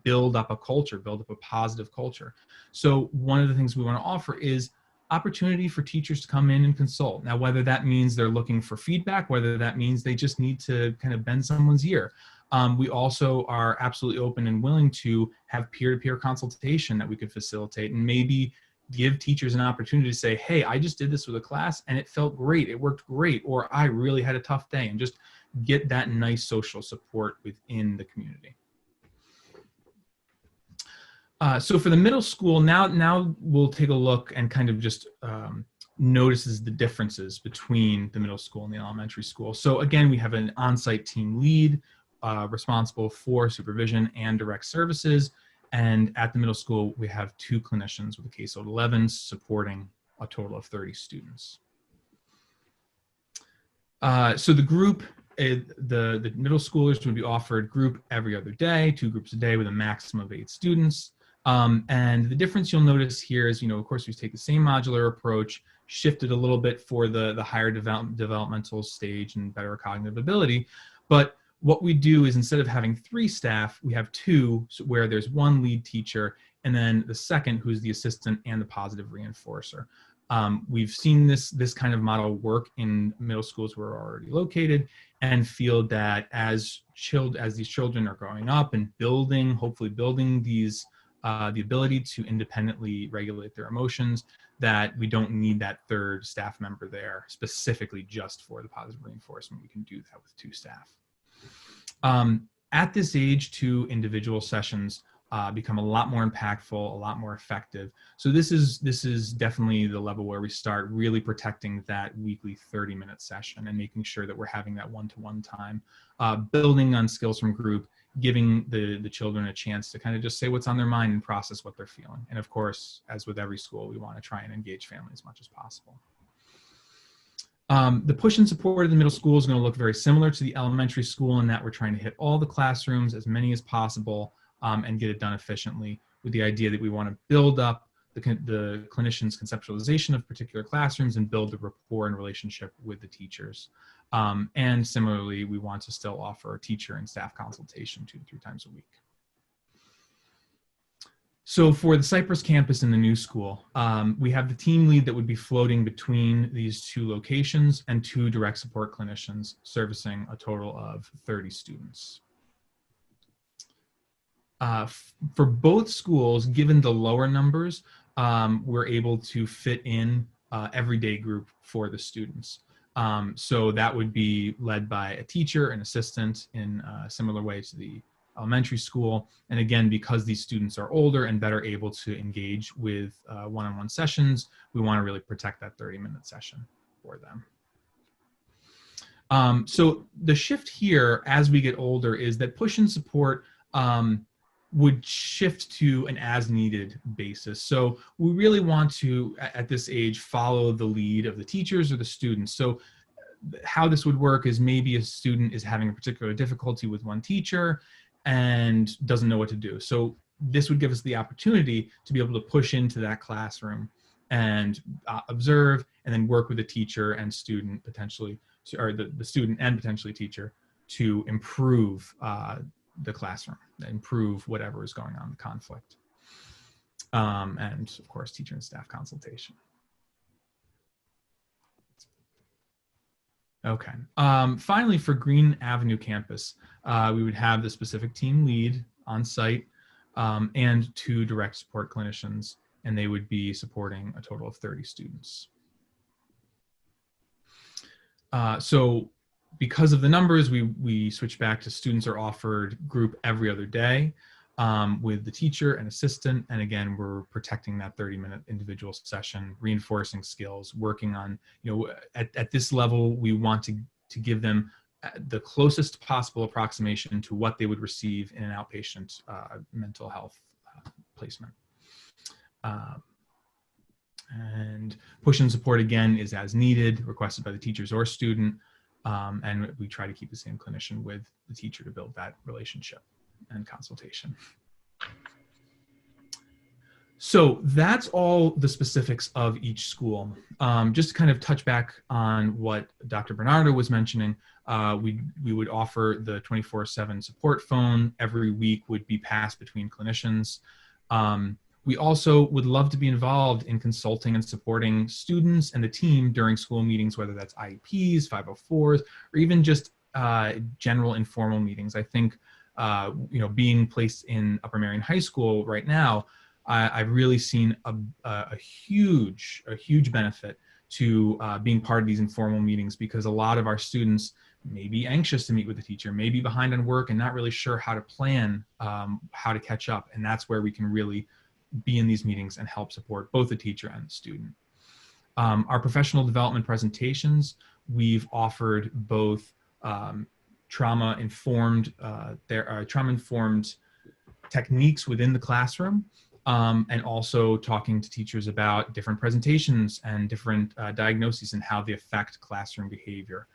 build up a culture, build up a positive culture. So one of the things we want to offer is opportunity for teachers to come in and consult. Now, whether that means they're looking for feedback, whether that means they just need to kind of bend someone's ear. We also are absolutely open and willing to have peer-to-peer consultation that we could facilitate, and maybe give teachers an opportunity to say, hey, I just did this with a class and it felt great, it worked great, or I really had a tough day, and just get that nice social support within the community. So for the middle school, now we'll take a look and kind of just notices the differences between the middle school and the elementary school. So again, we have an on-site team lead responsible for supervision and direct services. And at the middle school, we have 2 clinicians with a caseload of 11 supporting a total of 30 students. So the group, the middle schoolers would be offered group every other day, 2 groups a day with a maximum of 8 students. And the difference you'll notice here is, of course, we take the same modular approach, shifted a little bit for the higher developmental stage and better cognitive ability. But what we do is, instead of having 3 staff, we have 2, where there's 1 lead teacher and then the second, who's the assistant and the positive reinforcer. We've seen this kind of model work in middle schools where we're already located, and feel that as these children are growing up and hopefully building these, the ability to independently regulate their emotions, that we don't need that third staff member there specifically just for the positive reinforcement. We can do that with 2 staff. At this age, 2 individual sessions become a lot more impactful, a lot more effective. So this is definitely the level where we start really protecting that weekly 30-minute session and making sure that we're having that one-to-one time, building on skills from group, giving the children a chance to kind of just say what's on their mind and process what they're feeling. And of course, as with every school, we want to try and engage family as much as possible. The push and support of the middle school is going to look very similar to the elementary school in that we're trying to hit all the classrooms, as many as possible, and get it done efficiently, with the idea that we want to build up the clinician's conceptualization of particular classrooms and build the rapport and relationship with the teachers. And similarly, we want to still offer teacher and staff consultation 2 to 3 times a week. So for the Cypress campus in the new school, we have the team lead that would be floating between these 2 locations and 2 direct support clinicians servicing a total of 30 students. For both schools, given the lower numbers, we're able to fit in everyday group for the students. So that would be led by a teacher, an assistant in a similar way to the elementary school. And again, because these students are older and better able to engage with one-on-one sessions, we want to really protect that 30-minute session for them. So the shift here as we get older is that push and support would shift to an as-needed basis. So we really want to, at this age, follow the lead of the teachers or the students. So how this would work is maybe a student is having a particular difficulty with one teacher and doesn't know what to do. So this would give us the opportunity to be able to push into that classroom and observe, and then work with the teacher and student potentially, or the student and potentially teacher, to improve the classroom, improve whatever is going on, the conflict. And of course, teacher and staff consultation. Okay. Finally, for Green Avenue campus, we would have the specific team lead on site and 2 direct support clinicians, and they would be supporting a total of 30 students. So because of the numbers, we switch back to students are offered group every other day with the teacher and assistant. And again, we're protecting that 30-minute individual session, reinforcing skills, working on, at this level, we want to give them the closest possible approximation to what they would receive in an outpatient mental health placement. And push and support, again, is as needed, requested by the teachers or student. And we try to keep the same clinician with the teacher to build that relationship and consultation. So that's all the specifics of each school. Just to kind of touch back on what Dr. Bernardo was mentioning, we would offer the 24/7 support phone. Every week would be passed between clinicians. We also would love to be involved in consulting and supporting students and the team during school meetings, whether that's IEPs, 504s, or even just general informal meetings. I think, being placed in Upper Marion High School right now, I've really seen a huge benefit to being part of these informal meetings, because a lot of our students may be anxious to meet with the teacher, may be behind on work and not really sure how to plan, how to catch up. And that's where we can really be in these meetings and help support both the teacher and the student. Our professional development presentations, we've offered both trauma-informed techniques within the classroom, and also talking to teachers about different presentations and different diagnoses and how they affect classroom behavior.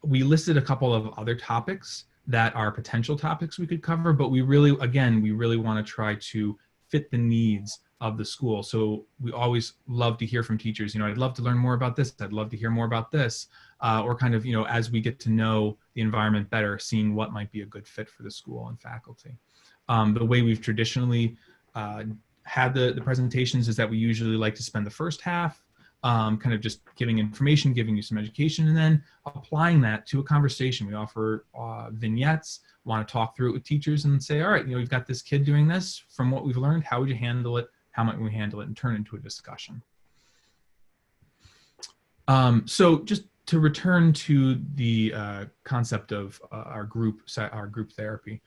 We listed a couple of other topics that are potential topics we could cover, but we really want to try to fit the needs of the school. So we always love to hear from teachers, I'd love to learn more about this, I'd love to hear more about this, or kind of, as we get to know the environment better, seeing what might be a good fit for the school and faculty. The way we've traditionally had the presentations is that we usually like to spend the first half kind of just giving information, giving you some education, and then applying that to a conversation. We offer vignettes, want to talk through it with teachers and say, all right, we've got this kid doing this. From what we've learned, how would you handle it? How might we handle it, and turn it into a discussion? So just to return to the concept of our group therapy,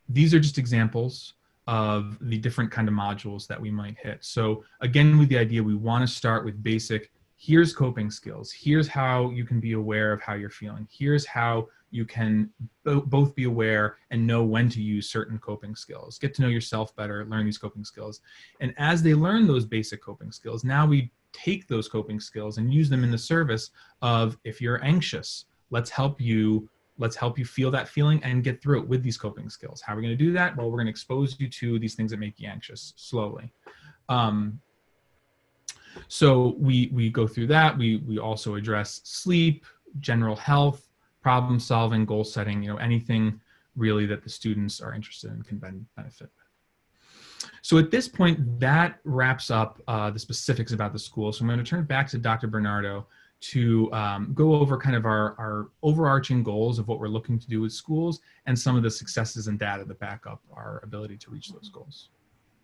these are just examples of the different kind of modules that we might hit. So again, with the idea, we want to start with basic, here's coping skills. Here's how you can be aware of how you're feeling. Here's how you can both be aware and know when to use certain coping skills. Get to know yourself better, learn these coping skills. And as they learn those basic coping skills, now we take those coping skills and use them in the service of, if you're anxious, let's help you feel that feeling and get through it with these coping skills. How are we going to do that? Well, we're going to expose you to these things that make you anxious slowly. So we go through that. We also address sleep, general health, problem solving, goal setting, anything really that the students are interested in can benefit. So at this point, that wraps up the specifics about the school. So I'm going to turn it back to Dr. Bernardo to go over kind of our overarching goals of what we're looking to do with schools and some of the successes and data that back up our ability to reach those goals.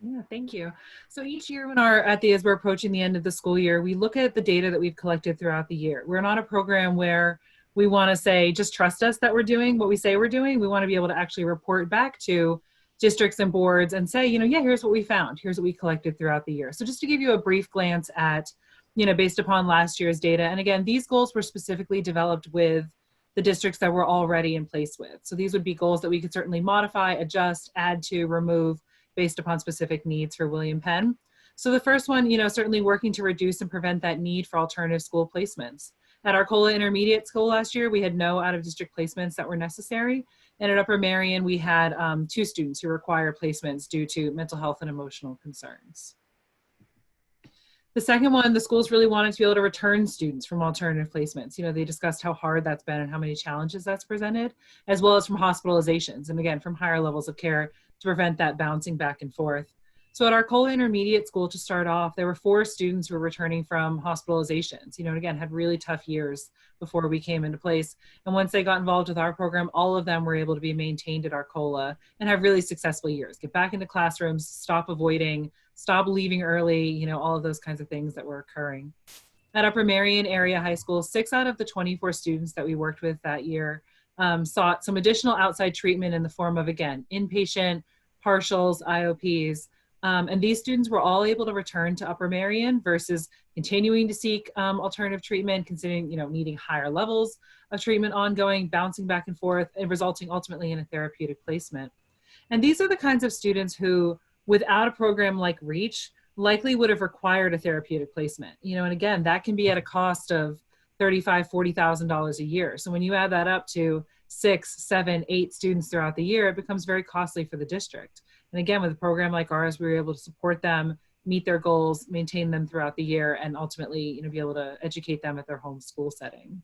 Yeah, thank you. So each year as we're approaching the end of the school year, we look at the data that we've collected throughout the year. We're not a program where we want to say, just trust us that we're doing what we say we're doing. We want to be able to actually report back to districts and boards and say, yeah, here's what we found. Here's what we collected throughout the year. So just to give you a brief glance at, based upon last year's data. And again, these goals were specifically developed with the districts that we're already in place with. So these would be goals that we could certainly modify, adjust, add to, remove based upon specific needs for William Penn. So the first one, certainly working to reduce and prevent that need for alternative school placements. At Arcola Intermediate School last year, we had no out-of-district placements that were necessary. And at Upper Marion, we had 2 students who required placements due to mental health and emotional concerns. The second one, the schools really wanted to be able to return students from alternative placements. They discussed how hard that's been and how many challenges that's presented, as well as from hospitalizations. And again, from higher levels of care to prevent that bouncing back and forth. So at Arcola Intermediate School, to start off, there were 4 students who were returning from hospitalizations, and again, had really tough years before we came into place. And once they got involved with our program, all of them were able to be maintained at Arcola and have really successful years, get back into classrooms, stop avoiding, stop leaving early, all of those kinds of things that were occurring. At Upper Marion Area High School, 6 out of the 24 students that we worked with that year sought some additional outside treatment in the form of, again, inpatient, partials, IOPs. And these students were all able to return to Upper Marion versus continuing to seek alternative treatment, considering, needing higher levels of treatment ongoing, bouncing back and forth, and resulting ultimately in a therapeutic placement. And these are the kinds of students who, without a program like Reach, likely would have required a therapeutic placement. And again, that can be at a cost of $35,000, $40,000 a year. So when you add that up to 6, 7, 8 students throughout the year, it becomes very costly for the district. And again, with a program like ours, we were able to support them, meet their goals, maintain them throughout the year, and ultimately, be able to educate them at their home school setting.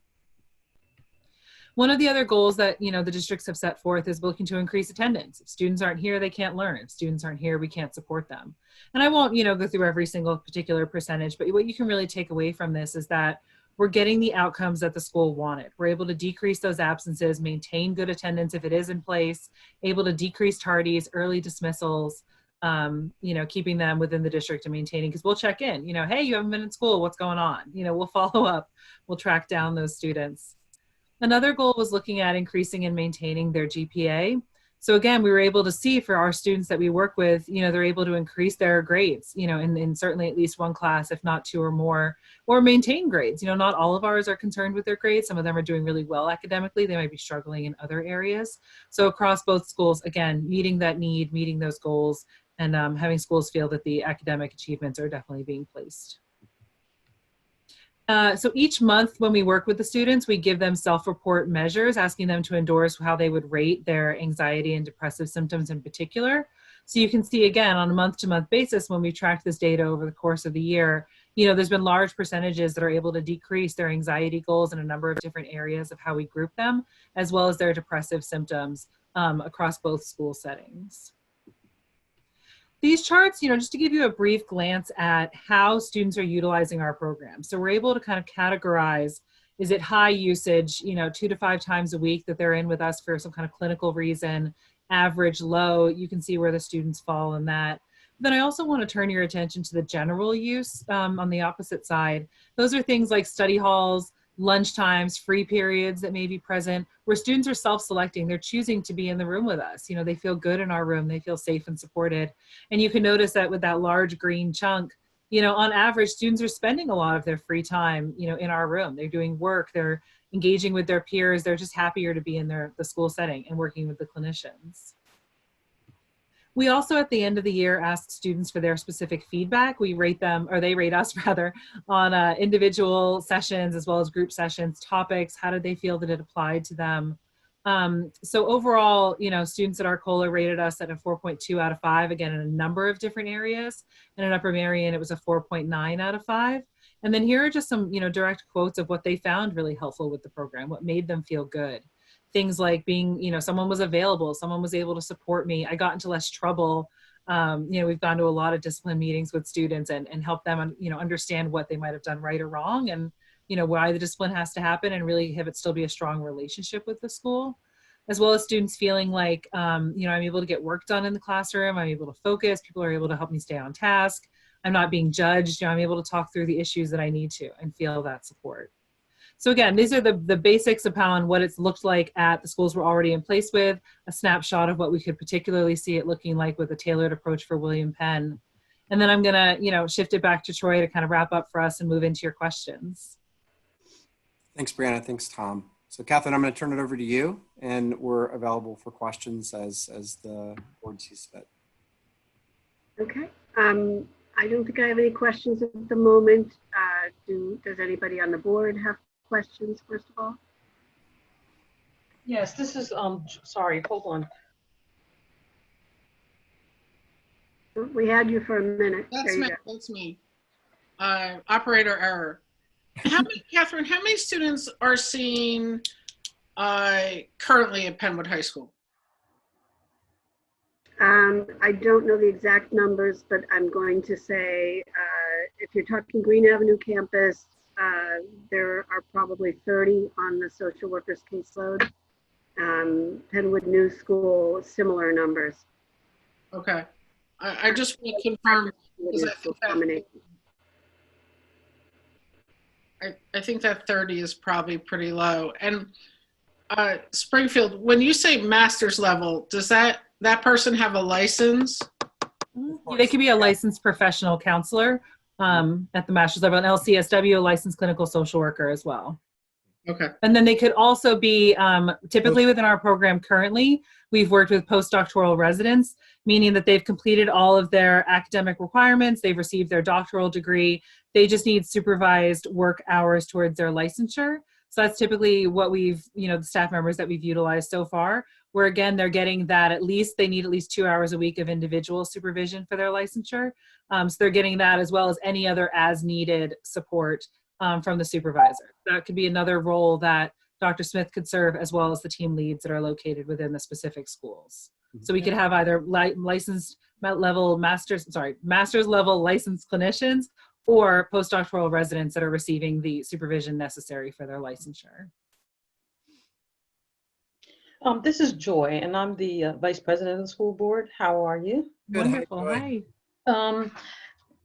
One of the other goals that, the districts have set forth is looking to increase attendance. If students aren't here, they can't learn. If students aren't here, we can't support them. And I won't, go through every single particular percentage, but what you can really take away from this is that we're getting the outcomes that the school wanted. We're able to decrease those absences, maintain good attendance if it is in place, able to decrease tardies, early dismissals, keeping them within the district and maintaining, because we'll check in, hey, you haven't been in school, what's going on? We'll follow up, we'll track down those students. Another goal was looking at increasing and maintaining their GPA. So again, we were able to see for our students that we work with, they're able to increase their grades, in certainly at least one class, if not 2 or more, or maintain grades. Not all of ours are concerned with their grades. Some of them are doing really well academically. They might be struggling in other areas. So across both schools, again, meeting that need, meeting those goals, and having schools feel that the academic achievements are definitely being placed. So each month when we work with the students, we give them self-report measures, asking them to endorse how they would rate their anxiety and depressive symptoms in particular. So you can see, again, on a month-to-month basis, when we track this data over the course of the year, there's been large percentages that are able to decrease their anxiety goals in a number of different areas of how we group them, as well as their depressive symptoms across both school settings. these charts, just to give you a brief glance at how students are utilizing our program. So we're able to kind of categorize, is it high usage, 2 to 5 times a week that they're in with us for some kind of clinical reason, average, low, you can see where the students fall in that. Then I also want to turn your attention to the general use on the opposite side. Those are things like study halls, lunch times, free periods that may be present, where students are self-selecting. They're choosing to be in the room with us. They feel good in our room. They feel safe and supported. And you can notice that with that large green chunk, on average, students are spending a lot of their free time, in our room. They're doing work. They're engaging with their peers. They're just happier to be in the school setting and working with the clinicians. We also, at the end of the year, ask students for their specific feedback. We rate them, or they rate us rather, on individual sessions as well as group sessions, topics, how did they feel that it applied to them. So overall, students at Arcola rated us at a 4.2 out of 5, again, in a number of different areas. And at Upper Merion, it was a 4.9 out of 5. And then here are just some, direct quotes of what they found really helpful with the program, what made them feel good. Things like being, someone was available, someone was able to support me, I got into less trouble. We've gone to a lot of discipline meetings with students and help them, understand what they might have done right or wrong, and, why the discipline has to happen, and really have it still be a strong relationship with the school. As well as students feeling like, I'm able to get work done in the classroom, I'm able to focus, people are able to help me stay on task, I'm not being judged, I'm able to talk through the issues that I need to and feel that support. So again, these are the basics upon what it's looked like at the schools we're already in place with, a snapshot of what we could particularly see it looking like with a tailored approach for William Penn. And then I'm gonna, shift it back to Troy to kind of wrap up for us and move into your questions. Thanks, Brianna. Thanks, Tom. So Catherine, I'm gonna turn it over to you, and we're available for questions as the board sees fit. Okay. I don't think I have any questions at the moment. Does anybody on the board have questions, first of all? Yes, this is, sorry, hold on. We had you for a minute. That's me. Operator error. Catherine, how many students are seeing currently at Penwood High School? I don't know the exact numbers, but I'm going to say if you're talking Green Avenue campus, there are probably 30 on the social workers caseload. Penwood New School, similar numbers. Okay. I just want to confirm, because I think that 30 is probably pretty low. And Springfield, when you say master's level, does that person have a license? They could be a licensed professional counselor at the master's level, an LCSW, a licensed clinical social worker as well. Okay. And then they could also be, typically within our program currently, we've worked with postdoctoral residents, meaning that they've completed all of their academic requirements, they've received their doctoral degree, they just need supervised work hours towards their licensure. So that's typically what we've, the staff members that we've utilized so far, where again, they're getting that they need at least 2 hours a week of individual supervision for their licensure. So they're getting that as well as any other as needed support from the supervisor. That could be another role that Dr. Smith could serve, as well as the team leads that are located within the specific schools. So we could have either master's level licensed clinicians or postdoctoral residents that are receiving the supervision necessary for their licensure. This is Joy, and I'm the Vice President of the school board. How are you? Good. Wonderful. Hi.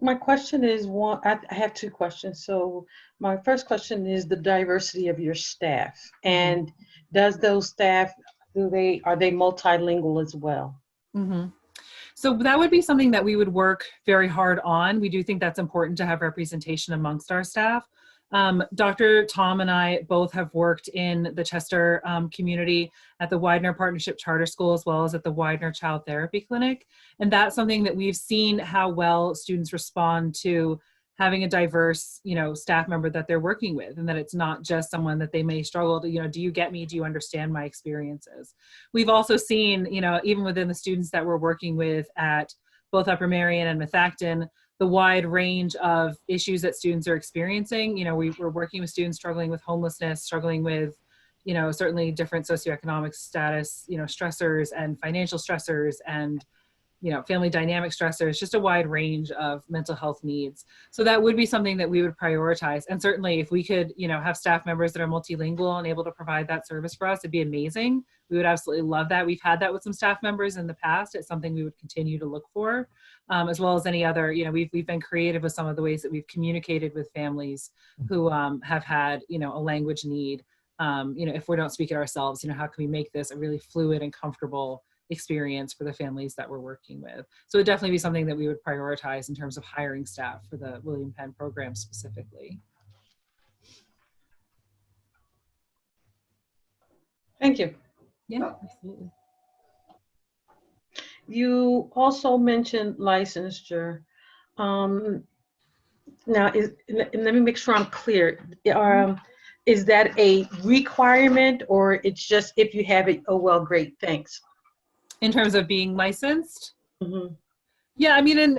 My question is I have two questions. So my first question is the diversity of your staff, and does those staff, are they multilingual as well? Mm-hmm. So that would be something that we would work very hard on. We do think that's important to have representation amongst our staff. Dr. Tom and I both have worked in the Chester community at the Widener Partnership Charter School, as well as at the Widener Child Therapy Clinic. And that's something that we've seen how well students respond to having a diverse, staff member that they're working with, and that it's not just someone that they may struggle to, do you get me? Do you understand my experiences? We've also seen, even within the students that we're working with at both Upper Merion and Methacton, the wide range of issues that students are experiencing. We're working with students struggling with homelessness, struggling with, certainly different socioeconomic status, stressors and financial stressors and, family dynamic stressors, just a wide range of mental health needs. So that would be something that we would prioritize. And certainly if we could, have staff members that are multilingual and able to provide that service for us, it'd be amazing. We would absolutely love that. We've had that with some staff members in the past. It's something we would continue to look for, as well as any other, we've been creative with some of the ways that we've communicated with families who have had, a language need. If we don't speak it ourselves, how can we make this a really fluid and comfortable experience for the families that we're working with? So it would definitely be something that we would prioritize in terms of hiring staff for the William Penn program specifically. Thank you. Yeah, absolutely. You also mentioned licensure. Now, let me make sure I'm clear. Is that a requirement, or it's just if you have it, oh, well, great, thanks? In terms of being licensed? Mm-hmm. Yeah, I mean,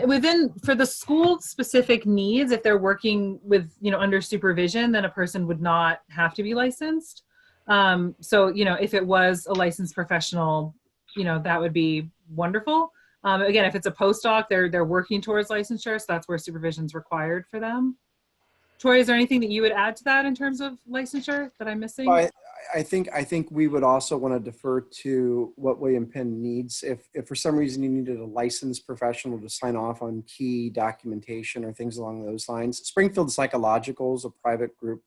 for the school specific needs, if they're working with, under supervision, then a person would not have to be licensed. So, if it was a licensed professional, that would be wonderful. Again, if it's a postdoc, they're working towards licensure, so that's where supervision is required for them. Troy, is there anything that you would add to that in terms of licensure that I'm missing? I think we would also want to defer to what William Penn needs. If for some reason you needed a licensed professional to sign off on key documentation or things along those lines, Springfield Psychological is a private group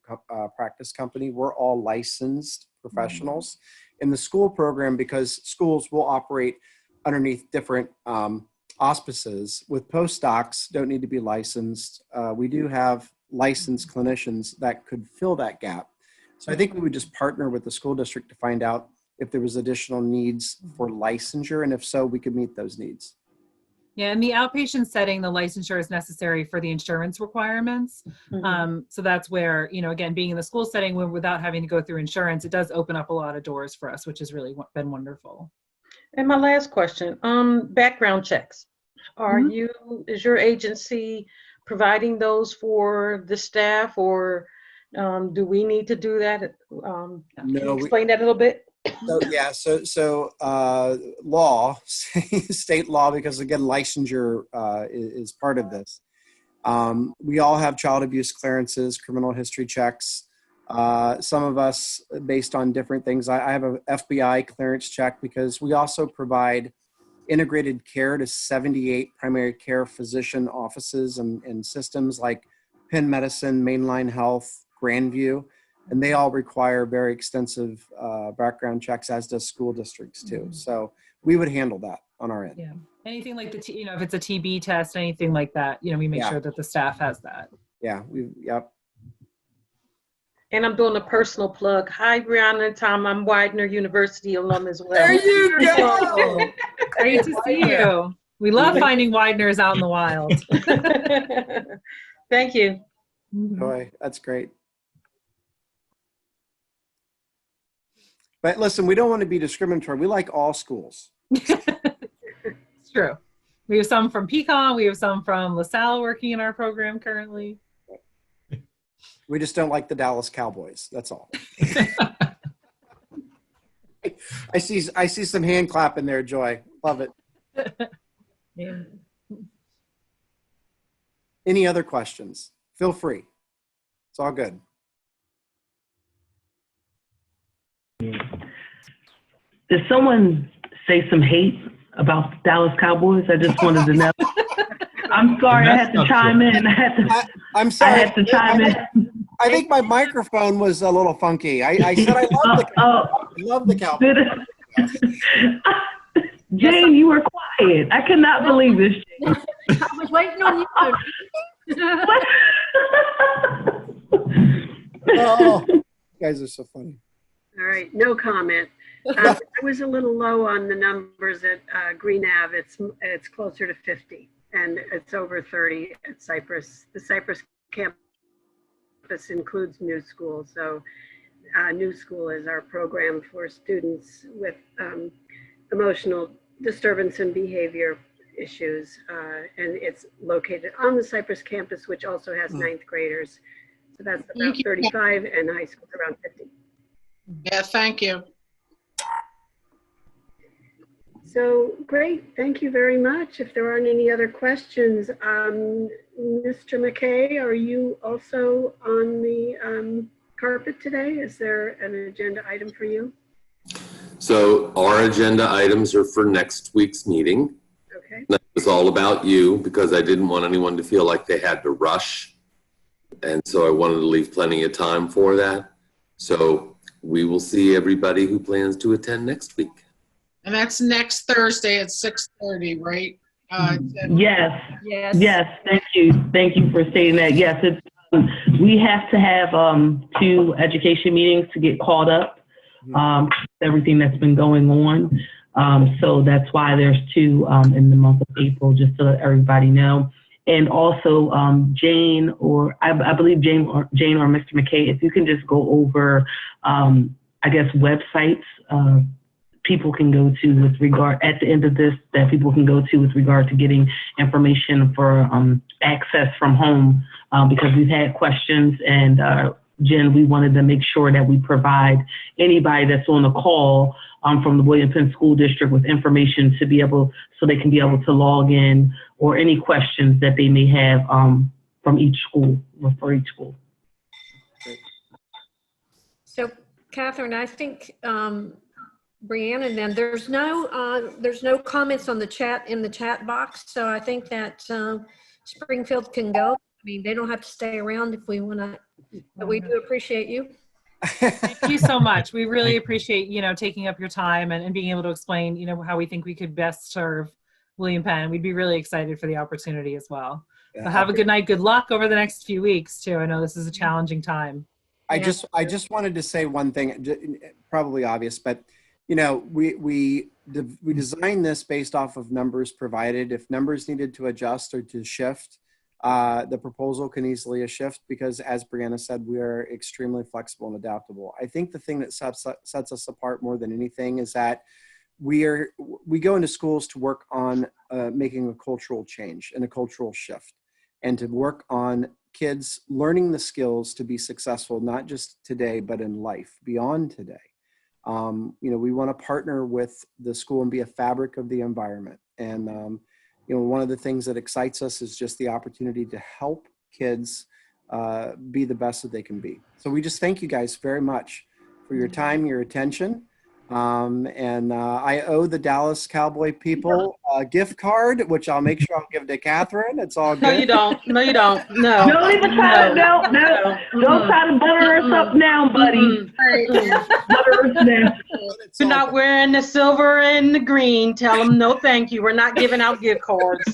practice company. We're all licensed professionals. In the school program, because schools will operate underneath different auspices, with postdocs don't need to be licensed. We do have licensed clinicians that could fill that gap. So I think we would just partner with the school district to find out if there was additional needs for licensure, and if so, we could meet those needs. Yeah, in the outpatient setting, the licensure is necessary for the insurance requirements. Mm-hmm. So that's where, again, being in the school setting without having to go through insurance, it does open up a lot of doors for us, which has really been wonderful. And my last question, background checks. Is your agency providing those for the staff, or do we need to do that? Can you explain that a little bit? So law, state law, because again, licensure is part of this. We all have child abuse clearances, criminal history checks. Some of us based on different things. I have a FBI clearance check because we also provide integrated care to 78 primary care physician offices and systems like Penn Medicine, Mainline Health, Grandview, and they all require very extensive background checks, as does school districts too. Mm-hmm. So we would handle that on our end. Yeah, anything like if it's a TB test, anything like that, we make sure that the staff has that. Yeah, yep. And I'm doing a personal plug. Hi, Brianna and Tom. I'm Widener University alum as well. There you go. Great to see you. We love finding Wideners out in the wild. Thank you. Boy, that's great. But listen, we don't want to be discriminatory. We like all schools. It's true. We have some from Pecan. We have some from LaSalle working in our program currently. We just don't like the Dallas Cowboys. That's all. I see some hand clapping there, Joy. Love it. Yeah. Any other questions? Feel free. It's all good. Did someone say some hate about the Dallas Cowboys? I just wanted to know. I'm sorry, I had to chime in. I'm sorry. I had to chime in. I think my microphone was a little funky. I said I love the Cowboys. Jane, you were quiet. I could not believe this. I was waiting on you. Oh, you guys are so funny. All right, no comment. I was a little low on the numbers at Green Ave. It's closer to 50, and it's over 30 at Cypress. The Cypress campus includes New School, so New School is our program for students with emotional disturbance and behavior issues, and it's located on the Cypress campus, which also has ninth graders. So that's about 35, and high school around 50. Yeah, thank you. So great, thank you very much. If there aren't any other questions, Mr. McKay, are you also on the carpet today? Is there an agenda item for you? So our agenda items are for next week's meeting. Okay. That was all about you because I didn't want anyone to feel like they had to rush. And so I wanted to leave plenty of time for that. So we will see everybody who plans to attend next week. And that's next Thursday at 6:30, right? Yes. Yes. Yes. Thank you. Thank you for saying that. Yes, it's, we have to have 2 education meetings to get caught up. Everything that's been going on. So that's why there's 2 in the month of April, just to let everybody know. And also Jane, or I believe Jane or Mr. McKay, if you can just go over, I guess, websites people can go to with regard, at the end of this, that people can go to with regard to getting information for access from home, because we've had questions, and Jen, we wanted to make sure that we provide anybody that's on the call from the William Penn School District with information to be able, so they can be able to log in, or any questions that they may have from each school, or for each school. So, Catherine, I think Brianna, and then there's no comments on the chat, in the chat box. So I think that Springfield can go. I mean, they don't have to stay around if we want to, but we do appreciate you. Thank you so much. We really appreciate, taking up your time and being able to explain, how we think we could best serve William Penn. We'd be really excited for the opportunity as well. Yeah. So have a good night. Good luck over the next few weeks too. I know this is a challenging time. I just wanted to say one thing, probably obvious, but we designed this based off of numbers provided. If numbers needed to adjust or to shift, the proposal can easily shift, because as Brianna said, we are extremely flexible and adaptable. I think the thing that sets us apart more than anything is that we go into schools to work on making a cultural change and a cultural shift, and to work on kids learning the skills to be successful, not just today, but in life beyond today. We want to partner with the school and be a fabric of the environment. And, one of the things that excites us is just the opportunity to help kids be the best that they can be. So we just thank you guys very much for your time, your attention. And I owe the Dallas Cowboy people a gift card, which I'll make sure I'll give to Catherine. It's all good. No, you don't. No, you don't. No. Don't even try to, don't try to butter us up now, buddy. Butter us now. You're not wearing the silver and the green. Tell them no, thank you. We're not giving out gift cards.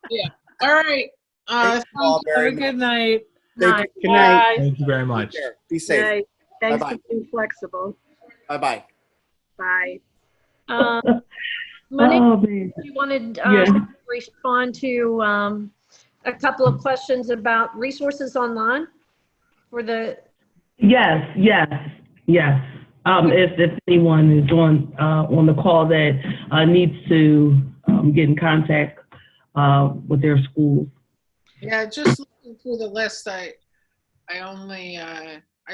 Yeah. All right. Thank you all Have very a good night. Thank you. Good night. Thank you very much. Be safe. Right. Thanks Bye-bye. for being flexible. Bye-bye. Bye. Monique, you wanted to respond to a couple of questions about resources online for the. Yes. If anyone is on the call that needs to get in contact with their schools. Yeah, just looking through the list, I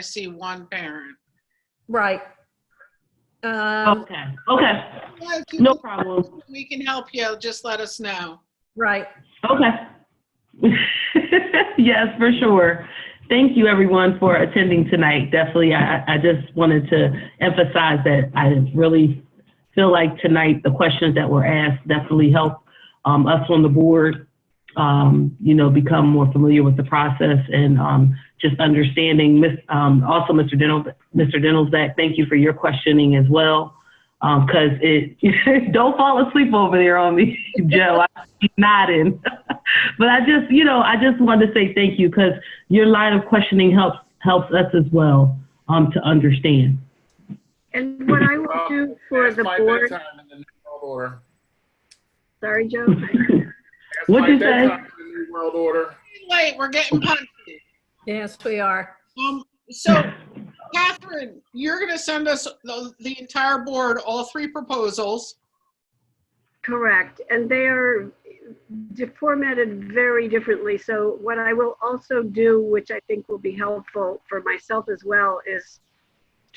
see one parent. Right. Okay. No problem. We can help you. Just let us know. Right. Okay. Yes, for sure. Thank you, everyone, for attending tonight. Definitely, I just wanted to emphasize that I really feel like tonight the questions that were asked definitely help us on the board, become more familiar with the process, and just understanding. Also, Mr. Dennelsback, thank you for your questioning as well, because don't fall asleep over there on me, Joe. I'm nodding. But I just wanted to say thank you, because your line of questioning helps us as well to understand. And what I will do for the board. In the New World Order. Sorry, Joe. What'd you say? In the New World Order. Late. We're getting punchy. Yes, we are. So, Catherine, you're going to send us the entire board all 3 proposals. Correct. And they are formatted very differently. So what I will also do, which I think will be helpful for myself as well, is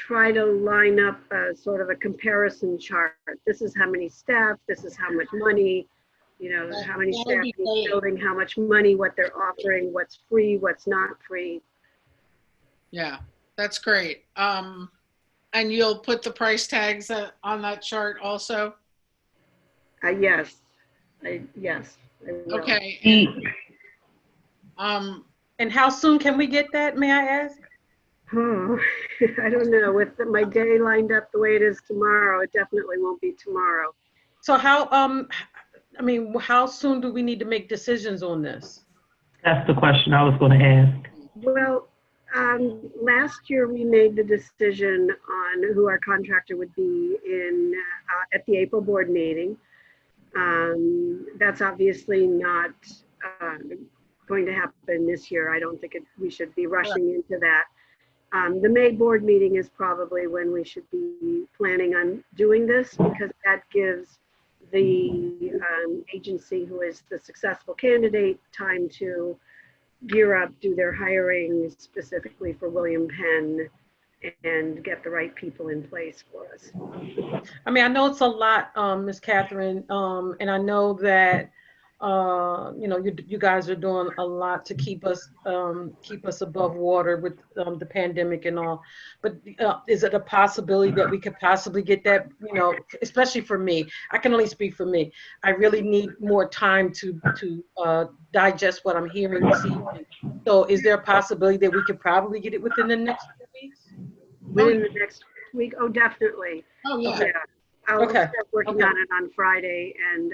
try to line up a sort of a comparison chart. This is how many staff, this is how much money, you know, how many staff in each building, how much money, what they're offering, what's free, what's not free. Yeah, that's great. And you'll put the price tags on that chart also? Yes. Yes. I will. Okay. And how soon can we get that, may I ask? Oh, I don't know. With my day lined up the way it is tomorrow, it definitely won't be tomorrow. So how, I mean, how soon do we need to make decisions on this? That's the question I was going to ask. Well, last year we made the decision on who our contractor would be in at the April board meeting. That's obviously not going to happen this year. I don't think we should be rushing into that. The May board meeting is probably when we should be planning on doing this, because that gives the agency who is the successful candidate time to gear up, do their hiring specifically for William Penn, and get the right people in place for us. I mean, I know it's a lot, Ms. Catherine, and I know that you know, you guys are doing a lot to keep us above water with the pandemic and all. But is it a possibility that we could possibly get that? You know, especially for me, I can only speak for me. I really need more time to digest what I'm hearing this evening. So, is there a possibility that we could probably get it within the next 2 weeks? Within the next week? Oh, definitely. Oh, yeah. Yeah. I'll Okay. start working on it on Friday, and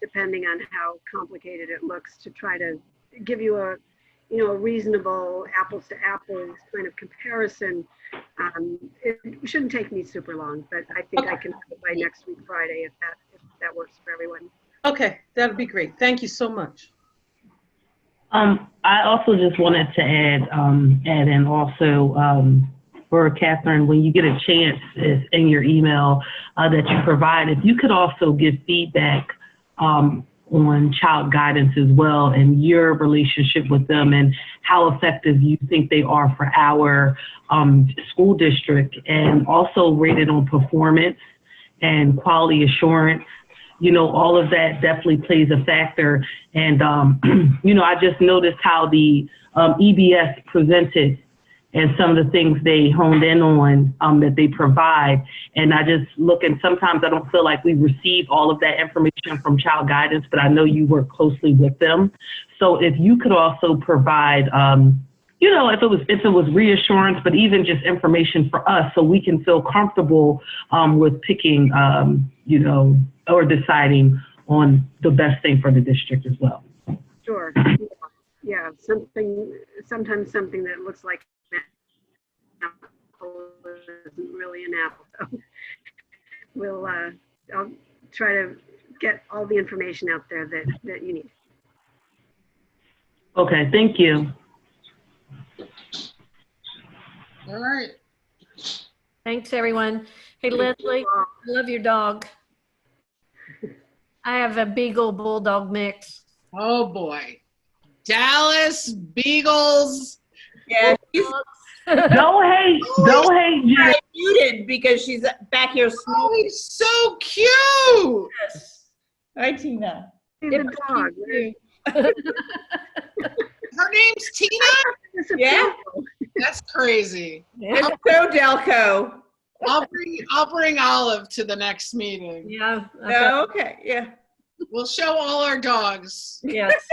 depending on how complicated it looks, to try to give you a, you know, a reasonable apples to apples kind of comparison. It shouldn't take me super long, but I think I can do it by next week Friday if that works for everyone. Okay, that'd be great. Thank you so much. I also just wanted to add in also, for Catherine, when you get a chance in your email that you provide, if you could also give feedback on child guidance as well, and your relationship with them, and how effective you think they are for our school district, and also rated on performance and quality assurance. You know, all of that definitely plays a factor. And, you know, I just noticed how the EBS presented and some of the things they honed in on that they provide. And I just look, and sometimes I don't feel like we receive all of that information from child guidance, but I know you work closely with them. So if you could also provide, you know, if it was reassurance, but even just information for us so we can feel comfortable with picking, you know, or deciding on the best thing for the district as well. Sure. Yeah, sometimes something that looks like isn't really an apple. So I'll try to get all the information out there that you need. Okay, thank you. All right. Thanks, everyone. Hey, Leslie, I love your dog. I have a Beagle Bulldog mix. Oh boy. Dallas Beagles. Yeah, Don't hate, I muted because she's back here. Oh, he's so cute. Yes. Hi, Tina. He's a dog. Her name's Tina? Yeah. That's crazy. It's so Delco. I'll bring Olive to the next meeting. Yeah. Oh, okay. Yeah. We'll show all our dogs. Yes.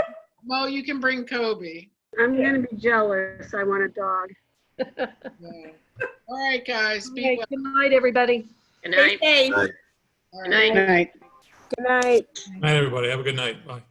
Mo, you can bring Kobe. I'm going to be jealous. I want a dog. Yeah. All right, guys. Be Okay, well. good night, everybody. Good night. All right. Good night. Good night. Night, everybody. Have a good night. Bye.